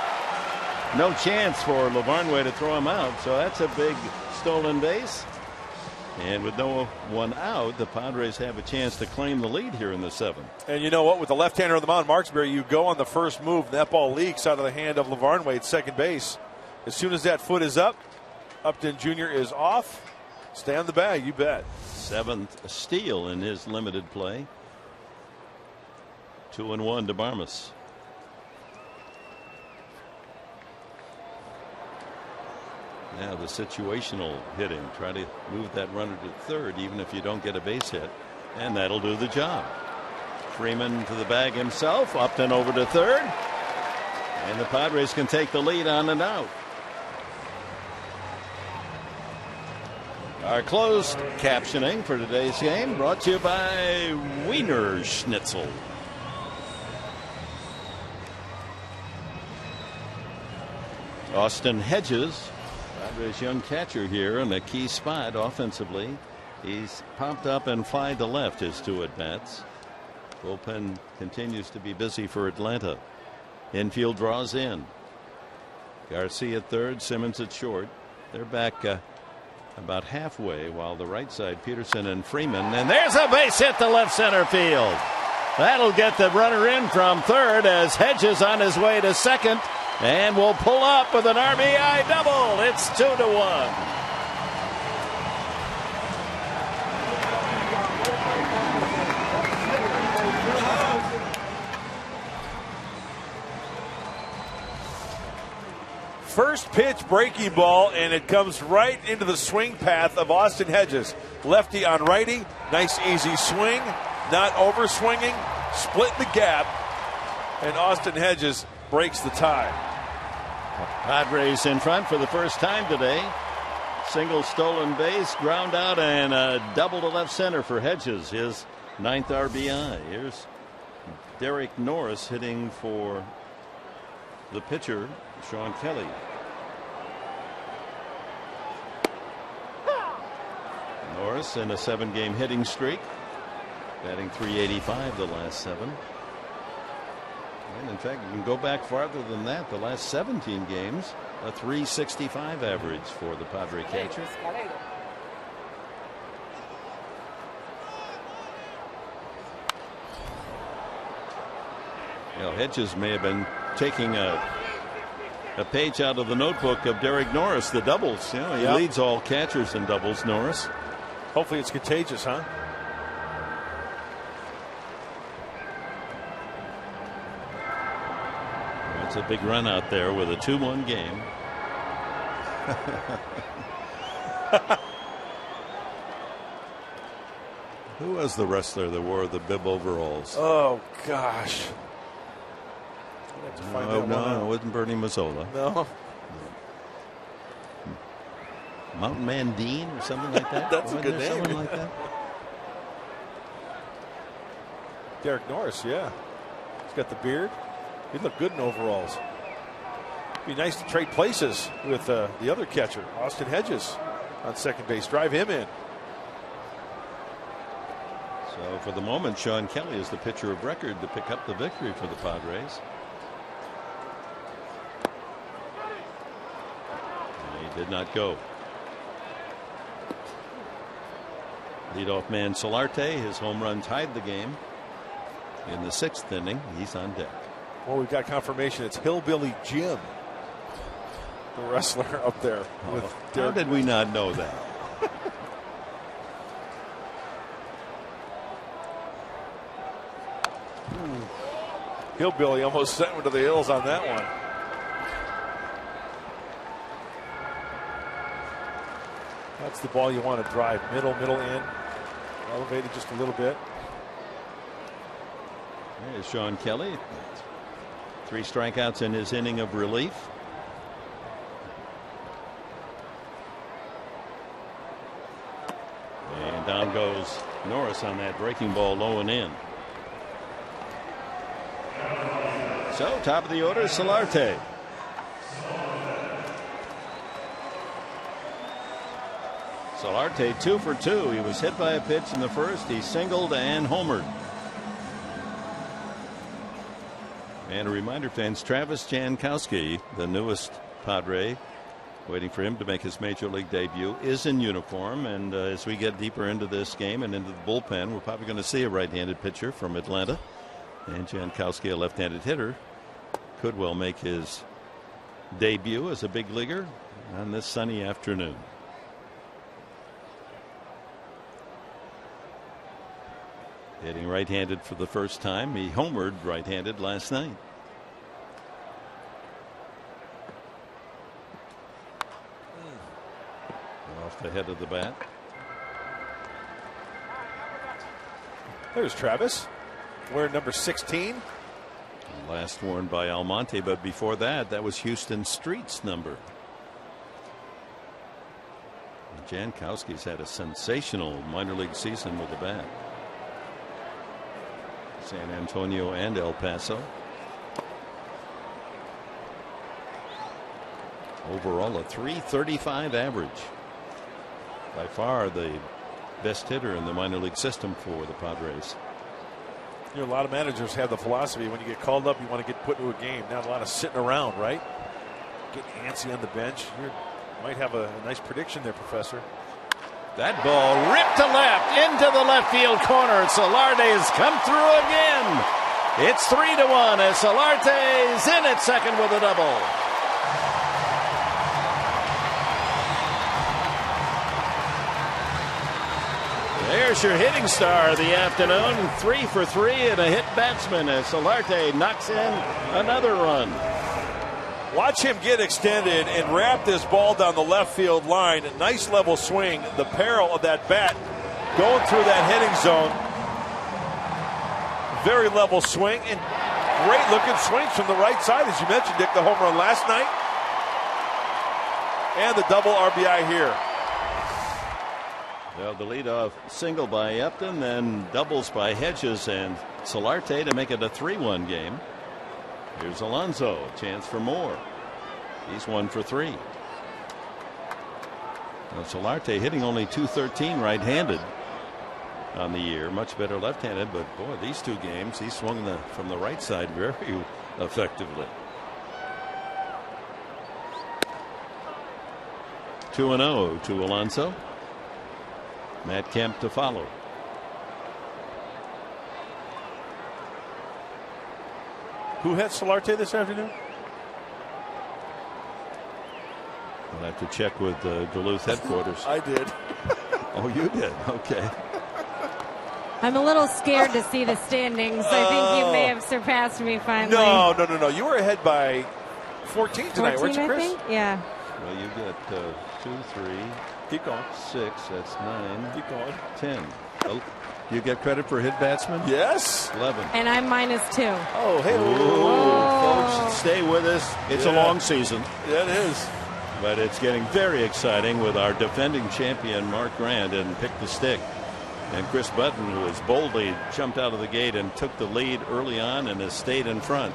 F: No chance for Lavarnway to throw him out, so that's a big stolen base. And with no one out, the Padres have a chance to claim the lead here in the 7th.
E: And you know what? With the left-hander on the mound, Marksberry, you go on the first move. That ball leaks out of the hand of Lavarnway at second base. As soon as that foot is up, Upton Jr. is off. Stay on the bag, you bet.
F: 7th steal in his limited play. 2-1 to Barmas. Now the situational hitting. Try to move that runner to third even if you don't get a base hit. And that'll do the job. Freeman to the bag himself. Upton over to third. And the Padres can take the lead on and out. Our closed captioning for today's game brought to you by Wiener Schnitzel. Austin Hedges, Padres' young catcher here in a key spot offensively. He's popped up and fly to left his 2 at-bats. Bullpen continues to be busy for Atlanta. Infield draws in. Garcia at third, Simmons at short. They're back about halfway, while the right side, Peterson and Freeman. And there's a base hit to left center field. That'll get the runner in from third as Hedges on his way to second. And will pull up with an RBI double. It's 2-1.
E: First pitch breaking ball, and it comes right into the swing path of Austin Hedges. Lefty on righty. Nice easy swing. Not over swinging. Split the gap. And Austin Hedges breaks the tie.
F: Padres in front for the first time today. Single stolen base, ground out, and a double to left center for Hedges, his 9th RBI. Here's Derek Norris hitting for the pitcher, Sean Kelly. Norris in a 7-game hitting streak, batting .385 the last 7. And in fact, you can go back farther than that. The last 17 games, a .365 average for the Padre catcher. You know, Hedges may have been taking a page out of the notebook of Derek Norris, the doubles. You know, he leads all catchers in doubles, Norris.
E: Hopefully it's contagious, huh?
F: It's a big run out there with a 2-1 game. Who was the wrestler that wore the bib overalls?
E: Oh, gosh.
F: No, it wasn't Bernie Mazzola.
E: No.
F: Mountain Man Dean or something like that.
E: That's a good name.
F: Someone like that.
E: Derek Norris, yeah. He's got the beard. He'd look good in overalls. Be nice to trade places with the other catcher, Austin Hedges, on second base. Drive him in.
F: So for the moment, Sean Kelly is the pitcher of record to pick up the victory for the Padres. And he did not go. Leadoff man Solarte, his home run tied the game. In the 6th inning, he's on deck.
E: Well, we've got confirmation it's Hillbilly Jim, the wrestler up there.
F: How did we not know that?
E: Hillbilly almost sent one to the hills on that one. That's the ball you want to drive. Middle in. Elevated just a little bit.
F: There's Sean Kelly. 3 strikeouts in his inning of relief. And down goes Norris on that breaking ball low and in. So top of the order, Solarte. Solarte 2 for 2. He was hit by a pitch in the first. He singled and homered. And a reminder, fans, Travis Jankowski, the newest Padre, waiting for him to make his major league debut, is in uniform. And as we get deeper into this game and into the bullpen, we're probably going to see a right-handed pitcher from Atlanta. And Jankowski, a left-handed hitter, could well make his debut as a big leaguer on this sunny afternoon. Hitting right-handed for the first time. He homered right-handed last night. Off the head of the bat.
E: There's Travis, wearing number 16.
F: Last worn by Almonte, but before that, that was Houston Street's number. Jankowski's had a sensational minor league season with the bat. San Antonio and El Paso. Overall, a .335 average. By far the best hitter in the minor league system for the Padres.
E: You know, a lot of managers have the philosophy when you get called up, you want to get put into a game. Not a lot of sitting around, right? Getting antsy on the bench. You might have a nice prediction there, Professor.
A: That ball ripped to left into the left field corner. Solarte's come through again. It's 3-1 as Solarte's in at second with a double. There's your hitting star of the afternoon. 3 for 3 and a hit batsman as Solarte knocks in another run.
E: Watch him get extended and wrap this ball down the left field line. A nice level swing. The peril of that bat going through that hitting zone. Very level swing and great looking swings from the right side. As you mentioned, Dick, the home run last night. And the double RBI here.
F: Well, the leadoff single by Upton, then doubles by Hedges and Solarte to make it a 3-1 game. Here's Alonso, chance for more. He's 1 for 3. Now Solarte hitting only .213 right-handed on the year, much better left-handed, but boy, these two games he swung from the right side very effectively. 2-0 to Alonso. Matt Kemp to follow.
E: Who had Solarte this afternoon?
F: I'll have to check with Duluth headquarters.
E: I did.
F: Oh, you did? Okay.
C: I'm a little scared to see the standings. I think you may have surpassed me finally.
E: No. You were ahead by 14 tonight,
C: 14,
E: weren't you, Chris?
C: I think? Yeah.
F: Well, you get 2, 3.
E: Keep going.
F: 6. That's 9.
E: Keep going.
F: 10. Oh, you get credit for hit batsman?
E: Yes.
F: 11.
C: And I'm -2.
E: Oh, hey.
F: Folks, stay with us. It's a long season.
E: Yeah, it is.
F: But it's getting very exciting with our defending champion, Mark Grant, and Pick the Stick. And Chris Button, who has boldly jumped out of the gate and took the lead early on and has stayed in front.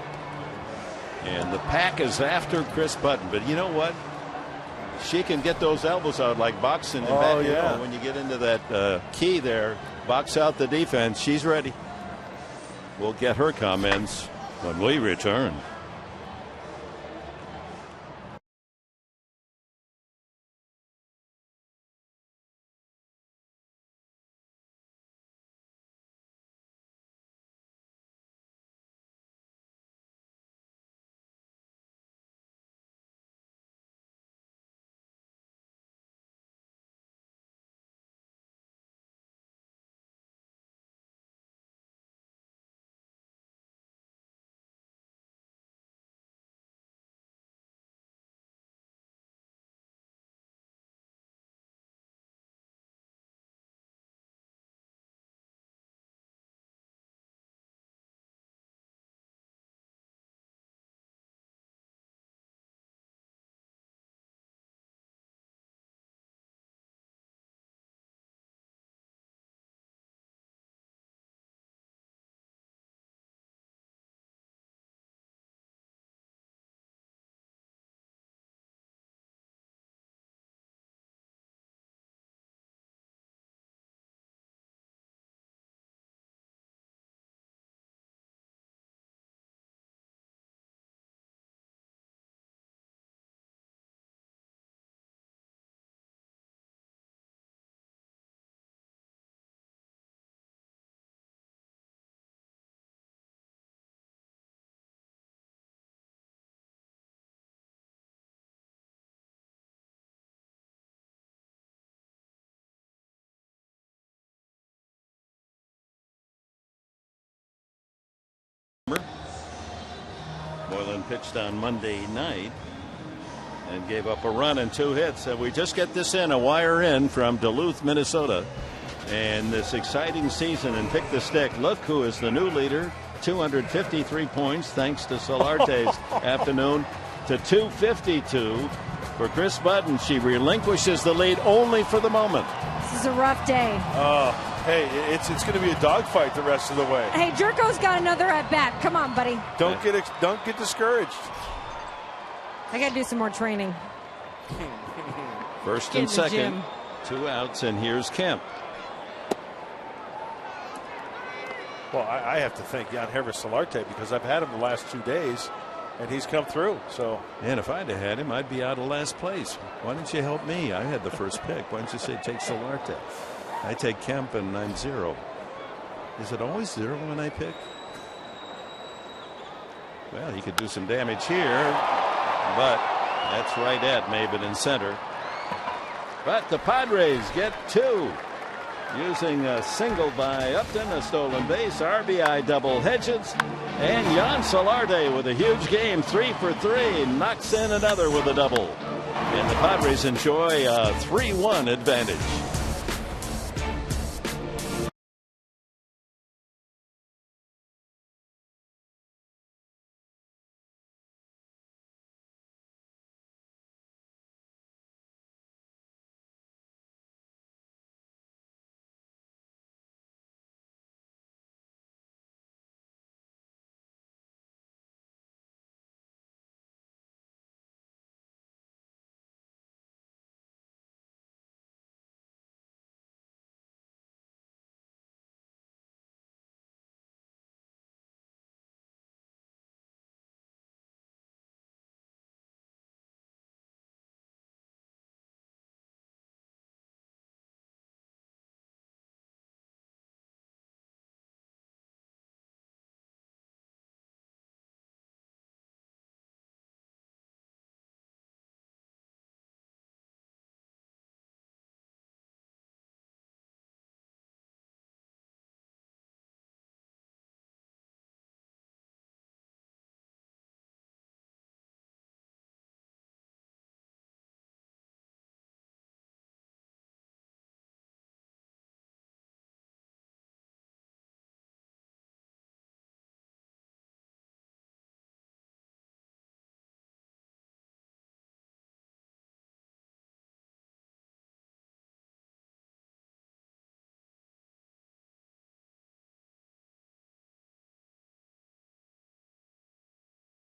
F: And the pack is after Chris Button. But you know what? She can get those elbows out like boxing. And back, you know, when you get into that key there, box out the defense. She's ready. We'll get her comments when we return. Moylan pitched on Monday night and gave up a run and 2 hits. And we just get this in, a wire in from Duluth, Minnesota. And this exciting season and Pick the Stick. Look who is the new leader. 253 points thanks to Solarte's afternoon to 252. for Chris Budd, and she relinquishes the lead only for the moment.
C: This is a rough day.
E: Hey, it's going to be a dogfight the rest of the way.
C: Hey, Jerko's got another at bat. Come on, buddy.
E: Don't get discouraged.
C: I got to do some more training.
F: First and second, 2 outs, and here's Kemp.
E: Well, I have to thank Jan Hervis Solarte because I've had him the last 2 days, and he's come through. So,
F: and if I'd have had him, I'd be out of last place. Why didn't you help me? I had the first pick. Why didn't you say take Solarte? I take Kemp, and I'm 0. Is it always 0 when I pick? Well, he could do some damage here, but that's right at Maben in center. But the Padres get 2. Using a single by Upton, a stolen base, RBI double Hedges, and Jan Solarte with a huge game, 3 for 3, knocks in another with a double. And the Padres enjoy a 3-1 advantage.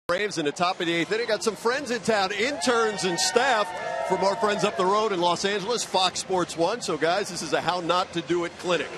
I: Braves in the top of the 8th inning. Got some friends in town, interns and staff from our friends up the road in Los Angeles, Fox Sports 1. So, guys, this is a how not to do it clinic.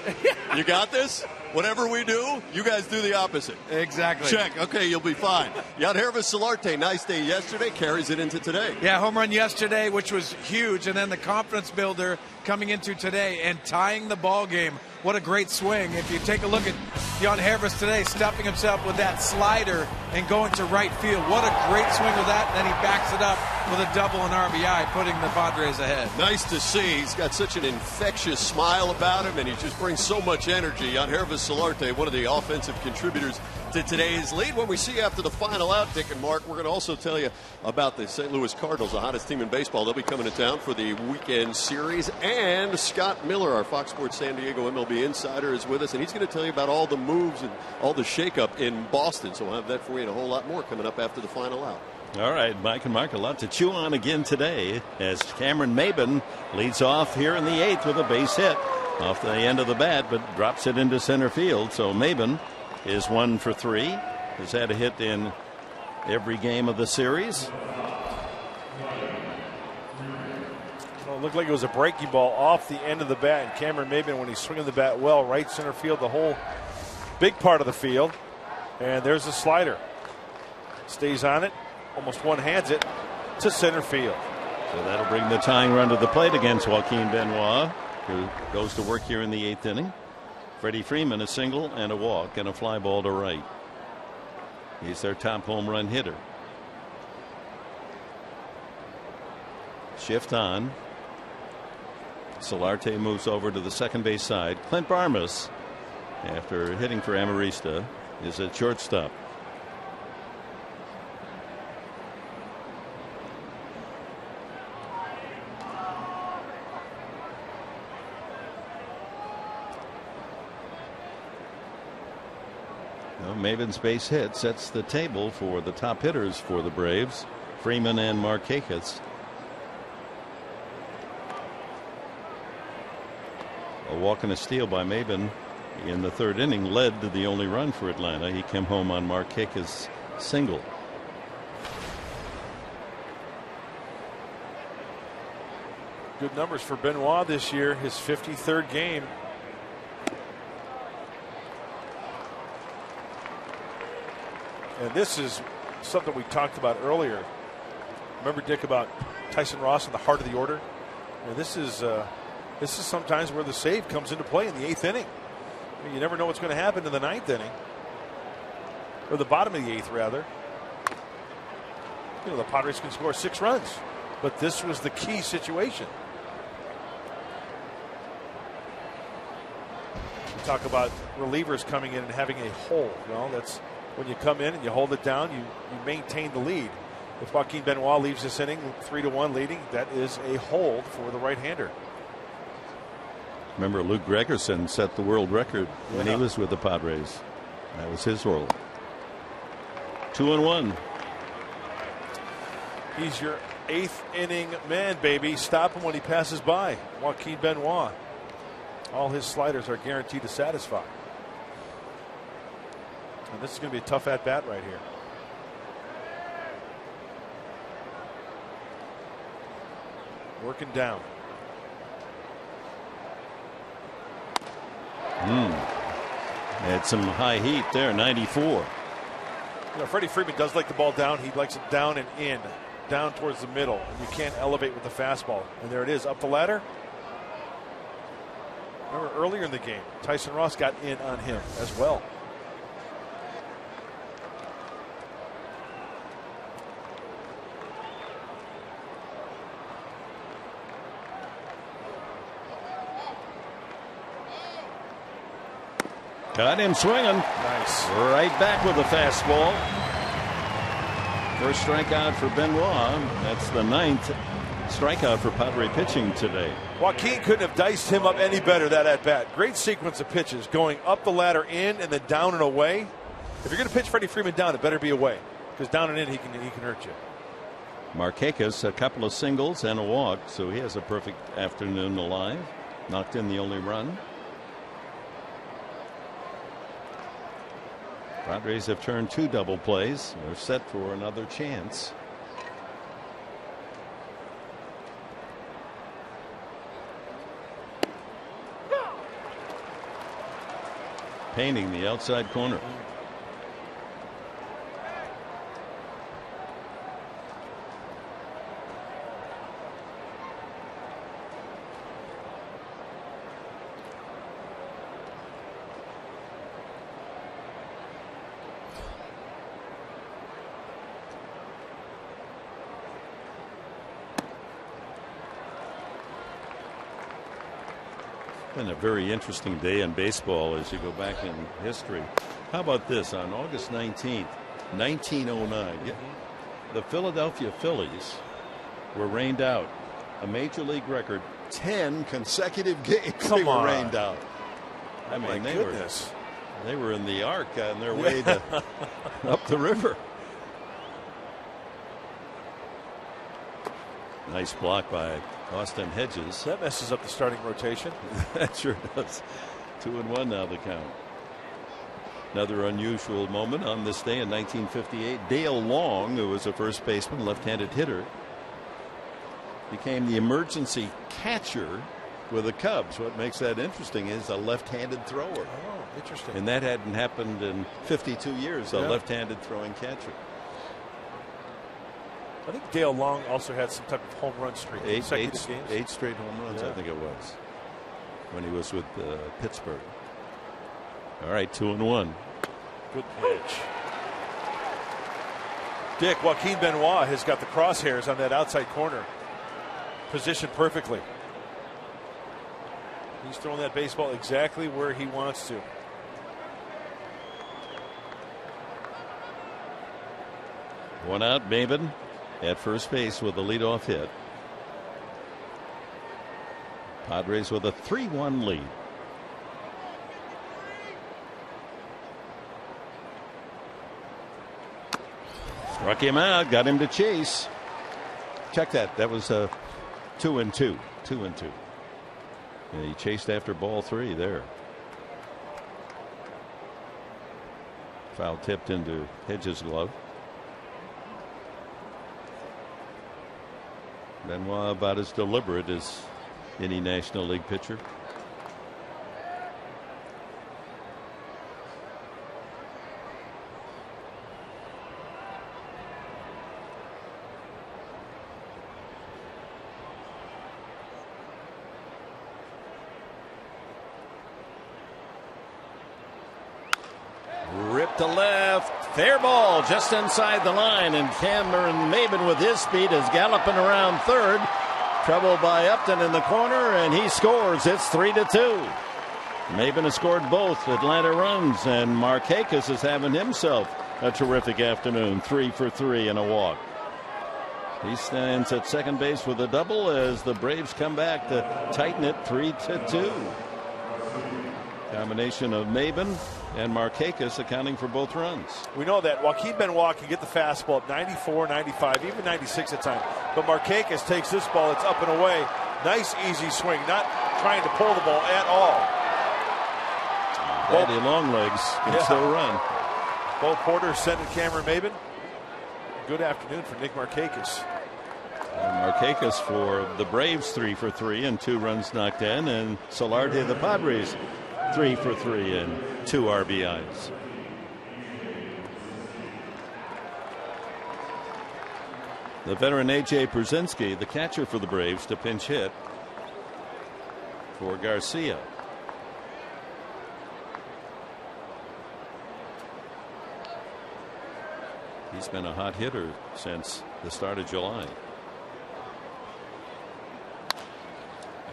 I: You got this? Whatever we do, you guys do the opposite.
J: Exactly.
I: Check. Okay, you'll be fine. Jan Hervis Solarte, nice day yesterday, carries it into today.
J: Yeah, home run yesterday, which was huge, and then the confidence builder coming into today and tying the ball game. What a great swing. If you take a look at Jan Hervis today, stuffing himself with that slider and going to right field. What a great swing with that. And then he backs it up with a double and RBI, putting the Padres ahead.
I: Nice to see. He's got such an infectious smile about him, and he just brings so much energy. Jan Hervis Solarte, one of the offensive contributors to today's lead. When we see after the final out, Dick and Mark, we're going to also tell you about the St. Louis Cardinals, the hottest team in baseball. They'll be coming to town for the weekend series. And Scott Miller, our Fox Sports San Diego MLB insider, is with us, and he's going to tell you about all the moves and all the shakeup in Boston. So we'll have that for you and a whole lot more coming up after the final out.
F: All right, Mike and Mark, a lot to chew on again today as Cameron Maben leads off here in the 8th with a base hit off the end of the bat, but drops it into center field. So Maben is 1 for 3. Has had a hit in every game of the series.
E: Well, it looked like it was a breaking ball off the end of the bat. And Cameron Maben, when he's swinging the bat well, right center field, the whole big part of the field. And there's the slider. Stays on it. Almost one-hands it to center field.
F: So that'll bring the tying run to the plate against Joaquin Benoit, who goes to work here in the 8th inning. Freddie Freeman, a single and a walk and a fly ball to right. He's their top home run hitter. Shift on. Solarte moves over to the second base side. Clint Barmas, after hitting for Amarista, is at shortstop. Maven's base hit sets the table for the top hitters for the Braves, Freeman and Markakis. A walk and a steal by Maben in the third inning led to the only run for Atlanta. He came home on Markakis' single.
E: Good numbers for Benoit this year, his 53rd game. And this is something we talked about earlier. Remember, Dick, about Tyson Ross in the heart of the order? And this is sometimes where the save comes into play in the 8th inning. I mean, you never know what's going to happen in the 9th inning, or the bottom of the 8th, rather. You know, the Padres can score 6 runs, but this was the key situation. You talk about relievers coming in and having a hole. Well, that's when you come in and you hold it down, you maintain the lead. If Joaquin Benoit leaves this inning 3-1 leading, that is a hold for the right-hander.
F: Remember, Luke Gregerson set the world record when he was with the Padres. That was his role. 2-1.
E: He's your 8th inning man, baby. Stop him when he passes by. Joaquin Benoit. All his sliders are guaranteed to satisfy. And this is going to be a tough at-bat right here. Working down.
F: Had some high heat there, 94.
E: You know, Freddie Freeman does like the ball down. He likes it down and in, down towards the middle. And you can't elevate with the fastball. And there it is, up the ladder. Remember earlier in the game, Tyson Ross got in on him as well.
F: Got him swinging.
E: Nice.
F: Right back with a fastball. First strikeout for Benoit. That's the 9th strikeout for Padre pitching today.
E: Joaquin couldn't have diced him up any better, that at bat. Great sequence of pitches going up the ladder, in, and then down and away. If you're going to pitch Freddie Freeman down, it better be away, because down and in he can hurt you.
F: Markakis, a couple of singles and a walk, so he has a perfect afternoon alive. Knocked in the only run. Padres have turned 2 double plays. They're set for another chance. Painting the outside corner. Been a very interesting day in baseball as you go back in history. How about this? On August 19th, 1909, the Philadelphia Phillies were rained out. A major league record.
I: 10 consecutive games
E: Come
I: they were
E: on.
I: rained out.
F: I mean,
E: My goodness.
F: they were in the ark on their way to up the river. Nice block by Austin Hedges.
E: That messes up the starting rotation.
F: That sure does. 2-1 now the count. Another unusual moment on this day in 1958. Dale Long, who was a first baseman, left-handed hitter, became the emergency catcher with the Cubs. What makes that interesting is a left-handed thrower.
E: Oh, interesting.
F: And that hadn't happened in 52 years, a left-handed throwing catcher.
E: I think Dale Long also had some type of home run streak.
F: Eight
E: games.
F: straight home runs, I think it was, when he was with Pittsburgh. All right, 2-1.
E: Good pitch. Dick, Joaquin Benoit has got the crosshairs on that outside corner, positioned perfectly. He's throwing that baseball exactly where he wants to.
F: One out, Maben at first base with a leadoff hit. Padres with a 3-1 lead. Struck him out, got him to chase. Check that. That was a 2-2. 2-2. Yeah, he chased after ball 3 there. Foul tipped into Hedges' glove. Benoit about as deliberate as any National League pitcher.
K: Ripped to left. Fair ball just inside the line, and Cameron Maben with his speed is galloping around third. Trouble by Upton in the corner, and he scores. It's 3-2. Maben has scored both Atlanta runs, and Markakis is having himself a terrific afternoon. 3 for 3 and a walk. He stands at second base with a double as the Braves come back to tighten it 3-2. Combination of Maben and Markakis accounting for both runs.
E: We know that Joaquin Benoit can get the fastball at 94, 95, even 96 at times. But Markakis takes this ball, it's up and away. Nice, easy swing, not trying to pull the ball at all.
F: Daddy Longlegs can still run.
E: Bo Porter sending Cameron Maben. Good afternoon for Nick Markakis.
F: And Markakis for the Braves 3 for 3 and 2 runs knocked in, and Solarte of the Padres 3 for 3 and 2 RBIs. The veteran A.J. Pierzynski, the catcher for the Braves, to pinch hit for Garcia. He's been a hot hitter since the start of July.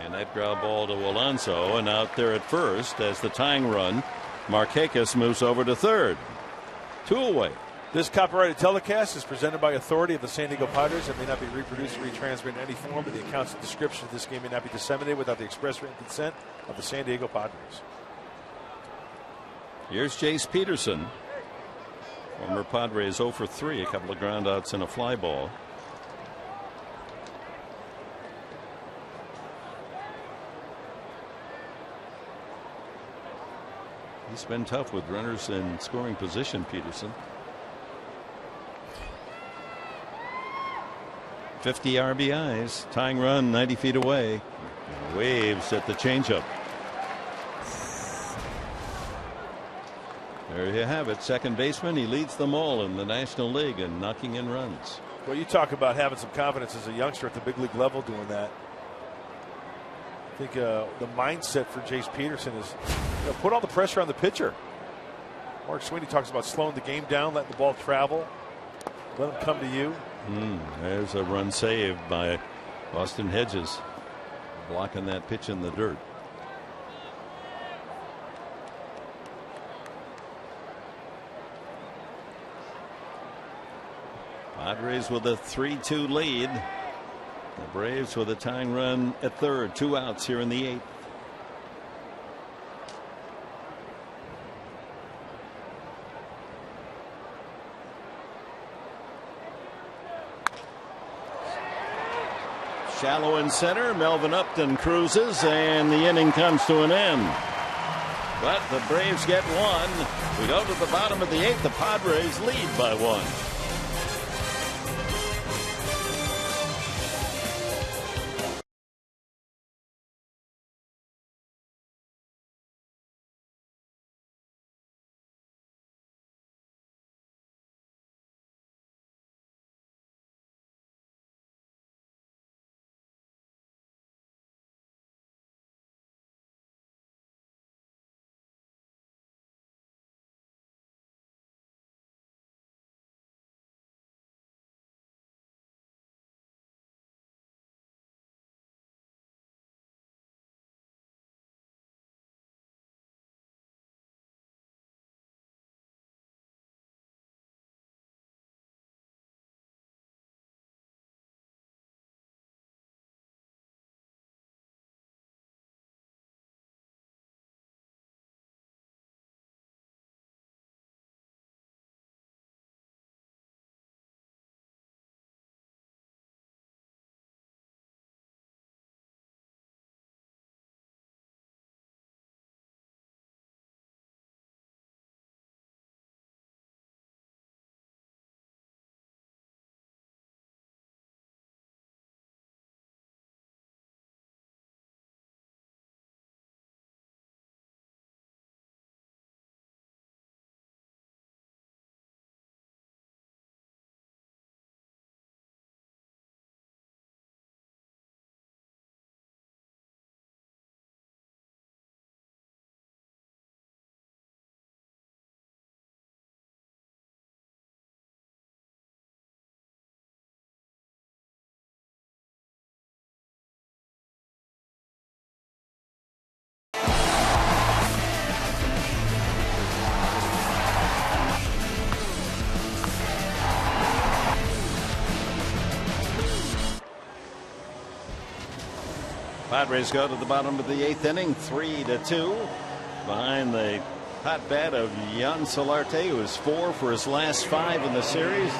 F: And that ground ball to Alonso, and out there at first as the tying run. Markakis moves over to third. 2 away.
E: This copyrighted telecast is presented by authority of the San Diego Padres and may not be reproduced or retransmitted in any form, but the accounts and description of this game may not be disseminated without the express written consent of the San Diego Padres.
F: Here's Jace Peterson. Former Padres 0 for 3, a couple of groundouts and a fly ball. He's been tough with runners in scoring position, Peterson. 50 RBIs, tying run 90 feet away. Waves at the changeup. There you have it. Second baseman. He leads them all in the National League in knocking in runs.
E: Well, you talk about having some confidence as a youngster at the big league level doing that. I think the mindset for Jace Peterson is put all the pressure on the pitcher. Mark Sweeney talks about slowing the game down, letting the ball travel, let them come to you.
F: There's a run saved by Austin Hedges, blocking that pitch in the dirt. Padres with a 3-2 lead. The Braves with a tying run at third. 2 outs here in the 8th. Shallow in center. Melvin Upton cruises, and the inning comes to an end. But the Braves get one. We go to the bottom of the 8th. The Padres lead by 1.
K: Padres go to the bottom of the 8th inning, 3-2, behind the hot bat of Jan Solarte, who is 4 for his last 5 in the series,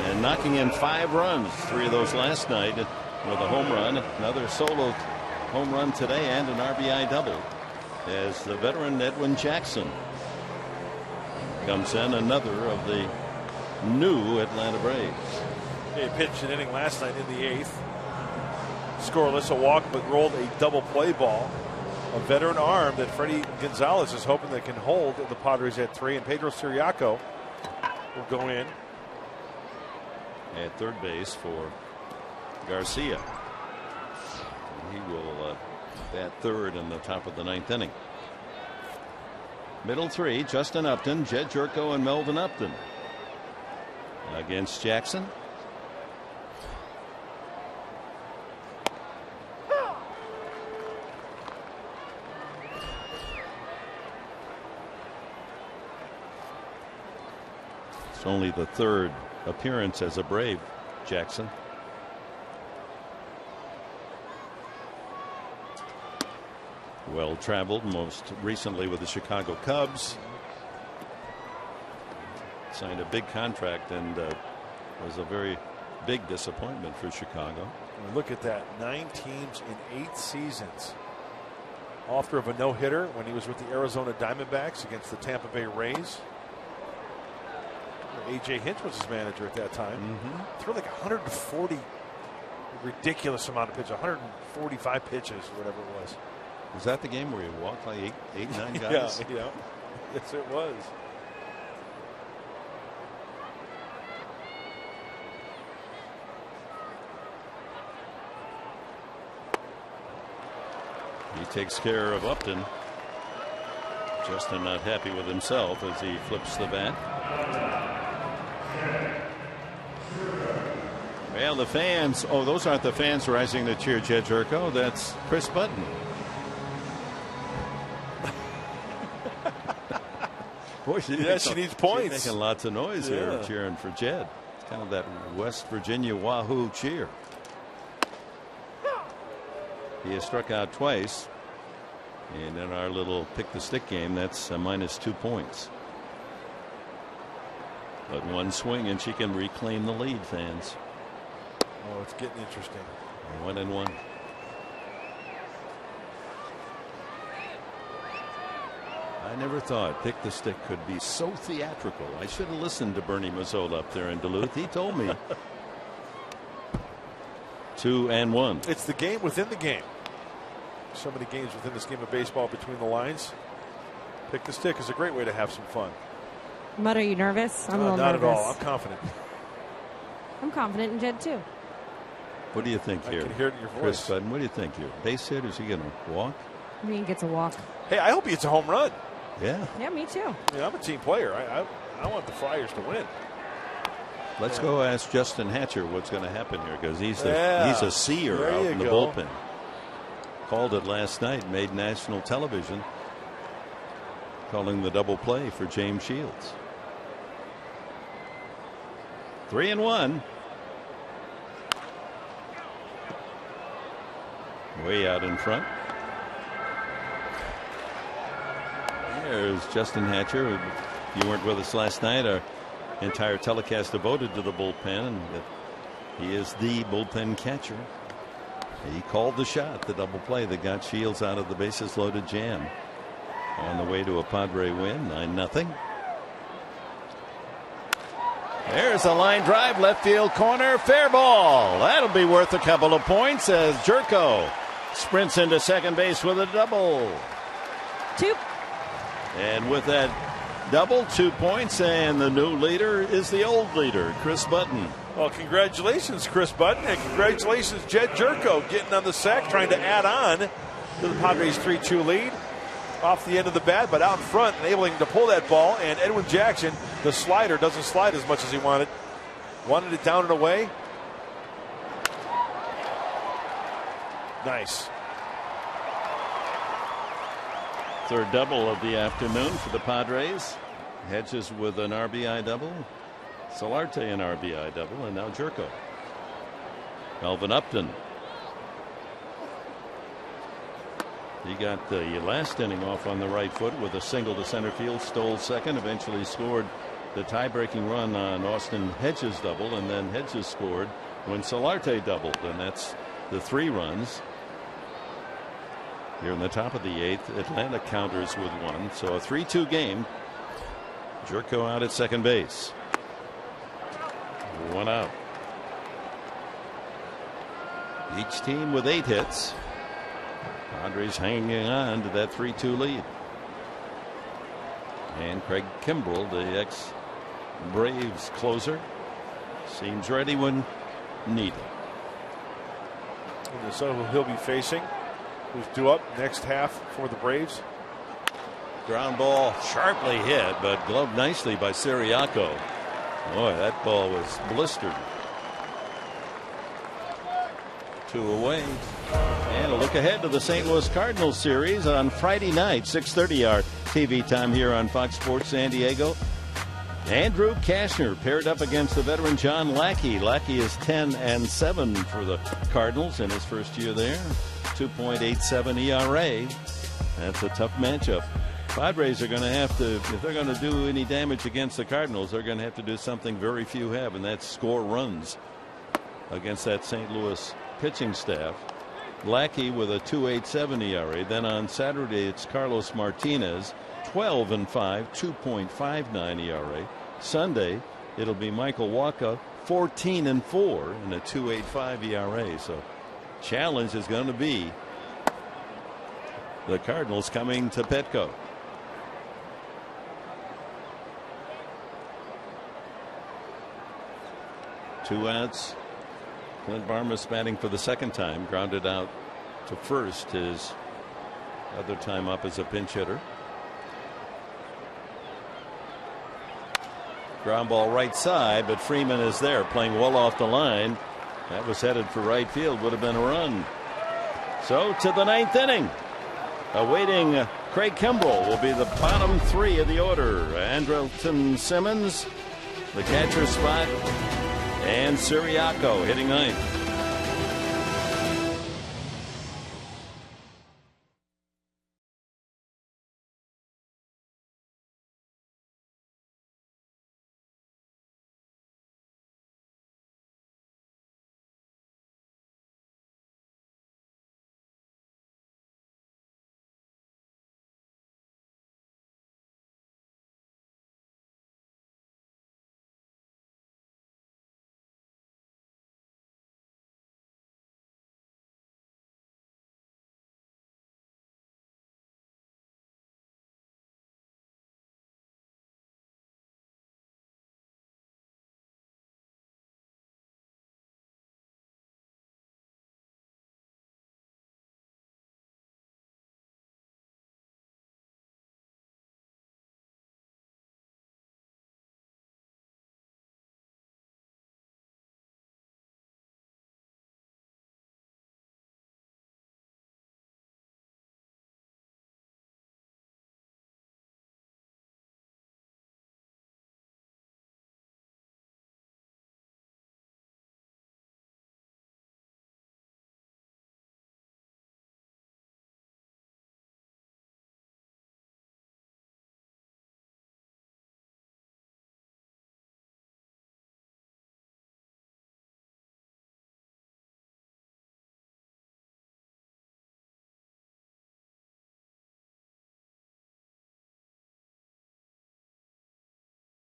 K: and knocking in 5 runs, 3 of those last night with a home run, another solo home run today, and an RBI double, as the veteran Edwin Jackson comes in, another of the new Atlanta Braves.
E: He pitched an inning last night in the 8th. Scoreless, a walk, but rolled a double play ball. A veteran arm that Freddie Gonzalez is hoping they can hold the Padres at 3, and Pedro Siriaco will go in
K: at third base for Garcia. He will bat third in the top of the 9th inning. Middle 3, Justin Upton, Jed Jerko, and Melvin Upton against Jackson. It's only the 3rd appearance as a Brave, Jackson. Well traveled, most recently with the Chicago Cubs. Signed a big contract and was a very big disappointment for Chicago.
E: Look at that, 9 teams in 8 seasons. Author of a no-hitter when he was with the Arizona Diamondbacks against the Tampa Bay Rays. A.J. Hinch was his manager at that time. Threw like 140, ridiculous amount of pitches, 145 pitches, whatever it was.
K: Was that the game where he walked like 9 guys?
E: Yeah. Yes, it was.
K: He takes care of Upton. Justin not happy with himself as he flips the bat. Well, the fans, those aren't the fans rising to cheer Jed Jerko. That's Chris Button. Boy, she
E: needs points.
K: She's making lots of noise here cheering for Jed. It's kind of that West Virginia Wahoo cheer. He has struck out twice. And in our little pick the stick game, that's a -2 points. But one swing and she can reclaim the lead, fans.
E: Oh, it's getting interesting.
K: 1-1. I never thought pick the stick could be so theatrical. I should have listened to Bernie Mazzola up there in Duluth. He told me. 2-1.
E: It's the game within the game. So many games within this game of baseball between the lines. Pick the stick is a great way to have some fun.
C: Mutt, are you nervous? I'm a little
E: not
C: nervous.
E: Not at all. I'm confident.
C: I'm confident in Jed too.
K: What do you think here?
E: I can hear it in your voice.
K: Chris Button, what do you think here? Base hit? Is he going to walk?
C: I mean, he gets a walk.
E: Hey, I hope he gets a home run.
K: Yeah.
C: Yeah, me too.
E: Yeah, I'm a team player. I want the Friars to win.
K: Let's go ask Justin Hatcher what's going to happen here, because he's a seer out in the bullpen. Called it last night, made national television, calling the double play for James Shields. 3-1. Way out in front. There's Justin Hatcher. If you weren't with us last night, our entire telecast devoted to the bullpen, and he is the bullpen catcher. He called the shot, the double play that got Shields out of the bases loaded jam. On the way to a Padre win, 9-0. There's a line drive, left field corner, fair ball. That'll be worth a couple of points as Jerko sprints into second base with a double.
C: 2.
K: And with that double, 2 points, and the new leader is the old leader, Chris Button.
E: Well, congratulations, Chris Button, and congratulations, Jed Jerko, getting on the sack, trying to add on to the Padres' 3-2 lead. Off the end of the bat, but out in front, enabling him to pull that ball. And Edwin Jackson, the slider, doesn't slide as much as he wanted. Wanted it down and away. Nice.
K: Third double of the afternoon for the Padres. Hedges with an RBI double. Solarte an RBI double, and now Jerko. Melvin Upton.
F: He got the last inning off on the right foot with a single to center field, stole second, eventually scored the tie-breaking run on Austin Hedges' double, and then Hedges scored when Solarte doubled, and that's the 3 runs. Here in the top of the 8th, Atlanta counters with 1, so a 3-2 game. Jerko out at second base. 1 out. Each team with 8 hits. Padres hanging on to that 3-2 lead. And Craig Kimbrell, the ex-Braves closer, seems ready when needed.
E: And so who he'll be facing, who's due up next half for the Braves.
F: Ground ball sharply hit, but gloved nicely by Siriaco. Boy, that ball was blistered. 2 away. And a look ahead to the St. Louis Cardinals series on Friday night, 6:30 our TV time here on Fox Sports San Diego. Andrew Cashner paired up against the veteran John Lackey. Lackey is 10-7 for the Cardinals in his first year there. 2.87 ERA. That's a tough matchup. Padres are going to have to, if they're going to do any damage against the Cardinals, they're going to have to do something very few have, and that's score runs against that St. Louis pitching staff. Lackey with a 2.87 ERA. Then on Saturday it's Carlos Martinez, 12-5, 2.59 ERA. Sunday it'll be Michael Wacha, 14-4 and a 2.85 ERA. So challenge is going to be the Cardinals coming to Petco. Two outs. Clint Barmas batting for the second time, grounded out to first, his other time up as a pinch hitter. Ground ball right side, but Freeman is there playing well off the line. That was headed for right field, would have been a run. So to the 9th inning. Awaiting Craig Kimbrell will be the bottom 3 of the order. Andrelton Simmons, the catcher spot, and Siriaco hitting 9th.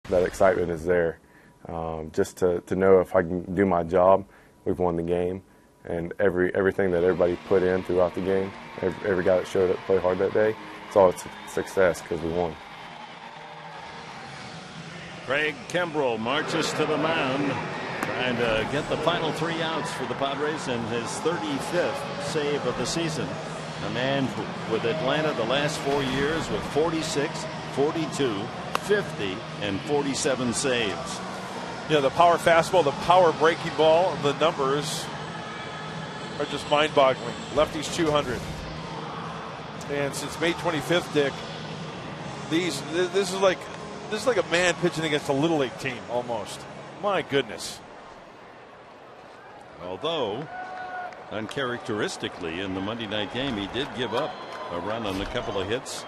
L: That excitement is there. Just to know if I can do my job, we've won the game, and everything that everybody put in throughout the game, every guy that showed up to play hard that day, it's all a success because we won.
F: Craig Kimbrell marches to the mound, trying to get the final 3 outs for the Padres in his 35th save of the season. A man with Atlanta the last 4 years with 46, 42, 50, and 47 saves.
E: Yeah, the power fastball, the power breaking ball, the numbers are just mind-boggling. Lefties 200. And since May 25th, Dick, this is like a man pitching against a little league team almost. My goodness.
F: Although uncharacteristically in the Monday night game he did give up a run on a couple of hits.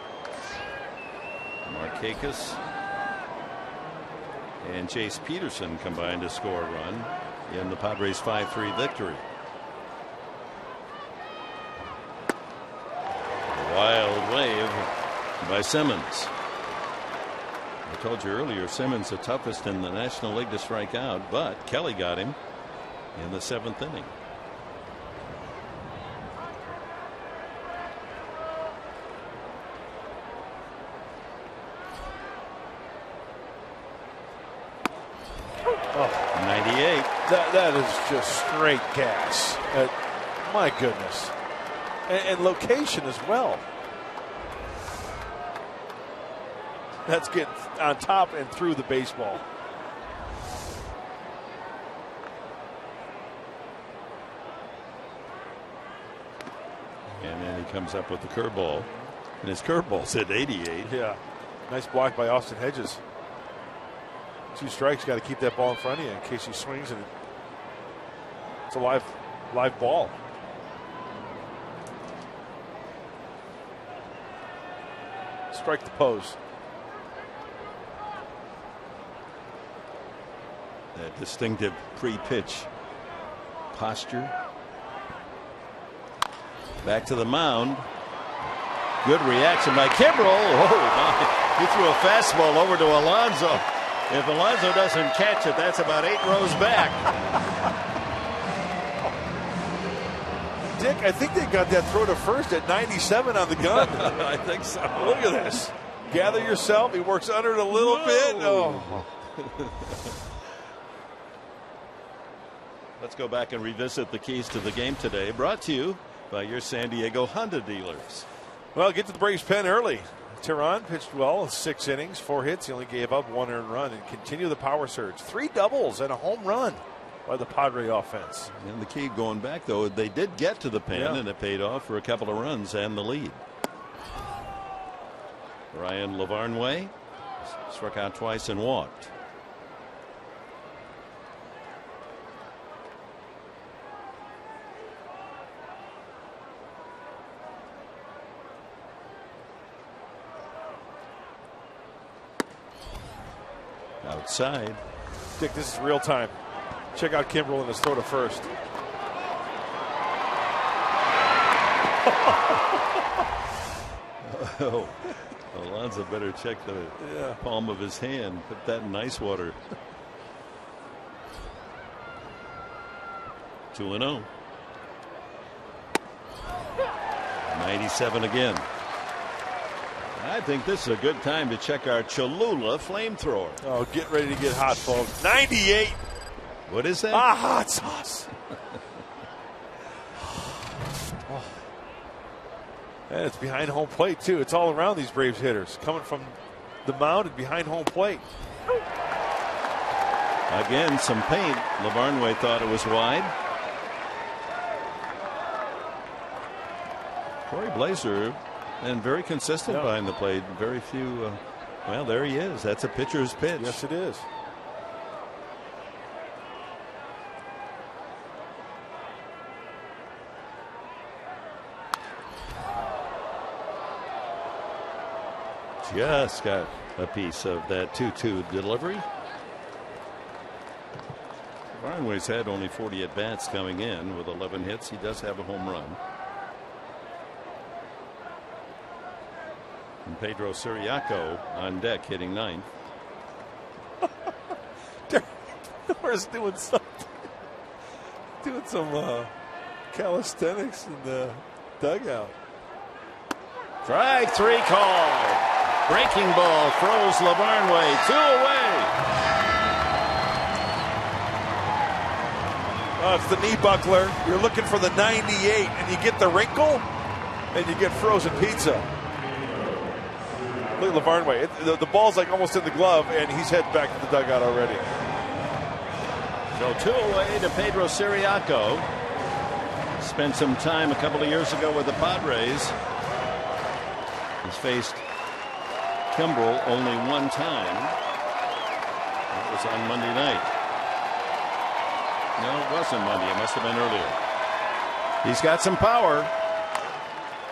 F: Markakis and Chase Peterson combined to score a run in the Padres 5-3 victory. A wild wave by Simmons. I told you earlier, Simmons the toughest in the National League to strike out, but Kelly got him in the 7th inning.
E: Oh,
F: 98.
E: That is just straight gas. My goodness. And location as well. That's getting on top and through the baseball.
F: And then he comes up with the curveball. And his curveball's at 88.
E: Yeah. Nice block by Austin Hedges. 2 strikes, got to keep that ball in front of you in case he swings, and it's a live ball. Strike the pose.
F: That distinctive pre-pitch posture. Back to the mound. Good reaction by Kimbrel. Oh my. He threw a fastball over to Alonso. If Alonso doesn't catch it, that's about 8 rows back.
E: Dick, I think they got that throw to first at 97 on the gun.
F: I think so.
E: Look at this. Gather yourself. He works under it a little bit. Oh.
F: Let's go back and revisit the keys to the game today. Brought to you by your San Diego Honda dealers.
E: Well, get to the Braves pen early. Tehran pitched well, 6 innings, 4 hits. He only gave up 1 earned run, and continue the power surge. 3 doubles and a home run by the Padre offense.
F: And the key going back, though, they did get to the pen, and it paid off for a couple of runs and the lead. Ryan Lavarnway struck out twice and walked. Outside.
E: Dick, this is real time. Check out Kimbrel in his throw to first.
F: Oh, Alonso better check the palm of his hand. Put that in ice water. 2-0. 97 again. I think this is a good time to check our Cholula flamethrower.
E: Oh, get ready to get hot, folks. 98.
F: What is that?
E: Hot sauce. Oh. And it's behind home plate, too. It's all around these Braves hitters. Coming from the mound and behind home plate.
F: Again, some paint. Lavarnway thought it was wide. Corey Blazer, and very consistent behind the plate. Very few. Well, there he is. That's a pitcher's pitch.
E: Yes, it is.
F: Just got a piece of that 2-2 delivery. Barnway's had only 40 at bats coming in with 11 hits. He does have a home run. And Pedro Siriaco on deck hitting 9th.
E: Nora's doing something. Doing some calisthenics in the dugout.
K: Strike 3 call. Breaking ball throws Lavarnway 2 away.
E: Oh, it's the knee buckler. You're looking for the 98, and you get the wrinkle, and you get frozen pizza. Look at Lavarnway. The ball's like almost in the glove, and he's heading back to the dugout already.
F: So 2 away to Pedro Siriaco. Spent some time a couple of years ago with the Padres. He's faced Kimbrel only 1 time. That was on Monday night. No, it wasn't Monday. It must have been earlier. He's got some power.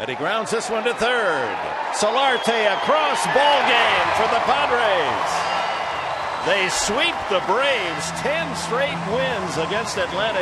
K: And he grounds this one to third. Solarte across, ball game for the Padres. They sweep the Braves, 10 straight wins against Atlanta.